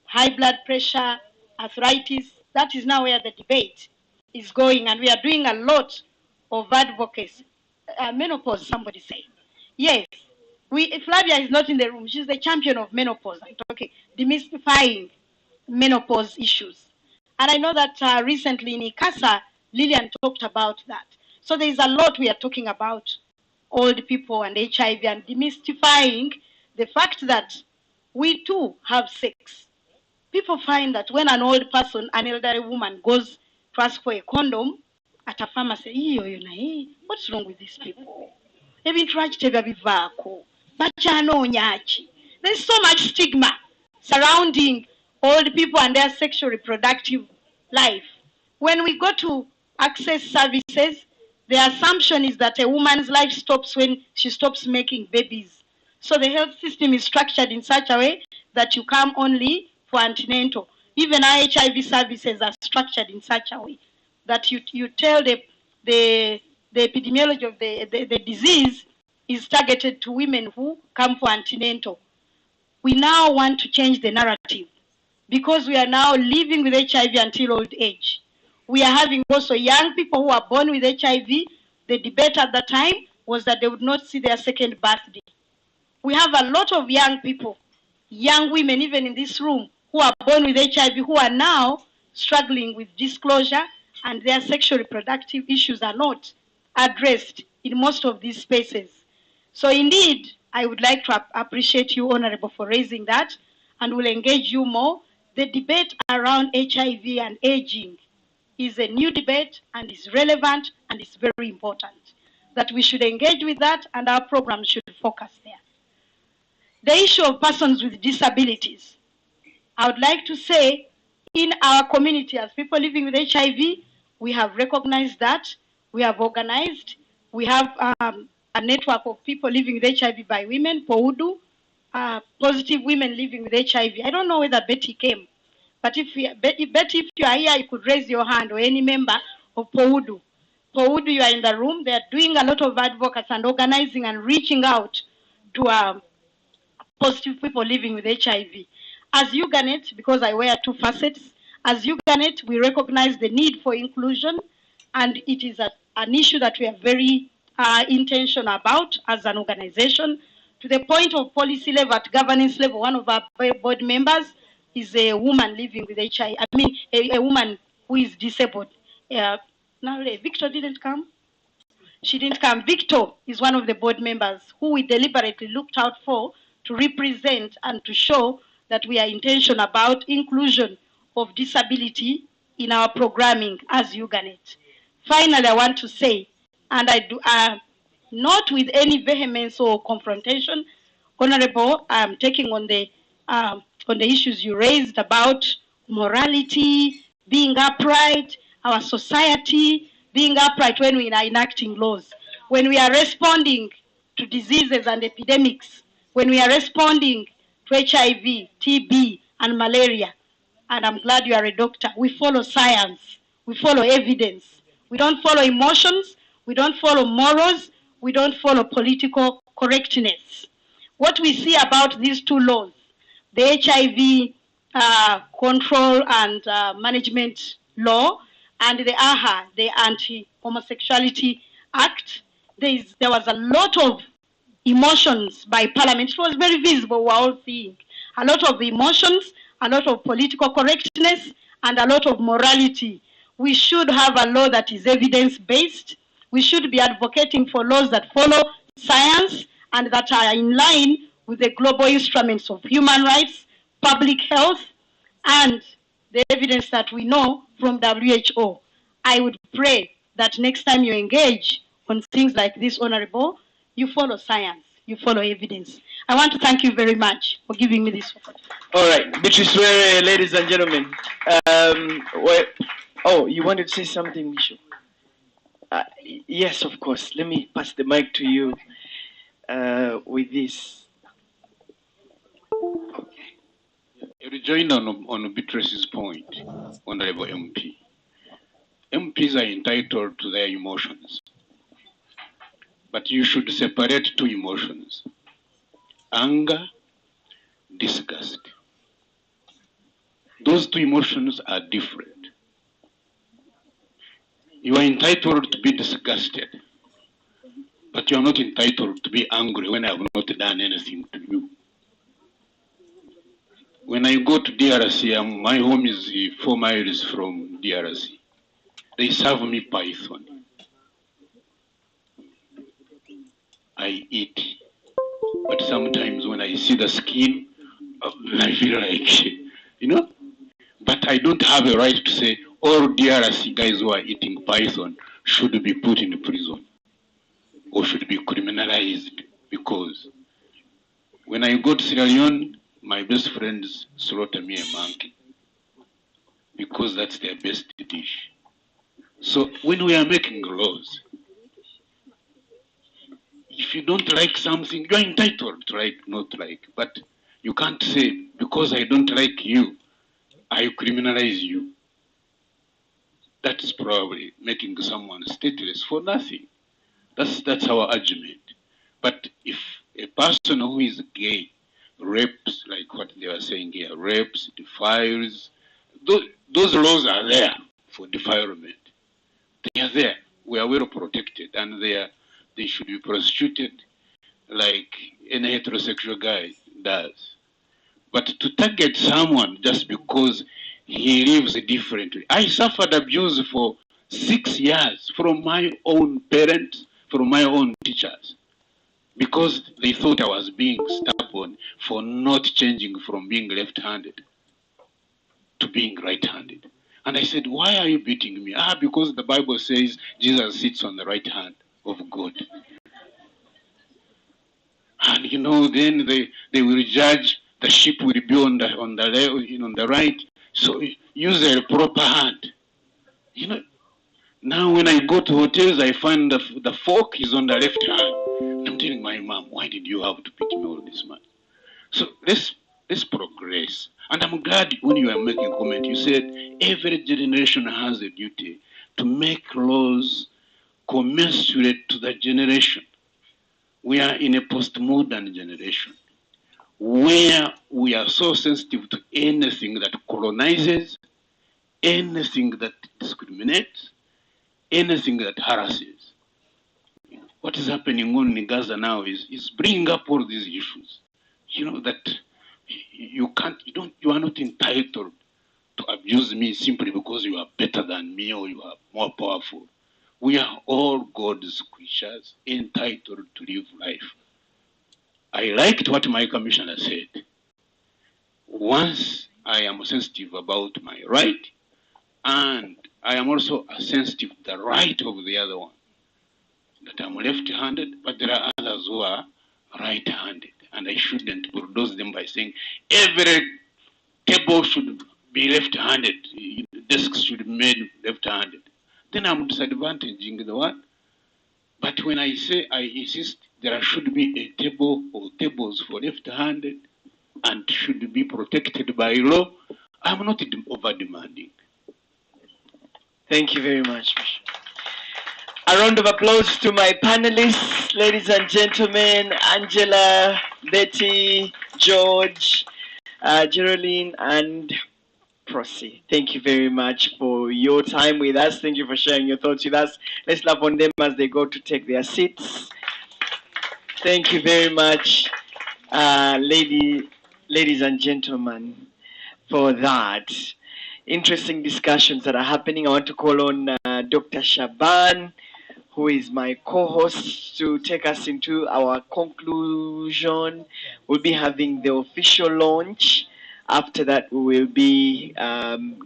high blood pressure, arthritis. That is now where the debate is going, and we are doing a lot of advocacy. Menopause, somebody say. Yes, Flavia is not in the room. She's the champion of menopause. I'm talking demystifying menopause issues. And I know that recently in ICASA, Lillian talked about that. So there is a lot we are talking about old people and HIV and demystifying the fact that we too have sex. People find that when an old person, an elderly woman, goes to ask for a condom at a pharmacy, what's wrong with these people? Ebintu lwaki tebabivaako? Bakyanoonya ki? There's so much stigma surrounding old people and their sexual reproductive life. When we go to access services, the assumption is that a woman's life stops when she stops making babies. So the health system is structured in such a way that you come only for antenatal. Even our HIV services are structured in such a way that you tell the epidemiology of the disease is targeted to women who come for antenatal. We now want to change the narrative because we are now living with HIV until old age. We are having also young people who are born with HIV. The debate at the time was that they would not see their second birthday. We have a lot of young people, young women even in this room, who are born with HIV, who are now struggling with disclosure, and their sexual reproductive issues are not addressed in most of these spaces. So indeed, I would like to appreciate you, Honorable, for raising that, and will engage you more. The debate around HIV and aging is a new debate and is relevant and is very important. That we should engage with that and our program should focus there. The issue of persons with disabilities. I would like to say in our community as people living with HIV, we have recognized that, we have organized, we have a network of people living with HIV by women, POUDU, positive women living with HIV. I don't know whether Betty came, but Betty, if you are here, you could raise your hand, or any member of POUDU. POUDU, you are in the room. They are doing a lot of advocacy and organizing and reaching out to positive people living with HIV. As Uganet, because I wear two facets, as Uganet, we recognize the need for inclusion, and it is an issue that we are very intentional about as an organization. To the point of policy level, at governance level, one of our board members is a woman living with HIV. I mean, a woman who is disabled. Now, Victor didn't come. She didn't come. Victor is one of the board members who we deliberately looked out for to represent and to show that we are intentional about inclusion of disability in our programming as Uganet. Finally, I want to say, and I do, not with any vehemence or confrontation, Honorable, I am taking on the issues you raised about morality, being upright, our society, being upright when we are enacting laws, when we are responding to diseases and epidemics, when we are responding to HIV, TB, and malaria. And I'm glad you are a doctor. We follow science. We follow evidence. We don't follow emotions. We don't follow morals. We don't follow political correctness. What we see about these two laws, the HIV control and management law, and the AHA, the Anti-Homosexuality Act, there was a lot of emotions by Parliament. It was very visible, we're all seeing. A lot of emotions, a lot of political correctness, and a lot of morality. We should have a law that is evidence-based. We should be advocating for laws that follow science and that are in line with the global instruments of human rights, public health, and the evidence that we know from WHO. I would pray that next time you engage on things like this, Honorable, you follow science, you follow evidence. I want to thank you very much for giving me this opportunity. All right, Beatrice Were, ladies and gentlemen. Oh, you wanted to say something, Bishop? Yes, of course. Let me pass the mic to you with this. To rejoin on Beatrice's point, Honorable MP. MPs are entitled to their emotions, but you should separate two emotions: anger, disgust. Those two emotions are different. You are entitled to be disgusted, but you are not entitled to be angry when I have not done anything to you. When I go to DRC, my home is 4 miles from DRC. They serve me python. I eat. But sometimes when I see the skin, I feel like, you know, but I don't have a right to say all DRC guys who are eating python should be put in prison or should be criminalized, because when I go to Sierra Leone, my best friends slaughter me a monkey because that's their best dish. So when we are making laws, if you don't like something, you're entitled to like, not like, but you can't say, because I don't like you, I criminalize you. That's probably making someone stateless for nothing. That's our argument. But if a person who is gay rapes, like what they were saying here, rapes, defiles, those laws are there for defilement. They are there. We are well protected, and they should be prosecuted like any heterosexual guy does. But to target someone just because he lives differently. I suffered abuse for 6 years from my own parents, from my own teachers, because they thought I was being stubborn for not changing from being left-handed to being right-handed. And I said, why are you beating me? Because the Bible says Jesus sits on the right hand of God. And you know, then they will judge, the sheep will be on the right. So use a proper hand. You know, Now when I go to hotels, I find the fork is on the left hand. I'm telling my mom, why did you have to teach me all this money? So let's progress. And I'm glad when you are making a comment, you said every generation has a duty to make laws commensurate to the generation. We are in a postmodern generation where we are so sensitive to anything that colonizes, anything that discriminates, anything that harasses. What is happening on Gaza now is bringing up all these issues. You know that you are not entitled to abuse me simply because you are better than me or you are more powerful. We are all God's creatures entitled to live life. I liked what my commissioner said. Once I am sensitive about my right, and I am also sensitive to the right of the other one. That I'm left-handed, but there are others who are right-handed, and I shouldn't bulldoze them by saying every table should be left-handed, desks should be made left-handed. Then I'm disadvantaging the one. But when I say I insist there should be a table or tables for left-handed and should be protected by law, I'm not over-demanding. Thank you very much. A round of applause to my panelists, ladies and gentlemen, Angela, Betty, George, Geraldine, and Prosy. Thank you very much for your time with us. Thank you for sharing your thoughts with us. Let's love on them as they go to take their seats. Thank you very much, ladies and gentlemen, for that. Interesting discussions that are happening. I want to call on Dr. Shaban, who is my co-host, to take us into our conclusion. We'll be having the official launch. After that, we will be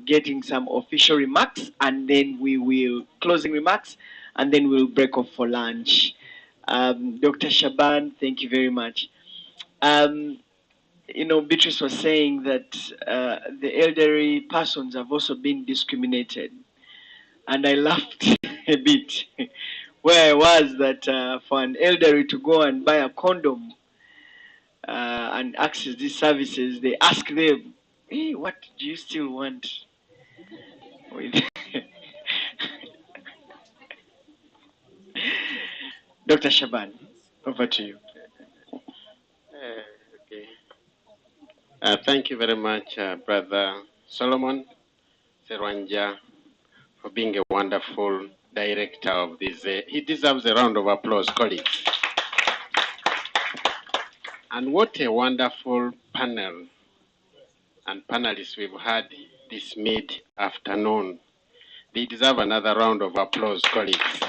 getting some official remarks, and then we will closing remarks, and then we'll break off for lunch. Dr. Shaban, thank you very much. Beatrice was saying that the elderly persons have also been discriminated. And I laughed a bit where I was that for an elderly to go and buy a condom and access these services, they ask them, hey, what do you still want? Dr. Shaban, over to you. Okay. Thank you very much, Brother Solomon Serwanja, for being a wonderful director of this. He deserves a round of applause, colleagues. And what a wonderful panel and panelists we've had this mid-afternoon. They deserve another round of applause, colleagues.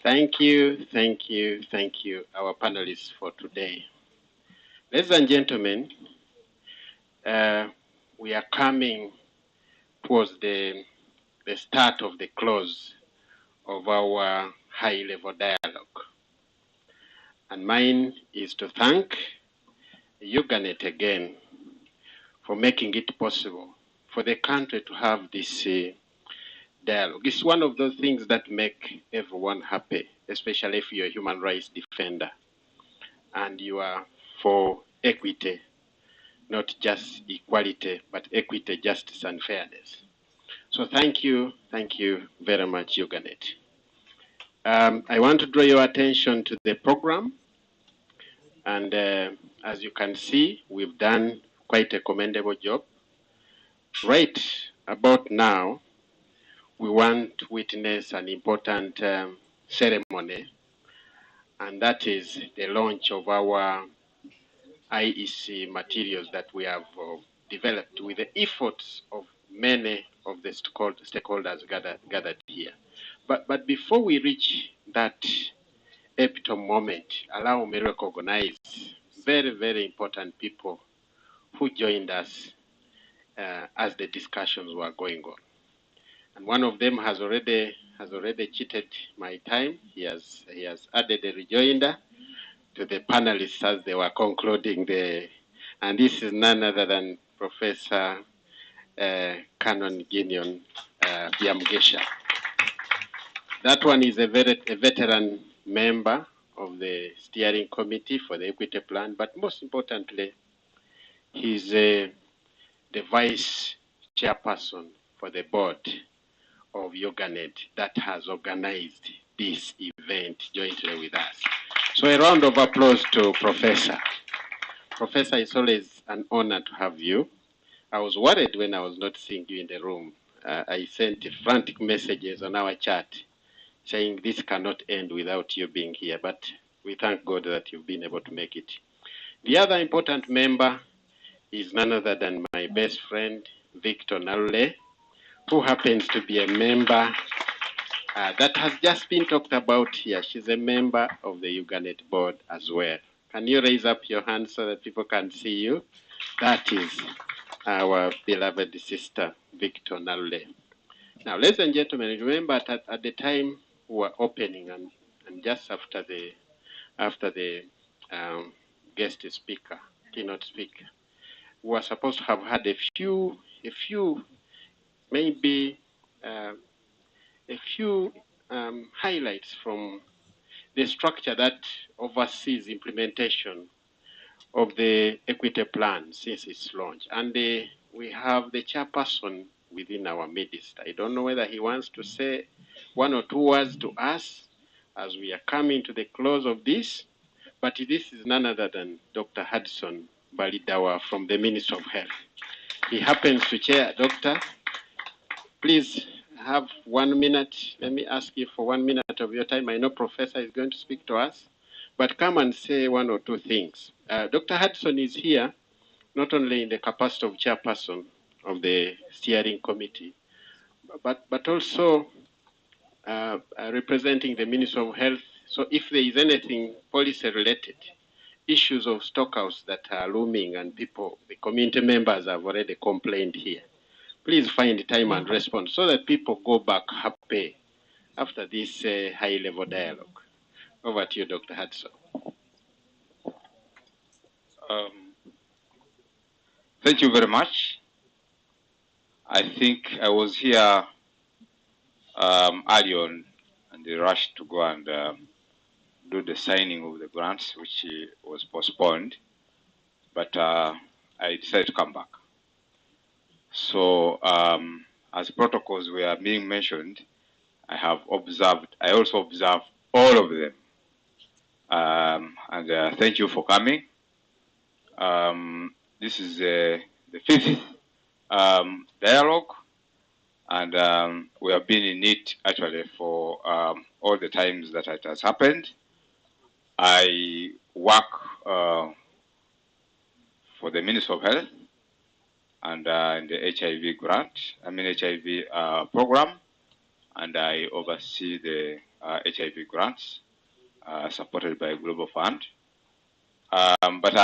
Thank you, thank you, thank you, our panelists for today. Ladies and gentlemen, we are coming towards the start of the close of our high-level dialogue. And mine is to thank Uganet again for making it possible for the country to have this dialogue. It's one of those things that make everyone happy, especially if you're a human rights defender and you are for equity, not just equality, but equity, justice, and fairness. So thank you very much, Uganet. I want to draw your attention to the program. And as you can see, we've done quite a commendable job. Right about now, we want to witness an important ceremony, and that is the launch of our IEC materials that we have developed with the efforts of many of the stakeholders gathered here. But before we reach that epitome moment, allow me to recognize very, very important people who joined us as the discussions were going on. And one of them has already cheated my time. He has added a rejoinder to the panelists as they were concluding and this is none other than Professor Canon Gideon Biamgesha. That one is a veteran member of the steering committee for the equity plan, but most importantly, he's the vice chairperson for the board of Yoganet that has organized this event jointly with us. So a round of applause to Professor. Professor, it's always an honor to have you. I was worried when I was not seeing you in the room. I sent frantic messages on our chat saying this cannot end without you being here, but we thank God that you've been able to make it. The other important member is none other than my best friend, Victor Narule, who happens to be a member that has just been talked about here. She's a member of the Uganet board as well. Can you raise up your hand so that people can see you? That is our beloved sister, Victor Narule. Now, ladies and gentlemen, remember that at the time we were opening and just after the guest speaker, keynote speaker, we were supposed to have had a few maybe a few highlights from the structure that oversees implementation of the equity plan since its launch. And we have the chairperson within our midst. I don't know whether he wants to say one or two words to us as we are coming to the close of this, but this is none other than Dr. Hudson Balidawa from the Ministry of Health. He happens to chair. Doctor, please have 1 minute. Let me ask you for 1 minute of your time. I know Professor is going to speak to us, but come and say one or two things. Dr. Hudson is here not only in the capacity of chairperson of the steering committee, but also representing the Ministry of Health. So if there is anything policy related, issues of stockouts that are looming and people, the community members have already complained here, please find time and respond so that people go back happy after this high-level dialogue. Over to you, Dr. Hudson. Thank you very much. I think I was here early on and they rushed to go and do the signing of the grants, which was postponed, but I decided to come back. So as protocols were being mentioned, I also observed all of them. And thank you for coming. This is the fifth dialogue, and we have been in it actually for all the times that it has happened. I work for the Ministry of Health and in the HIV HIV program, and I oversee the HIV grants supported by Global Fund. But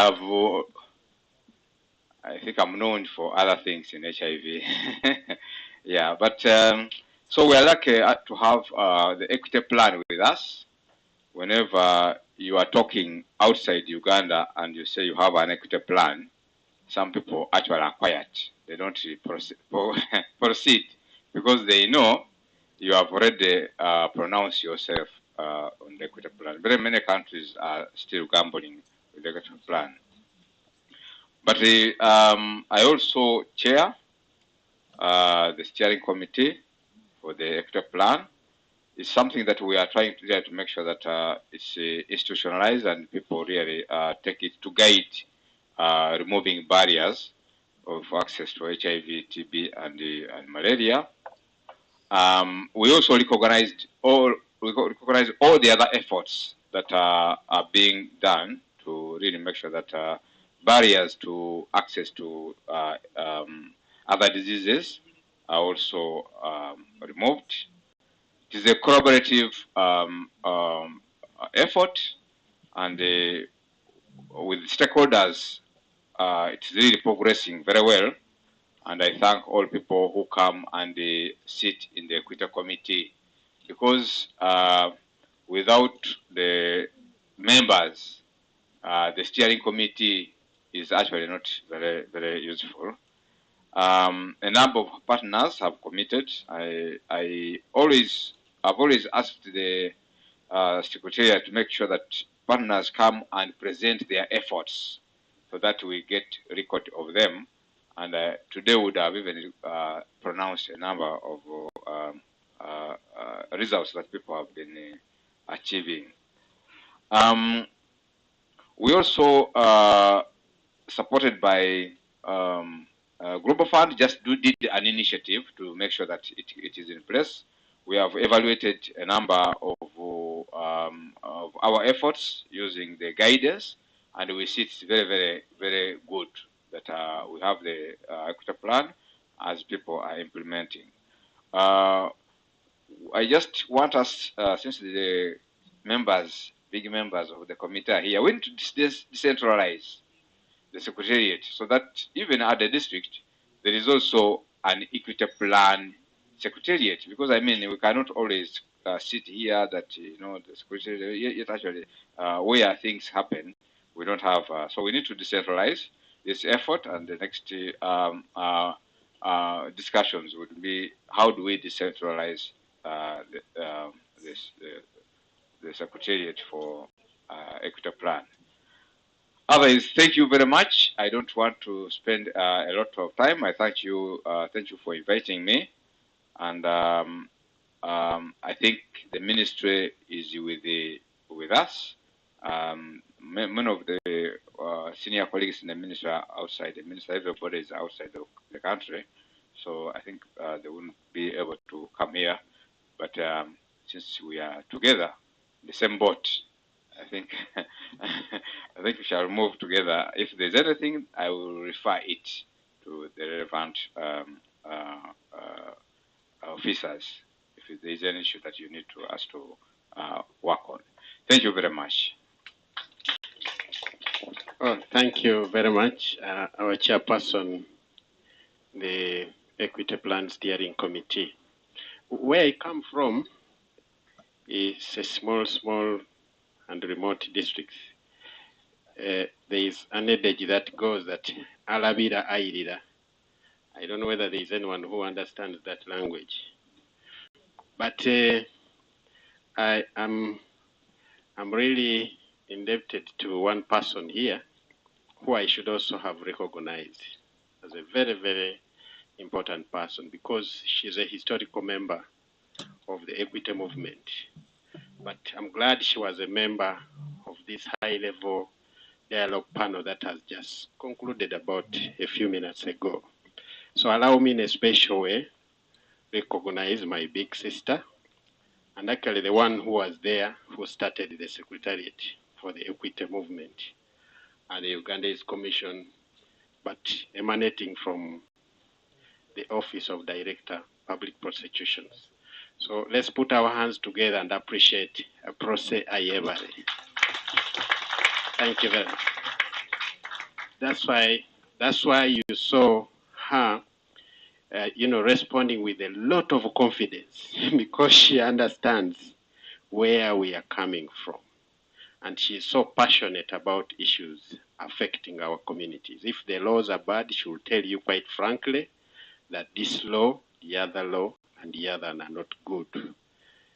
I think I'm known for other things in HIV. Yeah, but so we're lucky to have the equity plan with us. Whenever you are talking outside Uganda and you say you have an equity plan, some people actually are quiet. They don't proceed because they know you have already pronounced yourself on the equity plan. Very many countries are still gambling with the equity plan. But I also chair the steering committee for the equity plan. It's something that we are trying to make sure that it's institutionalized and people really take it to guide removing barriers of access to HIV, TB, and malaria. We also recognize all the other efforts that are being done to really make sure that barriers to access to other diseases are also removed. It is a collaborative effort, and with stakeholders, it's really progressing very well. And I thank all people who come and sit in the equity committee, because without the members, the steering committee is actually not very, very useful. A number of partners have committed. I've always asked the Secretariat to make sure that partners come and present their efforts so that we get record of them. And today would have even pronounced a number of results that people have been achieving. We also supported by Global Fund did an initiative to make sure that it is in place. We have evaluated a number of our efforts using the guidance, and we see it's very, very, very good that we have the equity plan as people are implementing. I just want us, since the members, big members of the committee are here, we need to decentralize the secretariat so that even at the district, there is also an equity plan secretariat, because I mean, we cannot always sit here that, the secretariat, yet actually where things happen, we don't have, so we need to decentralize this effort, and the next discussions would be how do we decentralize the secretariat for equity plan. Otherwise, thank you very much. I don't want to spend a lot of time. I thank you for inviting me. And I think the ministry is with us. Many of the senior colleagues in the ministry are outside the ministry. Everybody is outside the country. So I think they wouldn't be able to come here. But since we are together, the same boat, I think we shall move together. If there's anything, I will refer it to the relevant officers if there's any issue that you need us to work on. Thank you very much. Oh, thank you very much, our chairperson, the Equity Plan Steering Committee. Where I come from is a small and remote districts. There is an adage that goes that Alabira Airira. I don't know whether there is anyone who understands that language. But I'm really indebted to one person here who I should also have recognized as a very, very important person, because she's a historical member of the Equity Movement. But I'm glad she was a member of this high-level dialogue panel that has just concluded about a few minutes ago. So allow me in a special way recognize my big sister, and actually the one who was there who started the Secretariat for the Equity Movement and the Ugandese Commission, but emanating from the Office of Director, Public Prosecutions. So let's put our hands together and appreciate Prose Ayebare. Thank you very much. That's why you saw her, responding with a lot of confidence because she understands where we are coming from. And she is so passionate about issues affecting our communities. If the laws are bad, she will tell you quite frankly that this law, the other law, and the other are not good.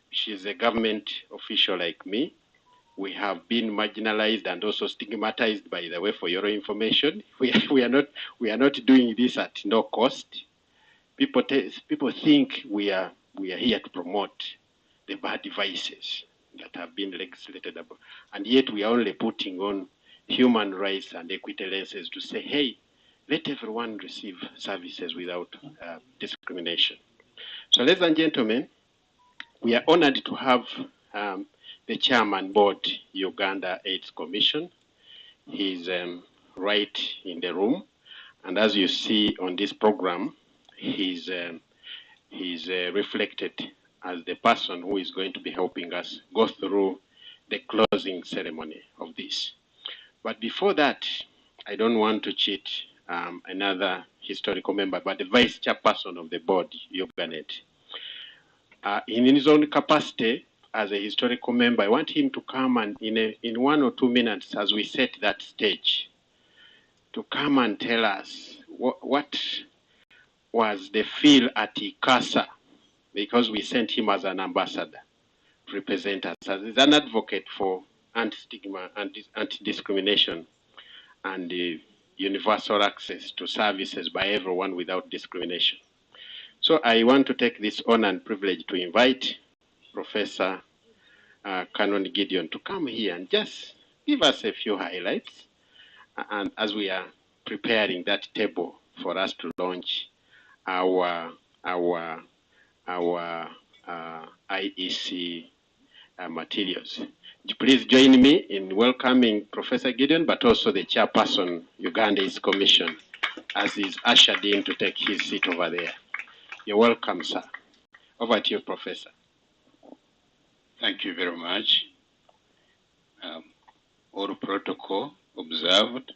She's a government official like me. We have been marginalized and also stigmatized, by the way, for your information. We are not doing this at no cost. People think we are here to promote the bad devices that have been legislated about, and yet we are only putting on human rights and equity lenses to say, hey, let everyone receive services without discrimination. So, ladies and gentlemen, we are honored to have the chairman board Uganda AIDS Commission. He's right in the room, and as you see on this program, he's reflected as the person who is going to be helping us go through the closing ceremony of this. But before that, I don't want to cheat another historical member, but the vice chairperson of the board, Uganet. In his own capacity as a historical member, I want him to come and in 1 or 2 minutes, as we set that stage, to come and tell us what was the feel at ICASA, because we sent him as an ambassador to represent us as an advocate for anti-stigma, anti-discrimination, and universal access to services by everyone without discrimination. So I want to take this honor and privilege to invite Professor Canon Gideon to come here and just give us a few highlights, and as we are preparing that table for us to launch our IEC materials. Please join me in welcoming Professor Gideon, but also the chairperson, Uganda's Commission, as he's ushered in to take his seat over there. You're welcome, sir. Over to you, Professor. Thank you very much. All protocol observed,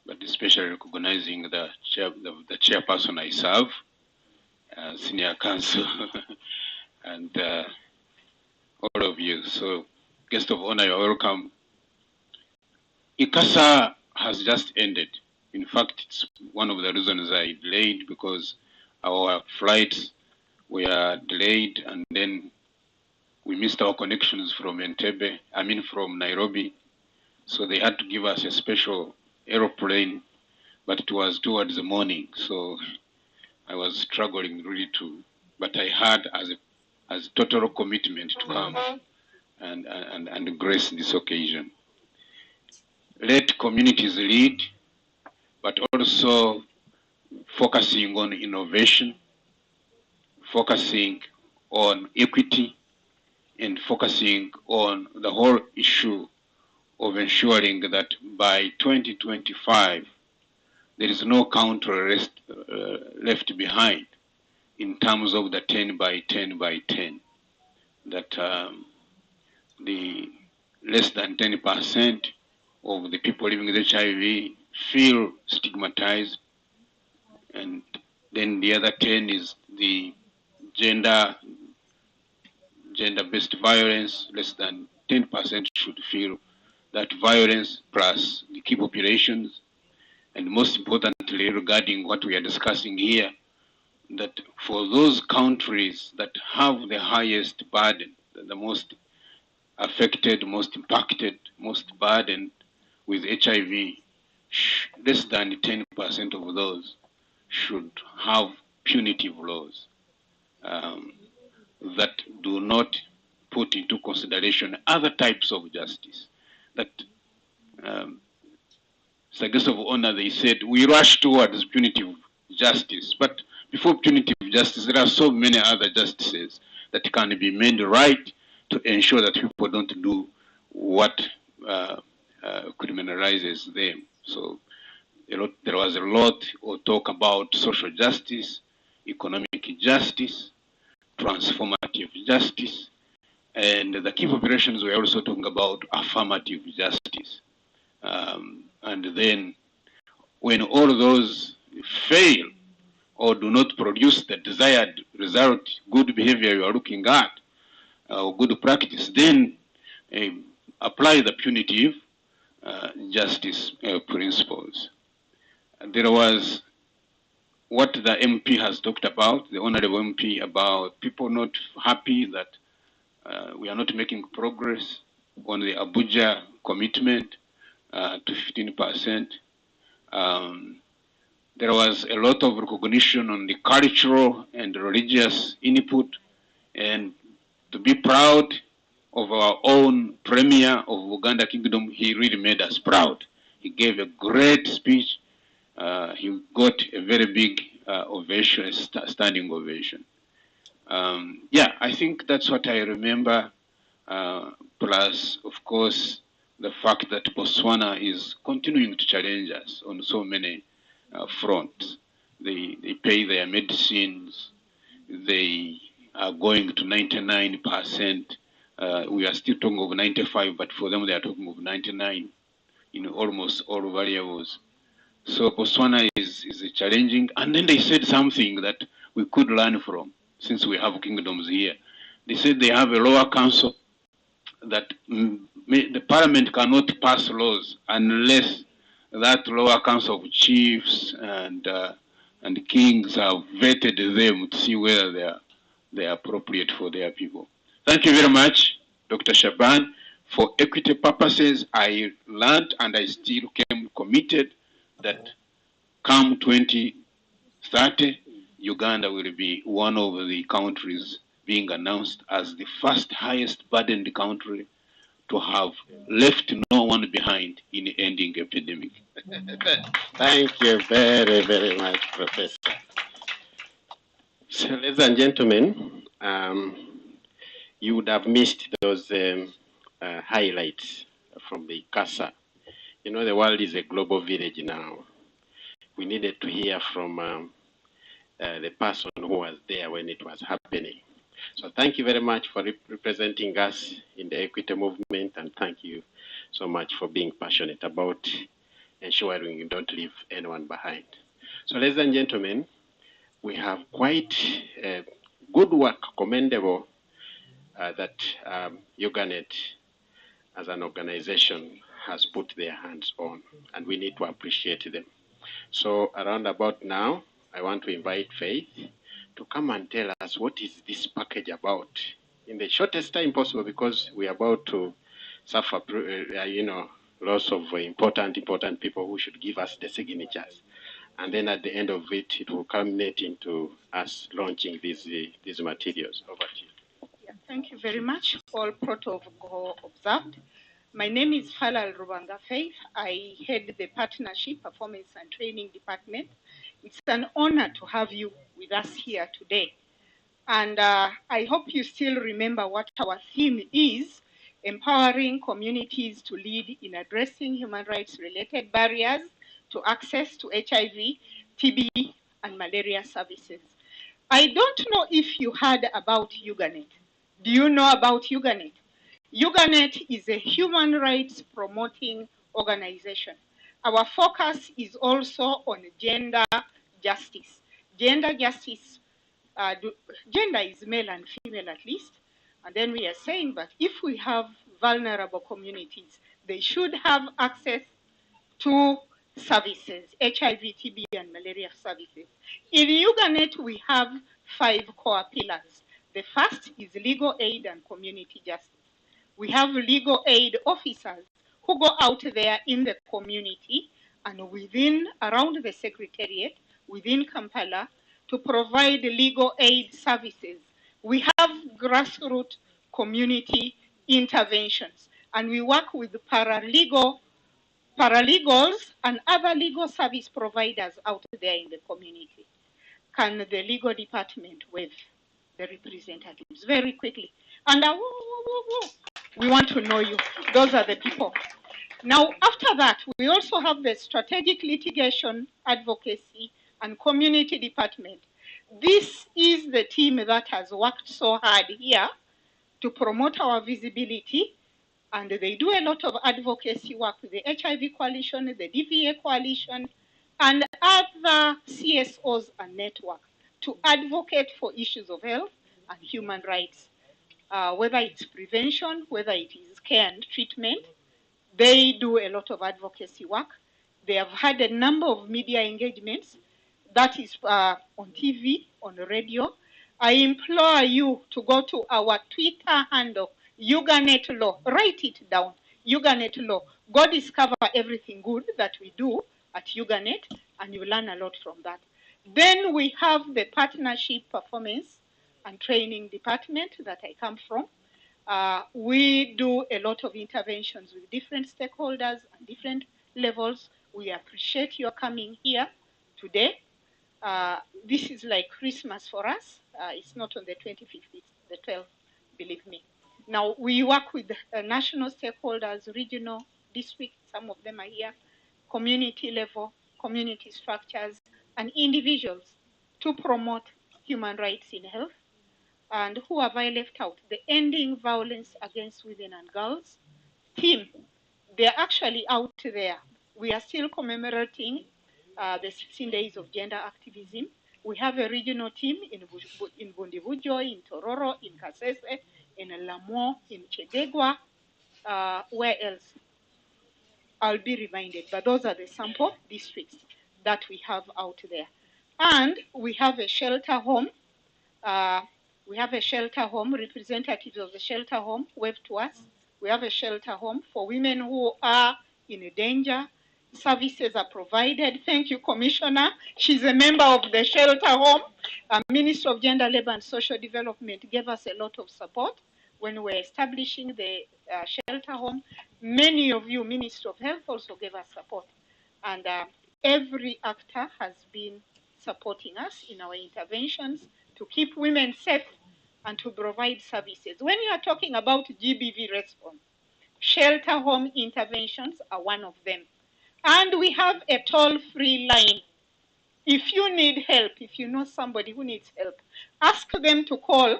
but especially recognizing the chairperson I serve, senior counsel, and all of you. So, guest of honor, you're welcome. ICASA has just ended. In fact, it's one of the reasons I delayed, because our flights were delayed, and then we missed our connections from Entebbe, from Nairobi. So they had to give us a special aeroplane, but it was towards the morning. So I was struggling really but I had as total commitment to come and grace this occasion. Let communities lead, but also focusing on innovation, focusing on equity, and focusing on the whole issue of ensuring that by 2025, there is no country left behind in terms of the 10 by 10 by 10, that the less than 10% of the people living with HIV feel stigmatized, and then the other 10 is the gender-based violence. Less than 10% should feel that violence, plus the key populations, and most importantly, regarding what we are discussing here, that for those countries that have the highest burden, the most affected, most impacted, most burdened with HIV, less than 10% of those should have punitive laws that do not put into consideration other types of justice. That, as a guest of honor, they said, we rush towards punitive justice, but before punitive justice, there are so many other justices that can be made right to ensure that people don't do what criminalizes them. So there was a lot of talk about social justice, economic justice, transformative justice, and the key populations were also talking about affirmative justice. And then when all those fail or do not produce the desired result, good behavior you are looking at, or good practice, then apply the punitive justice principles. And there was what the MP has talked about, the Honorable MP, about people not happy that we are not making progress on the Abuja commitment to 15%. There was a lot of recognition on the cultural and religious input, and to be proud of our own Premier of Uganda Kingdom, he really made us proud. He gave a great speech. He got a very big ovation, a standing ovation. Yeah, I think that's what I remember. Plus, of course, the fact that Botswana is continuing to challenge us on so many fronts. They pay their medicines. They are going to 99%. We are still talking of 95, but for them they are talking of 99 in almost all variables. So Botswana is challenging. And then they said something that we could learn from, since we have kingdoms here. They said they have a lower council, that the parliament cannot pass laws unless that lower council of chiefs and and kings have vetted them to see whether they are appropriate for their people. Thank you very much, Dr. Shaban. For equity purposes, I learned and I still came committed that come 2030, Uganda will be one of the countries being announced as the first highest burdened country to have left no one behind in ending epidemic. Thank you very, very much, Professor. So, ladies and gentlemen, you would have missed those highlights from the CASA. You know, the world is a global village now. We needed to hear from the person who was there when it was happening. So thank you very much for representing us in the equity movement, and thank you so much for being passionate about ensuring you don't leave anyone behind. So ladies and gentlemen, we have quite good work, commendable, that Uganet as an organization has put their hands on, and we need to appreciate them. So around about now, I want to invite Faith to come and tell us what is this package about in the shortest time possible, because we are about to suffer, loss of important people who should give us the signatures. And then at the end of it, it will culminate into us launching these materials. Over to you. Yeah, thank you very much. All protocol observed. My name is Halal Rubanga Faith. I head the Partnership, Performance and Training Department. It's an honor to have you with us here today. And I hope you still remember what our theme is: empowering communities to lead in addressing human rights related barriers to access to HIV, TB, and malaria services. I don't know if you heard about Uganet. Do you know about Uganet? Uganet is a human rights promoting organization. Our focus is also on gender justice. Gender justice, gender is male and female at least. And then we are saying that if we have vulnerable communities, they should have access to services, HIV, TB, and malaria services. In Uganet, we have 5 core pillars. The first is legal aid and community justice. We have legal aid officers who go out there in the community and around the secretariat, within Kampala, to provide legal aid services. We have grassroots community interventions, and we work with paralegals and other legal service providers out there in the community. Can the legal department waive the representatives very quickly? And we want to know you. Those are the people. Now, after that, we also have the strategic litigation, advocacy, and community department. This is the team that has worked so hard here to promote our visibility, and they do a lot of advocacy work with the HIV Coalition, the DVA Coalition, and other CSOs and networks to advocate for issues of health and human rights, whether it's prevention, whether it is care and treatment. They do a lot of advocacy work. They have had a number of media engagements, that is on TV, on radio. I implore you to go to our Twitter handle, Uganet Law. Write it down, Uganet Law. Go discover everything good that we do at Uganet, and you learn a lot from that. Then we have the Partnership, Performance and Training Department that I come from. We do a lot of interventions with different stakeholders and different levels. We appreciate your coming here today. This is like Christmas for us. It's not on the 25th, it's the 12th, believe me. Now, we work with national stakeholders, regional, district, some of them are here, community level, community structures, and individuals to promote human rights in health. And who have I left out? The Ending Violence Against Women and Girls team. They're actually out there. We are still commemorating the 16 days of gender activism. We have a regional team in Bundibujo, in Tororo, in Kasese, in Lamo, in Chedegwa. Where else? I'll be reminded, but those are the sample districts that we have out there. And we have a shelter home. We have a shelter home, representatives of the shelter home wave to us. We have a shelter home for women who are in danger. Services are provided. Thank you, Commissioner. She's a member of the shelter home. Minister of Gender, Labour and Social Development gave us a lot of support when we were establishing the shelter home. Many of you, Minister of Health, also gave us support. And every actor has been supporting us in our interventions to keep women safe and to provide services. When you are talking about GBV response, shelter home interventions are one of them. And we have a toll-free line. If you need help, if you know somebody who needs help, ask them to call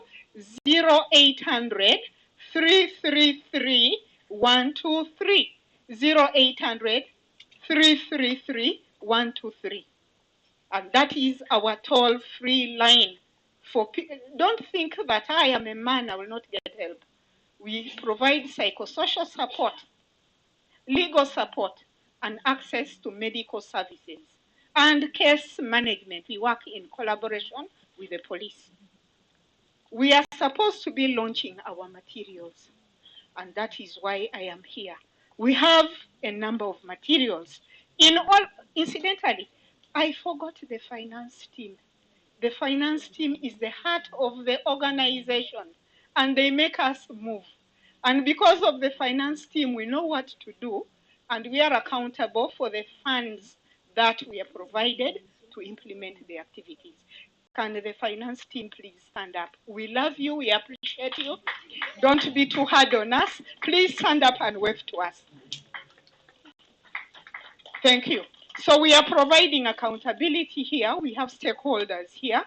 0800 333 123. 0800 333 123. And that is our toll-free line. Don't think that I am a man, I will not get help. We provide psychosocial support, legal support, and access to medical services. And case management, we work in collaboration with the police. We are supposed to be launching our materials, and that is why I am here. We have a number of materials. Incidentally, I forgot the finance team. The finance team is the heart of the organization, and they make us move. And because of the finance team, we know what to do, and we are accountable for the funds that we are provided to implement the activities. Can the finance team please stand up? We love you, we appreciate you. Don't be too hard on us. Please stand up and wave to us. Thank you. So we are providing accountability here. We have stakeholders here.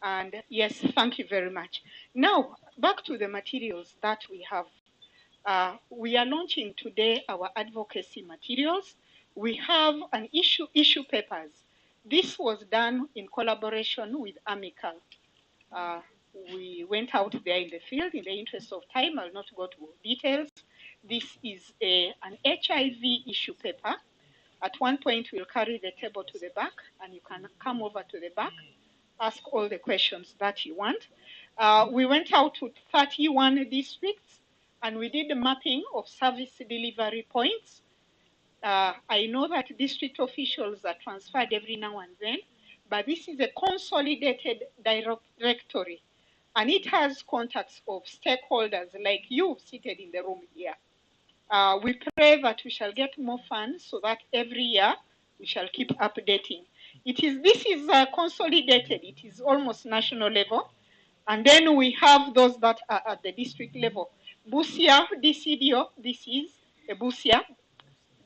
And yes, thank you very much. Now, back to the materials that we have. We are launching today our advocacy materials. We have an issue papers. This was done in collaboration with Amical. We went out there in the field. In the interest of time, I'll not go to details. This is an HIV issue paper. At one point, we'll carry the table to the back, and you can come over to the back, ask all the questions that you want. We went out to 31 districts, and we did the mapping of service delivery points. I know that district officials are transferred every now and then, but this is a consolidated directory, and it has contacts of stakeholders like you seated in the room here. We pray that we shall get more funds so that every year we shall keep updating. This is consolidated. It is almost national level. And then we have those that are at the district level. Busia, DCDO, this is a Busia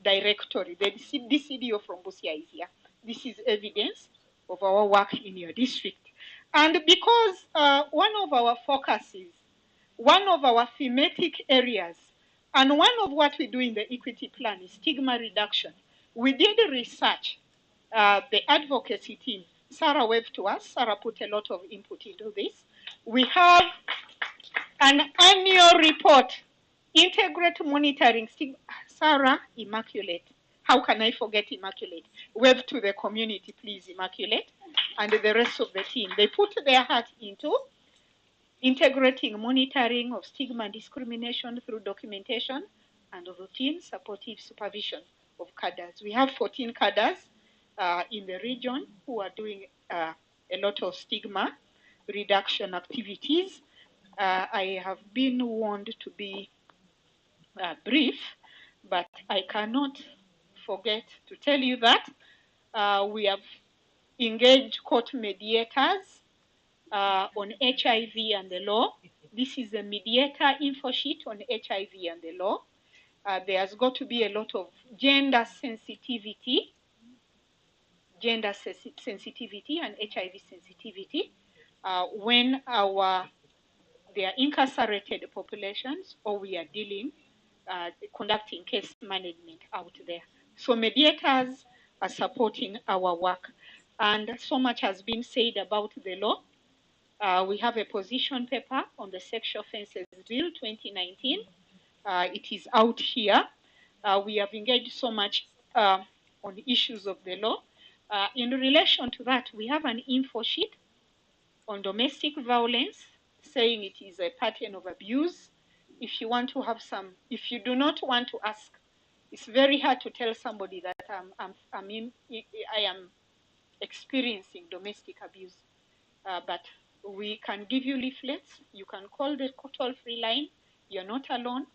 directory. The DCDO from Busia is here. This is evidence of our work in your district. And because one of our focuses, one of our thematic areas, and one of what we do in the equity plan is stigma reduction. We did research, the advocacy team. Sarah waved to us. Sarah put a lot of input into this. We have an annual report, integrate monitoring. Sarah, Immaculate. How can I forget Immaculate? Wave to the community, please, Immaculate, and the rest of the team. They put their heart into integrating monitoring of stigma and discrimination through documentation and routine supportive supervision of cadres. We have 14 cadres in the region who are doing a lot of stigma reduction activities. I have been warned to be brief, but I cannot forget to tell you that we have engaged court mediators on HIV and the law. This is a mediator info sheet on HIV and the law. There's got to be a lot of gender sensitivity and HIV sensitivity when they are incarcerated populations or we are conducting case management out there. So mediators are supporting our work. And so much has been said about the law. We have a position paper on the Sexual Offences Bill 2019. It is out here. We have engaged so much on issues of the law. In relation to that, we have an info sheet on domestic violence saying it is a pattern of abuse. If you want to have some, if you do not want to ask, it's very hard to tell somebody that I am experiencing domestic abuse. But we can give you leaflets. You can call the toll-free line. You're not alone.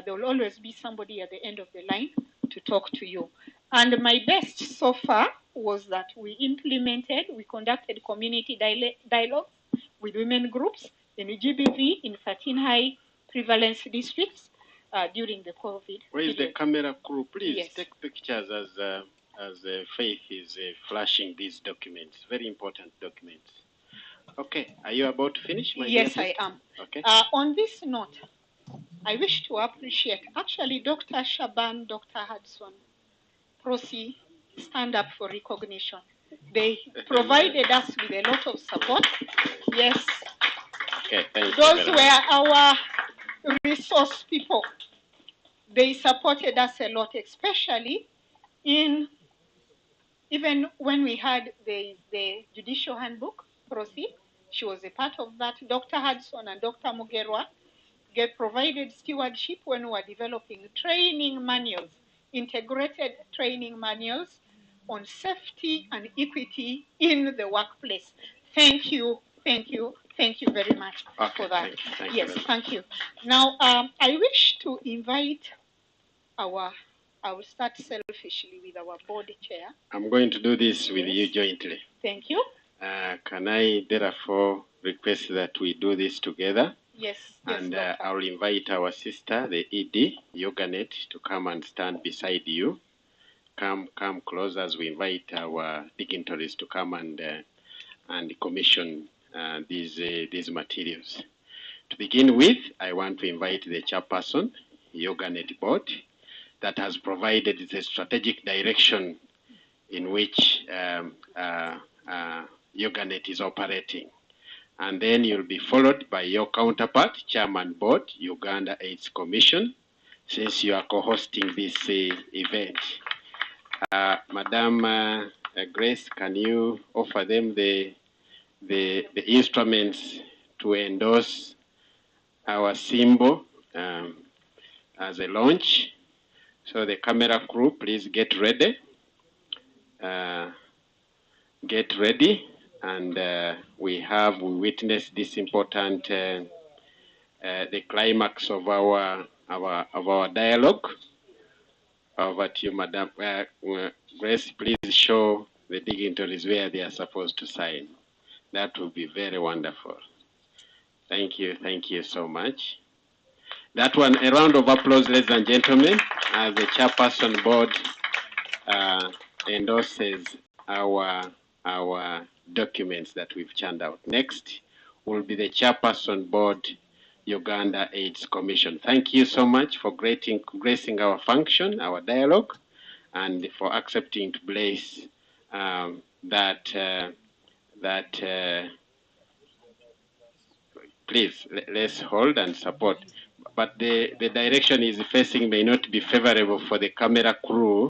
There will always be somebody at the end of the line to talk to you. And my best so far was that we conducted community dialogues with women groups in GBV in 13 high prevalence districts during the COVID. Where is the camera crew? Please Yes. take pictures as Faith is flashing these documents. Very important documents. Okay, are you about to finish, my Yes, dear? I am. Okay. On this note, I wish to appreciate, actually, Dr. Shaban, Dr. Hudson, Prosi, stand up for recognition. They provided us with a lot of support. Yes. Okay, thank you. Those very were much. our resource people. They supported us a lot, especially even when we had the judicial handbook, Prosi. She was a part of that. Dr. Hudson and Dr. Mugerwa provided stewardship when we were developing training manuals, integrated training manuals on safety and equity in the workplace. Thank you, thank you, thank you very much for that. Thank you Yes, very much. thank you. Now, I wish to invite I will start selfishly with our board chair. I'm going to do this with you jointly. Thank you. Can I therefore request that we do this together? Yes, And Doctor. I will invite our sister, the ED, Yoganet, to come and stand beside you. Come close as we invite our dignitaries to come and commission these materials. To begin with, I want to invite the chairperson, Yoganet Board, that has provided the strategic direction in which Yoganet is operating. And then you'll be followed by your counterpart, Chairman Board, Uganda AIDS Commission, since you are co-hosting this event. Madam Grace, can you offer them the instruments to endorse our symbol as a launch? So the camera crew, please get ready. Get ready, and we witnessed this important the climax of our dialogue. Over to you, Madam Grace. Please show the dignitaries where they are supposed to sign. That would be very wonderful. Thank you so much. That one, a round of applause, ladies and gentlemen, as the chairperson board endorses our documents that we've churned out. Next will be the chairperson board, Uganda AIDS Commission. Thank you so much for gracing our function, our dialogue, and for accepting to place please, let's hold and support. But the direction is facing may not be favorable for the camera crew.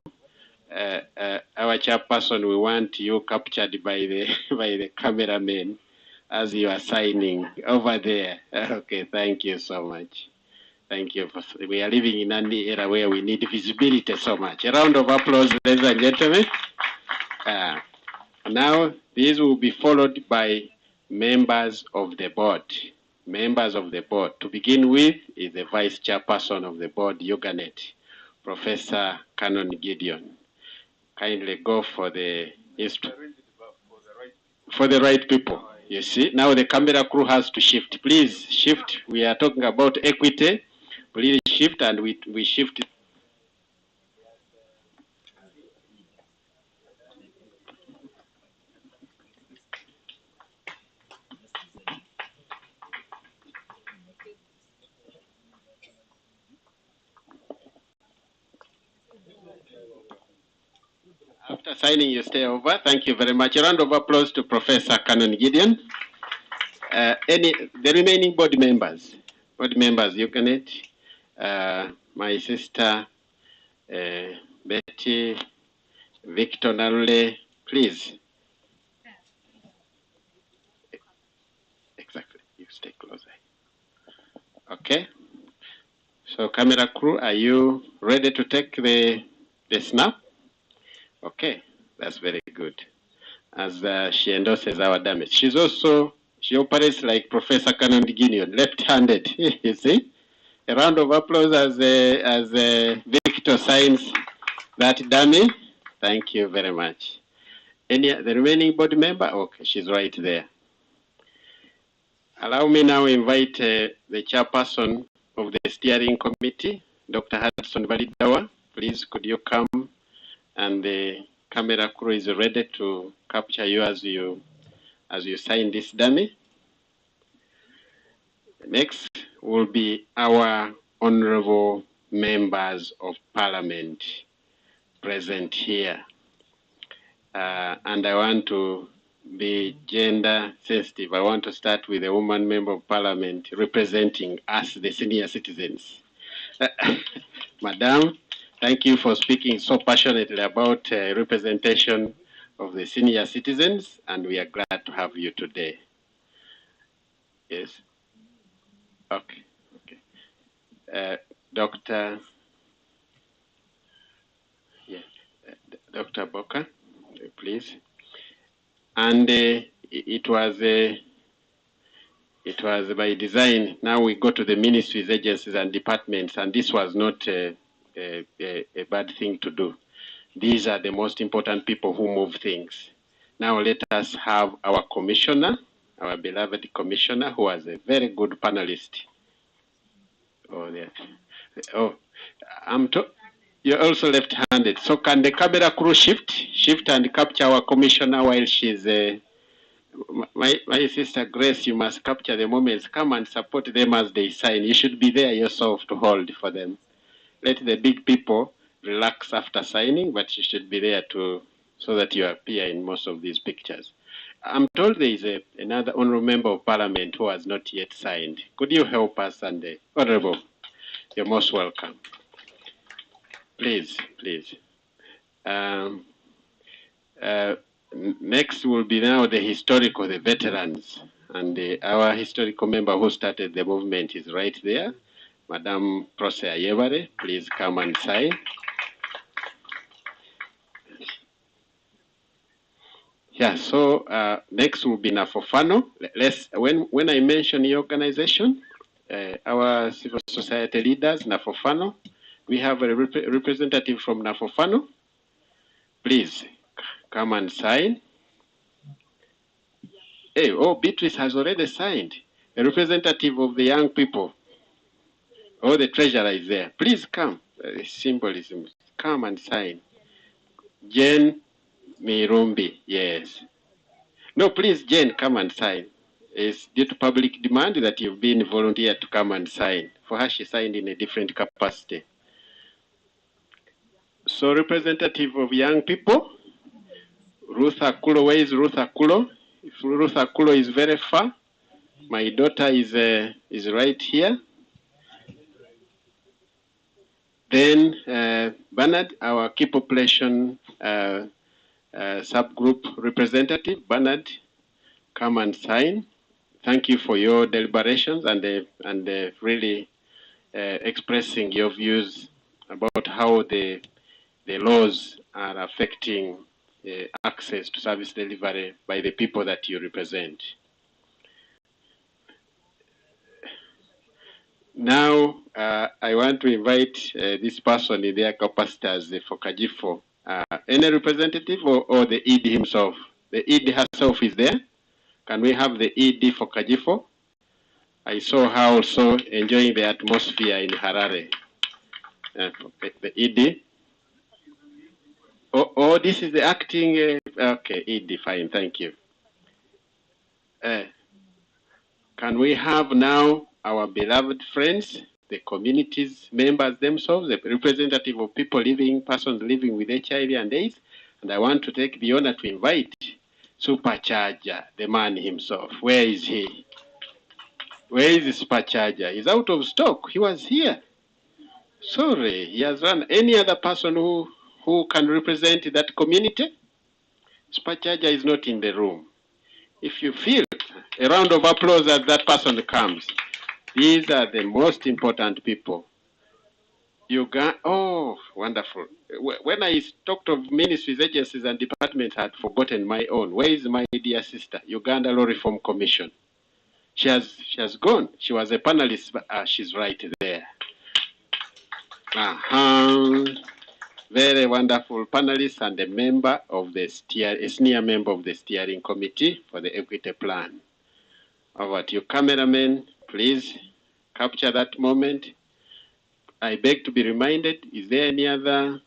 Our chairperson, we want you captured by the cameraman as you are signing over there. Okay, thank you so much. Thank you. We are living in an era where we need visibility so much. A round of applause, ladies and gentlemen. Now, these will be followed by members of the board. Members of the board. To begin with is the vice chairperson of the board, Yoganet, Professor Canon Gideon. Kindly go for the right people. You see, now the camera crew has to shift. Please shift. We are talking about equity. Please shift, and we shift. After signing, you stay over. Thank you very much. A round of applause to Professor Canon Gideon. The remaining board members, Yoganet, my sister Betty, Victor Narule, Please. Exactly. You stay closer. Okay. So camera crew, are you ready to take the snap? Okay, that's very good. As she endorses our damage. She operates like Professor Canon Diginion, left-handed. You see? A round of applause as Victor signs that dummy. Thank you very much. The remaining board member? Okay, she's right there. Allow me now invite the chairperson of the steering committee, Dr. Hudson Validawa. Please, could you come? And the camera crew is ready to capture you as you sign this dummy. Next will be our honorable members of parliament present here. And I want to be gender sensitive. I want to start with a woman member of parliament representing us, the senior citizens. Madam, thank you for speaking so passionately about representation of the senior citizens, and we are glad to have you today. Yes. Okay. Dr. Dr. Boka, please. And it was by design. Now we go to the ministries, agencies, and departments, and this was not a bad thing to do. These are the most important people who move things. Now let us have our commissioner, our beloved commissioner, who was a very good panelist. Oh, there. Oh, you're also left-handed. So can the camera crew shift and capture our commissioner while she's my sister Grace, you must capture the moments. Come and support them as they sign. You should be there yourself to hold for them. Let the big people relax after signing, but you should be there so that you appear in most of these pictures. I'm told there is another honorable member of parliament who has not yet signed. Could you help us? And honorable, you're most welcome. Please, please. Next will be now the historical, the veterans. And our historical member who started the movement is right there. Madam Prose Ayebare, please come and sign. Yeah, so next will be Nafofano. When I mention the organization, our civil society leaders, Nafofano, we have a representative from Nafofano. Please come and sign. Hey, oh, Beatrice has already signed. A representative of the young people. Oh, the treasurer is there. Please come. Symbolism. Come and sign. Jane Mirumbi, yes. No, please, Jane, come and sign. It's due to public demand that you've been volunteered to come and sign. For her, she signed in a different capacity. So, representative of young people, Ruth Akulo, where is Ruth Akulo? If Ruth Akulo is very far, my daughter is right here. Then Bernard, our key population subgroup representative, Bernard, come and sign. Thank you for your deliberations and really expressing your views about how the laws are affecting access to service delivery by the people that you represent. Now, I want to invite this person in their capacity as the Fokajifo. Any representative or the ED himself? The ED herself is there. Can we have the ED Fokajifo? I saw her also enjoying the atmosphere in Harare. The ED. Oh, this is the acting. Okay, ED, fine, thank you. Can we have now our beloved friends, the communities members themselves, the representative of people persons living with HIV and AIDS? And I want to take the honor to invite Supercharger, the man himself. Where is he? Where is the Supercharger? He's out of stock. He was here. Sorry, he has run. Any other person who can represent that community? Supercharger is not in the room. If you feel a round of applause as that person comes. These are the most important people. Oh, wonderful. When I talked of ministries, agencies, and departments, I had forgotten my own. Where is my dear sister? Uganda Law Reform Commission. She has gone. She was a panelist, but she's right there. Very wonderful panelist and a member of the a senior member of the steering committee for the equity plan. Over to you, cameraman. Please capture that moment. I beg to be reminded, is there any other,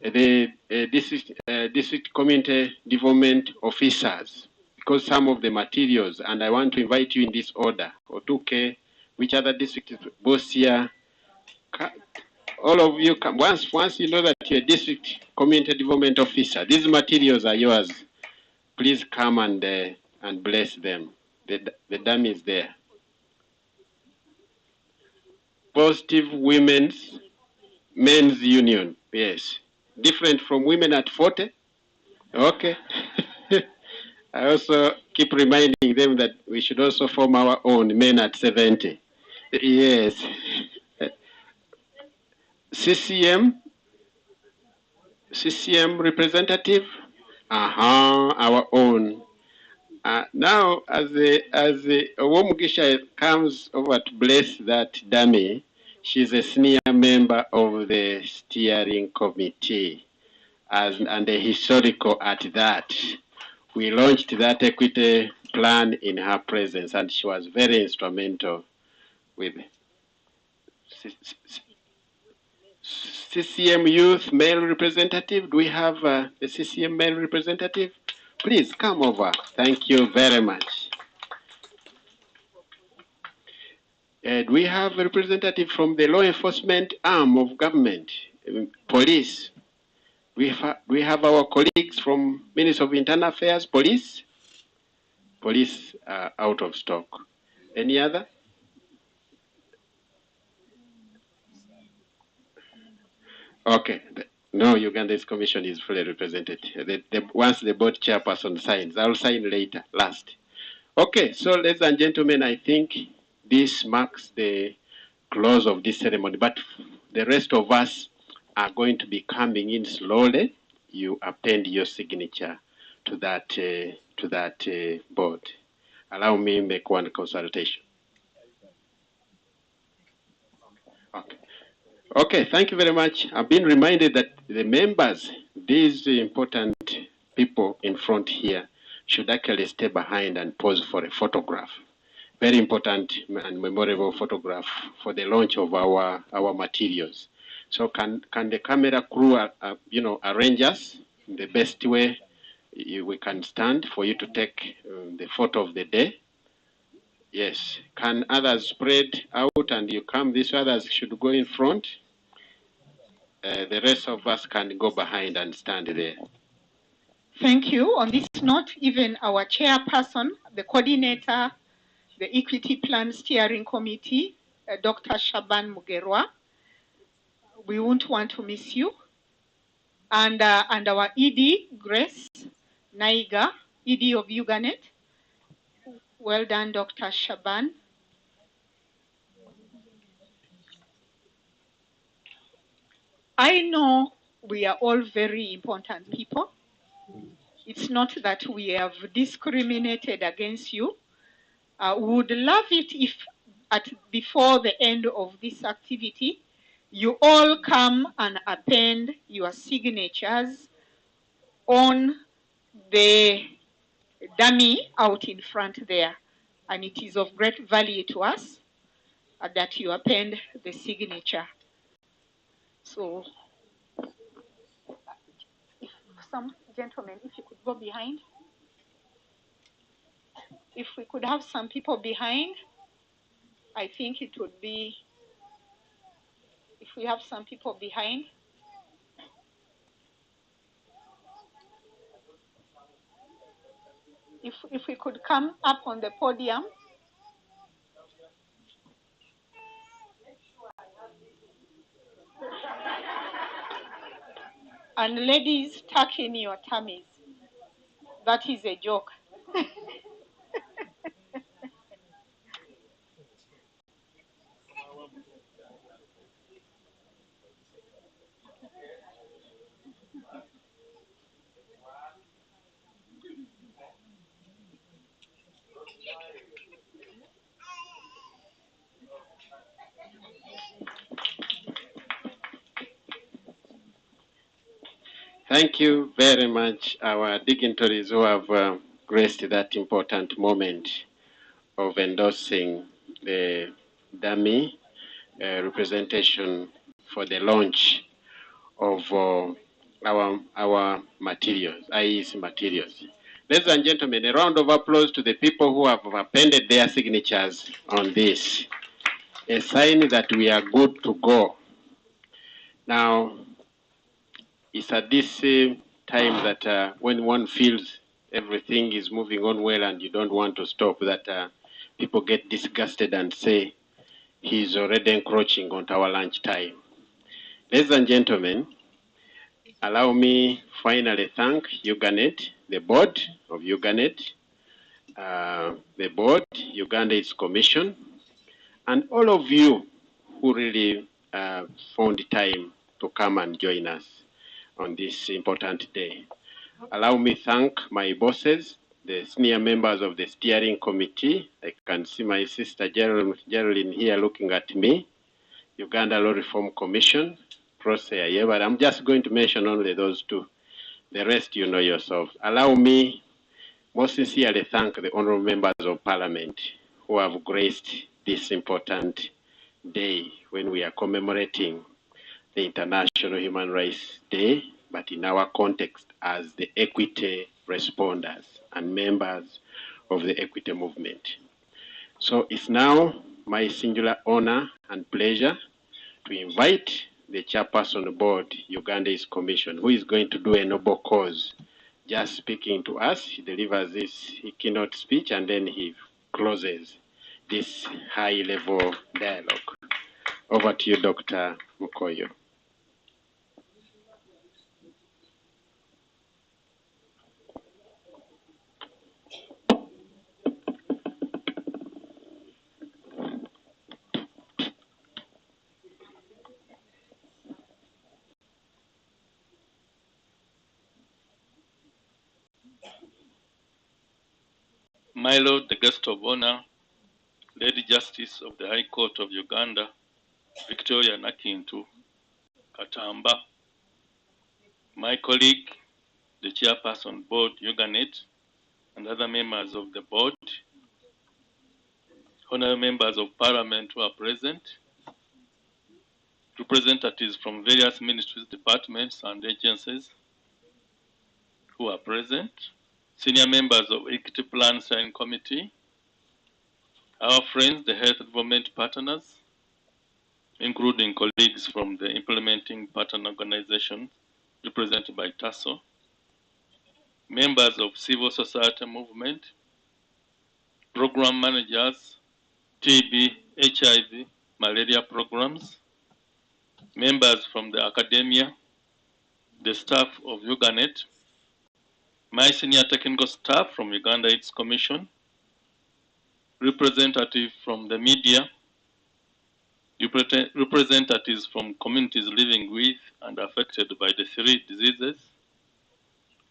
the district community development officers, because some of the materials, and I want to invite you in this order, Otuke, which other district, Bosia, all of you come, once you know that you're a district community development officer, these materials are yours. Please come and bless them. The dam is there. Positive men's union, yes. Different from women at 40. Okay. I also keep reminding them that we should also form our own men at 70. Yes. CCM representative, our own. Now, as Owomugisha comes over to bless that dummy, she's a senior member of the steering committee, and a historical at that. We launched that equity plan in her presence, and she was very instrumental with CCM youth male representative. Do we have a CCM male representative? Please come over. Thank you very much. Do we have a representative from the law enforcement arm of government, police? We have our colleagues from Ministry of Internal Affairs, police? Police are out of stock. Any other? Okay. No, Uganda's commission is fully represented. Once the board chairperson signs, I'll sign later, last. Okay, so ladies and gentlemen, I think this marks the close of this ceremony, but the rest of us are going to be coming in slowly. You append your signature to that board. Allow me to make one consultation. Okay. Okay, thank you very much. I've been reminded that the members, these important people in front here, should actually stay behind and pose for a photograph. Very important and memorable photograph for the launch of our materials. So can the camera crew, arrange us in the best way we can stand for you to take the photo of the day? Yes. Can others spread out and you come this way? Others should go in front. The rest of us can go behind and stand there. Thank you. On this note, even our chairperson, the coordinator, the Equity Plan Steering Committee, Dr. Shaban Mugerwa, we won't want to miss you. And our ED, Grace Naiga, ED of Uganet. Well done, Dr. Shaban. I know we are all very important people. It's not that we have discriminated against you. We would love it if before the end of this activity, you all come and append your signatures on the dummy out in front there. And it is of great value to us that you append the signature. So, if some gentlemen, if you could go behind. If we could have some people behind, I think it would be, if we have some people behind. If we could come up on the podium. And ladies, tuck in your tummies. that is a joke. Thank you very much, our dignitaries who have graced that important moment of endorsing the dummy representation for the launch of our materials, IEC materials. Ladies and gentlemen, a round of applause to the people who have appended their signatures on this, a sign that we are good to go. Now, it's at this time that when one feels everything is moving on well and you don't want to stop, that people get disgusted and say, he's already encroaching onto our lunch time. Ladies and gentlemen, allow me finally thank Uganet, the board of Uganet, the board, Uganda AIDS Commission, and all of you who really found time to come and join us on this important day. Allow me thank my bosses, the senior members of the steering committee. I can see my sister Geraldine here looking at me. Uganda Law Reform Commission, Prosea, but I'm just going to mention only those two. The rest you know yourself. Allow me most sincerely thank the honorable members of parliament who have graced this important day when we are commemorating the International Human Rights Day, but in our context as the equity responders and members of the equity movement. So it's now my singular honor and pleasure to invite the chairperson board, Uganda AIDS Commission, who is going to do a noble cause. Just speaking to us, he delivers this keynote speech and then he closes this high-level dialogue. Over to you, Dr. Mukoyo. My Lord, the guest of honor, Lady Justice of the High Court of Uganda, Victoria Nakintu Katamba, my colleague, the chairperson board, Uganet, and other members of the board, honorable members of parliament who are present, representatives from various ministries, departments, and agencies who are present, senior members of Equity Plan Sign Committee, our friends, the health development partners, including colleagues from the implementing partner organizations represented by TASO, members of civil society movement, program managers, TB, HIV, malaria programs, members from the academia, the staff of Uganet, my senior technical staff from Uganda AIDS Commission, representative from the media, representatives from communities living with and affected by the three diseases,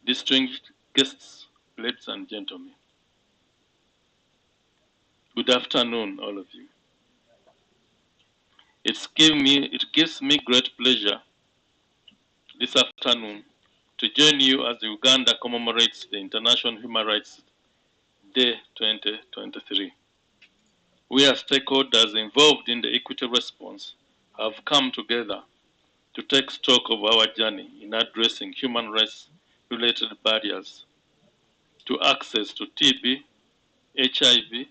distinguished guests, ladies and gentlemen. Good afternoon, all of you. It gives me great pleasure this afternoon to join you as Uganda commemorates the International Human Rights Day 2023. We as stakeholders involved in the equity response have come together to take stock of our journey in addressing human rights-related barriers to access to TB, HIV,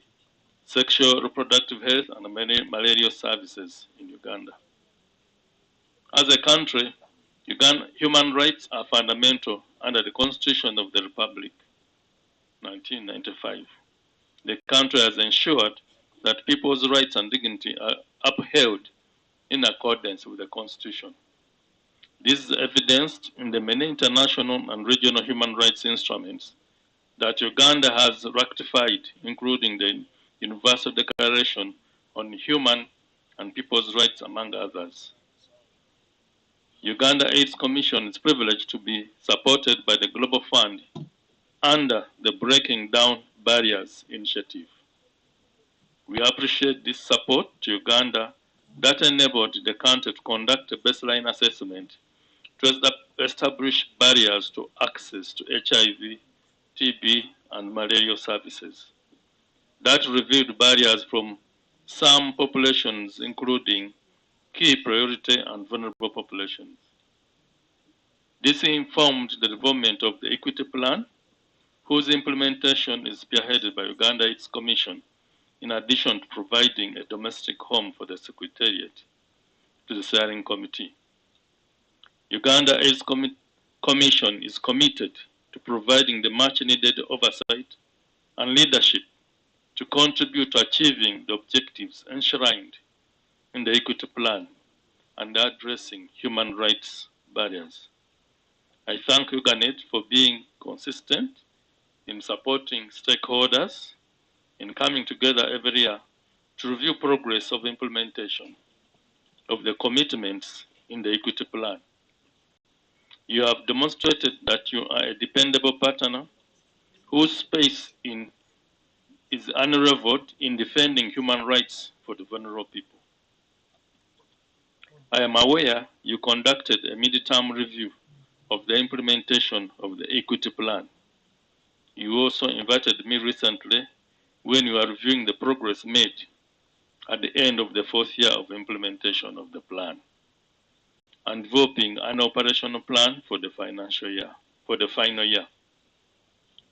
sexual reproductive health, and malaria services in Uganda. As a country, human rights are fundamental under the Constitution of the Republic, 1995. The country has ensured that people's rights and dignity are upheld in accordance with the Constitution. This is evidenced in the many international and regional human rights instruments that Uganda has ratified, including the Universal Declaration on Human and People's Rights, among others. Uganda AIDS Commission is privileged to be supported by the Global Fund under the Breaking Down Barriers initiative. We appreciate this support to Uganda that enabled the country to conduct a baseline assessment to establish barriers to access to HIV, TB, and malaria services. That revealed barriers from some populations, including key priority and vulnerable populations. This informed the development of the Equity Plan, whose implementation is spearheaded by Uganda AIDS Commission, in addition to providing a domestic home for the Secretariat to the Steering Committee. Uganda AIDS Commission is committed to providing the much needed oversight and leadership to contribute to achieving the objectives enshrined in the Equity Plan and addressing human rights barriers. I thank Uganet for being consistent in supporting stakeholders in coming together every year to review progress of implementation of the commitments in the Equity Plan. You have demonstrated that you are a dependable partner whose space is unrivaled in defending human rights for the vulnerable people. I am aware you conducted a mid-term review of the implementation of the Equity Plan. You also invited me recently when you are reviewing the progress made at the end of the 4th year of implementation of the plan, and developing an operational plan for the financial year, for the final year.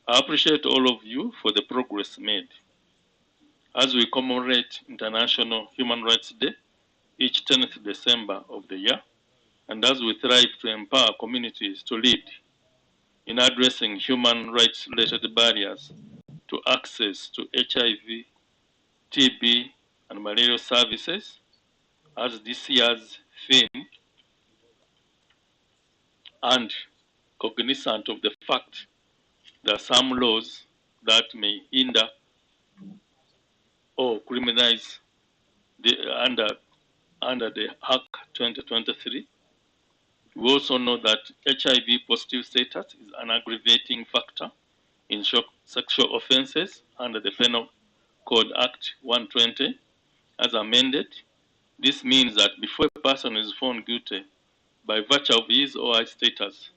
I appreciate all of you for the progress made. As we commemorate International Human Rights Day, each 10th December of the year, and as we strive to empower communities to lead in addressing human rights-related barriers to access to HIV, TB, and malaria services, as this year's theme, and cognizant of the fact there are some laws that may hinder or criminalize under the Act 2023. We also know that HIV positive status is an aggravating factor in sexual offenses under the Penal Code Act 120 as amended. This means that before a person is found guilty by virtue of his or her status,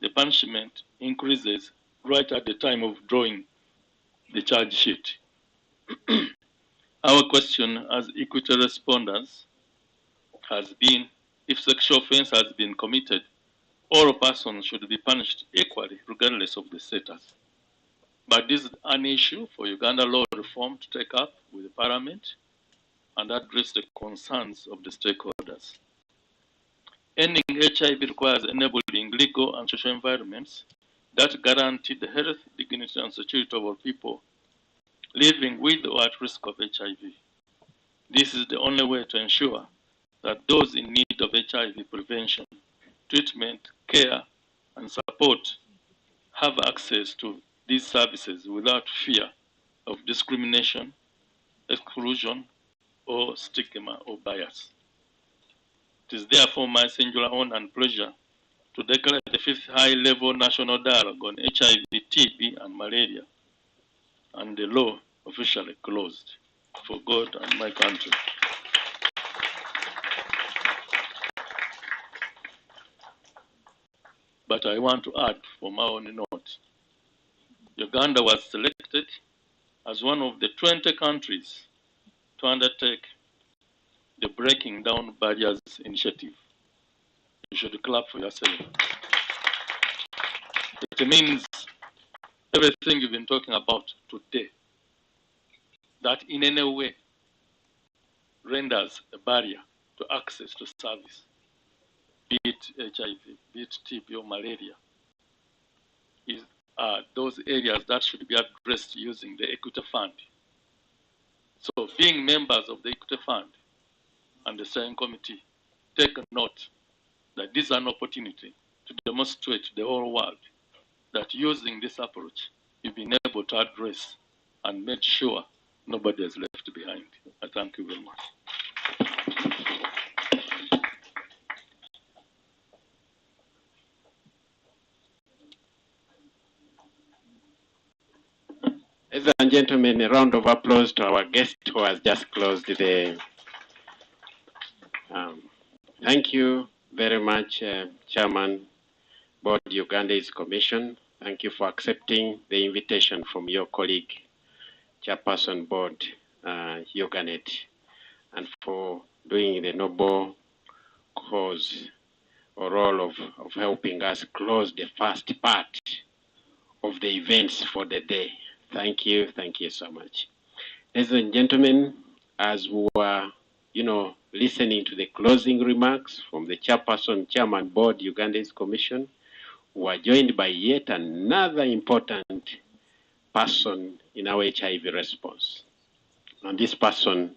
the punishment increases right at the time of drawing the charge sheet. Our question as equity respondents has been, if sexual offense has been committed, all persons should be punished equally regardless of the status. But this is an issue for Uganda law reform to take up with the Parliament and address the concerns of the stakeholders. Ending HIV requires enabling legal and social environments that guarantee the health, dignity, and security of all people living with or at risk of HIV. This is the only way to ensure that those in need of HIV prevention, treatment, care, and support have access to these services without fear of discrimination, exclusion, or stigma or bias. It is therefore my singular honor and pleasure to declare the 5th high-level national dialogue on HIV, TB, and malaria, and the law officially closed for God and my country. But I want to add for my own note, Uganda was selected as one of the 20 countries to undertake the Breaking Down Barriers initiative. You should clap for yourself. It means everything you've been talking about today, that in any way renders a barrier to access to service, be it HIV, be it TB or malaria, is those areas that should be addressed using the Equity Fund. So being members of the Equity Fund and the Steering Committee, take note that this is an opportunity to demonstrate to the whole world that using this approach, you've been able to address and made sure nobody is left behind. I thank you very much. Ladies and gentlemen, a round of applause to our guest who has just closed the. Thank you very much, Chairman, Board Ugandese Commission. Thank you for accepting the invitation from your colleague, Chairperson Board Uganet, and for doing the noble cause or role of helping us close the first part of the events for the day. Thank you so much. Ladies and gentlemen, as we were, listening to the closing remarks from the Chairperson, Chairman Board Ugandese Commission, we are joined by yet another important person in our HIV response. And this person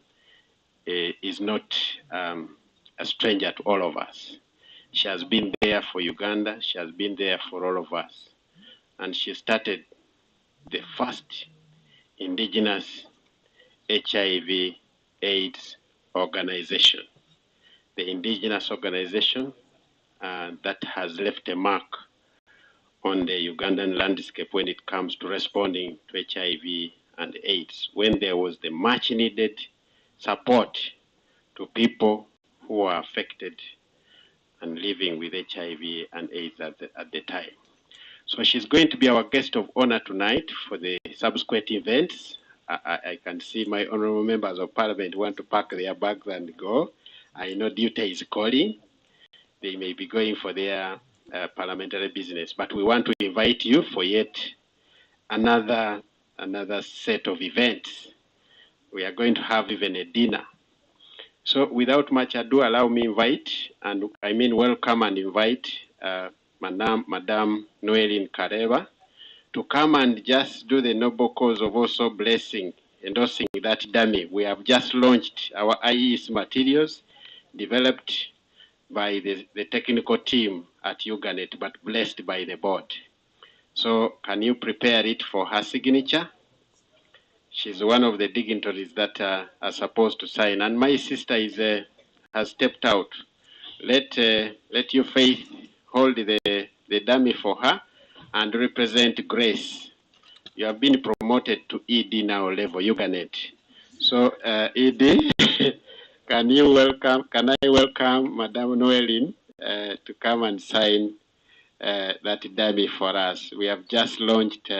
is not a stranger to all of us. She has been there for Uganda. She has been there for all of us. And she started the first indigenous HIV AIDS organization, the indigenous organization that has left a mark on the Ugandan landscape when it comes to responding to HIV and AIDS, when there was the much needed support to people who are affected and living with HIV and AIDS at the time. So she's going to be our guest of honor tonight for the subsequent events. I can see my honorable members of parliament want to pack their bags and go. I know duty is calling. They may be going for their parliamentary business, but we want to invite you for yet another set of events. We are going to have even a dinner. So without much ado, allow me welcome and invite Madame Noeline Kareba to come and just do the noble cause of also endorsing that dummy. We have just launched our IES materials developed by the technical team at Uganet, but blessed by the board. So can you prepare it for her signature? She's one of the dignitaries that are supposed to sign. And my sister has stepped out. Let your faith hold the dummy for her and represent Grace. You have been promoted to ED now level, Uganet. So ED, can I welcome Madame Noeline to come and sign that dummy for us. We have just launched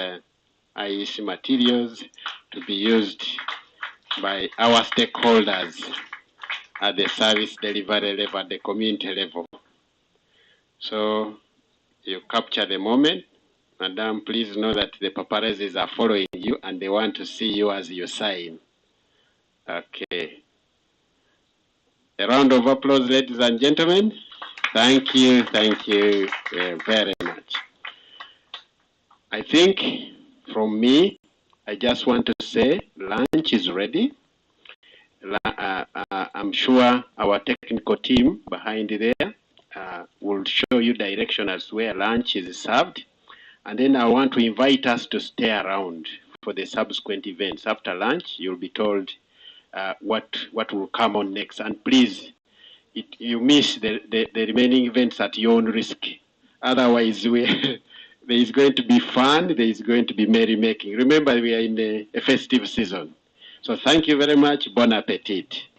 IEC materials to be used by our stakeholders at the service delivery level, at the community level. So you capture the moment. Madam, please know that the paparazzis are following you and they want to see you as you sign. Okay. A round of applause, ladies and gentlemen. Thank you very much. I think from me, I just want to say lunch is ready. I'm sure our technical team behind there will show you direction as to where lunch is served. And then I want to invite us to stay around for the subsequent events. After lunch, you'll be told what will come on next. And please, you miss the remaining events at your own risk. Otherwise, there is going to be fun, there is going to be merrymaking. Remember, we are in a festive season. So thank you very much. Bon appetit.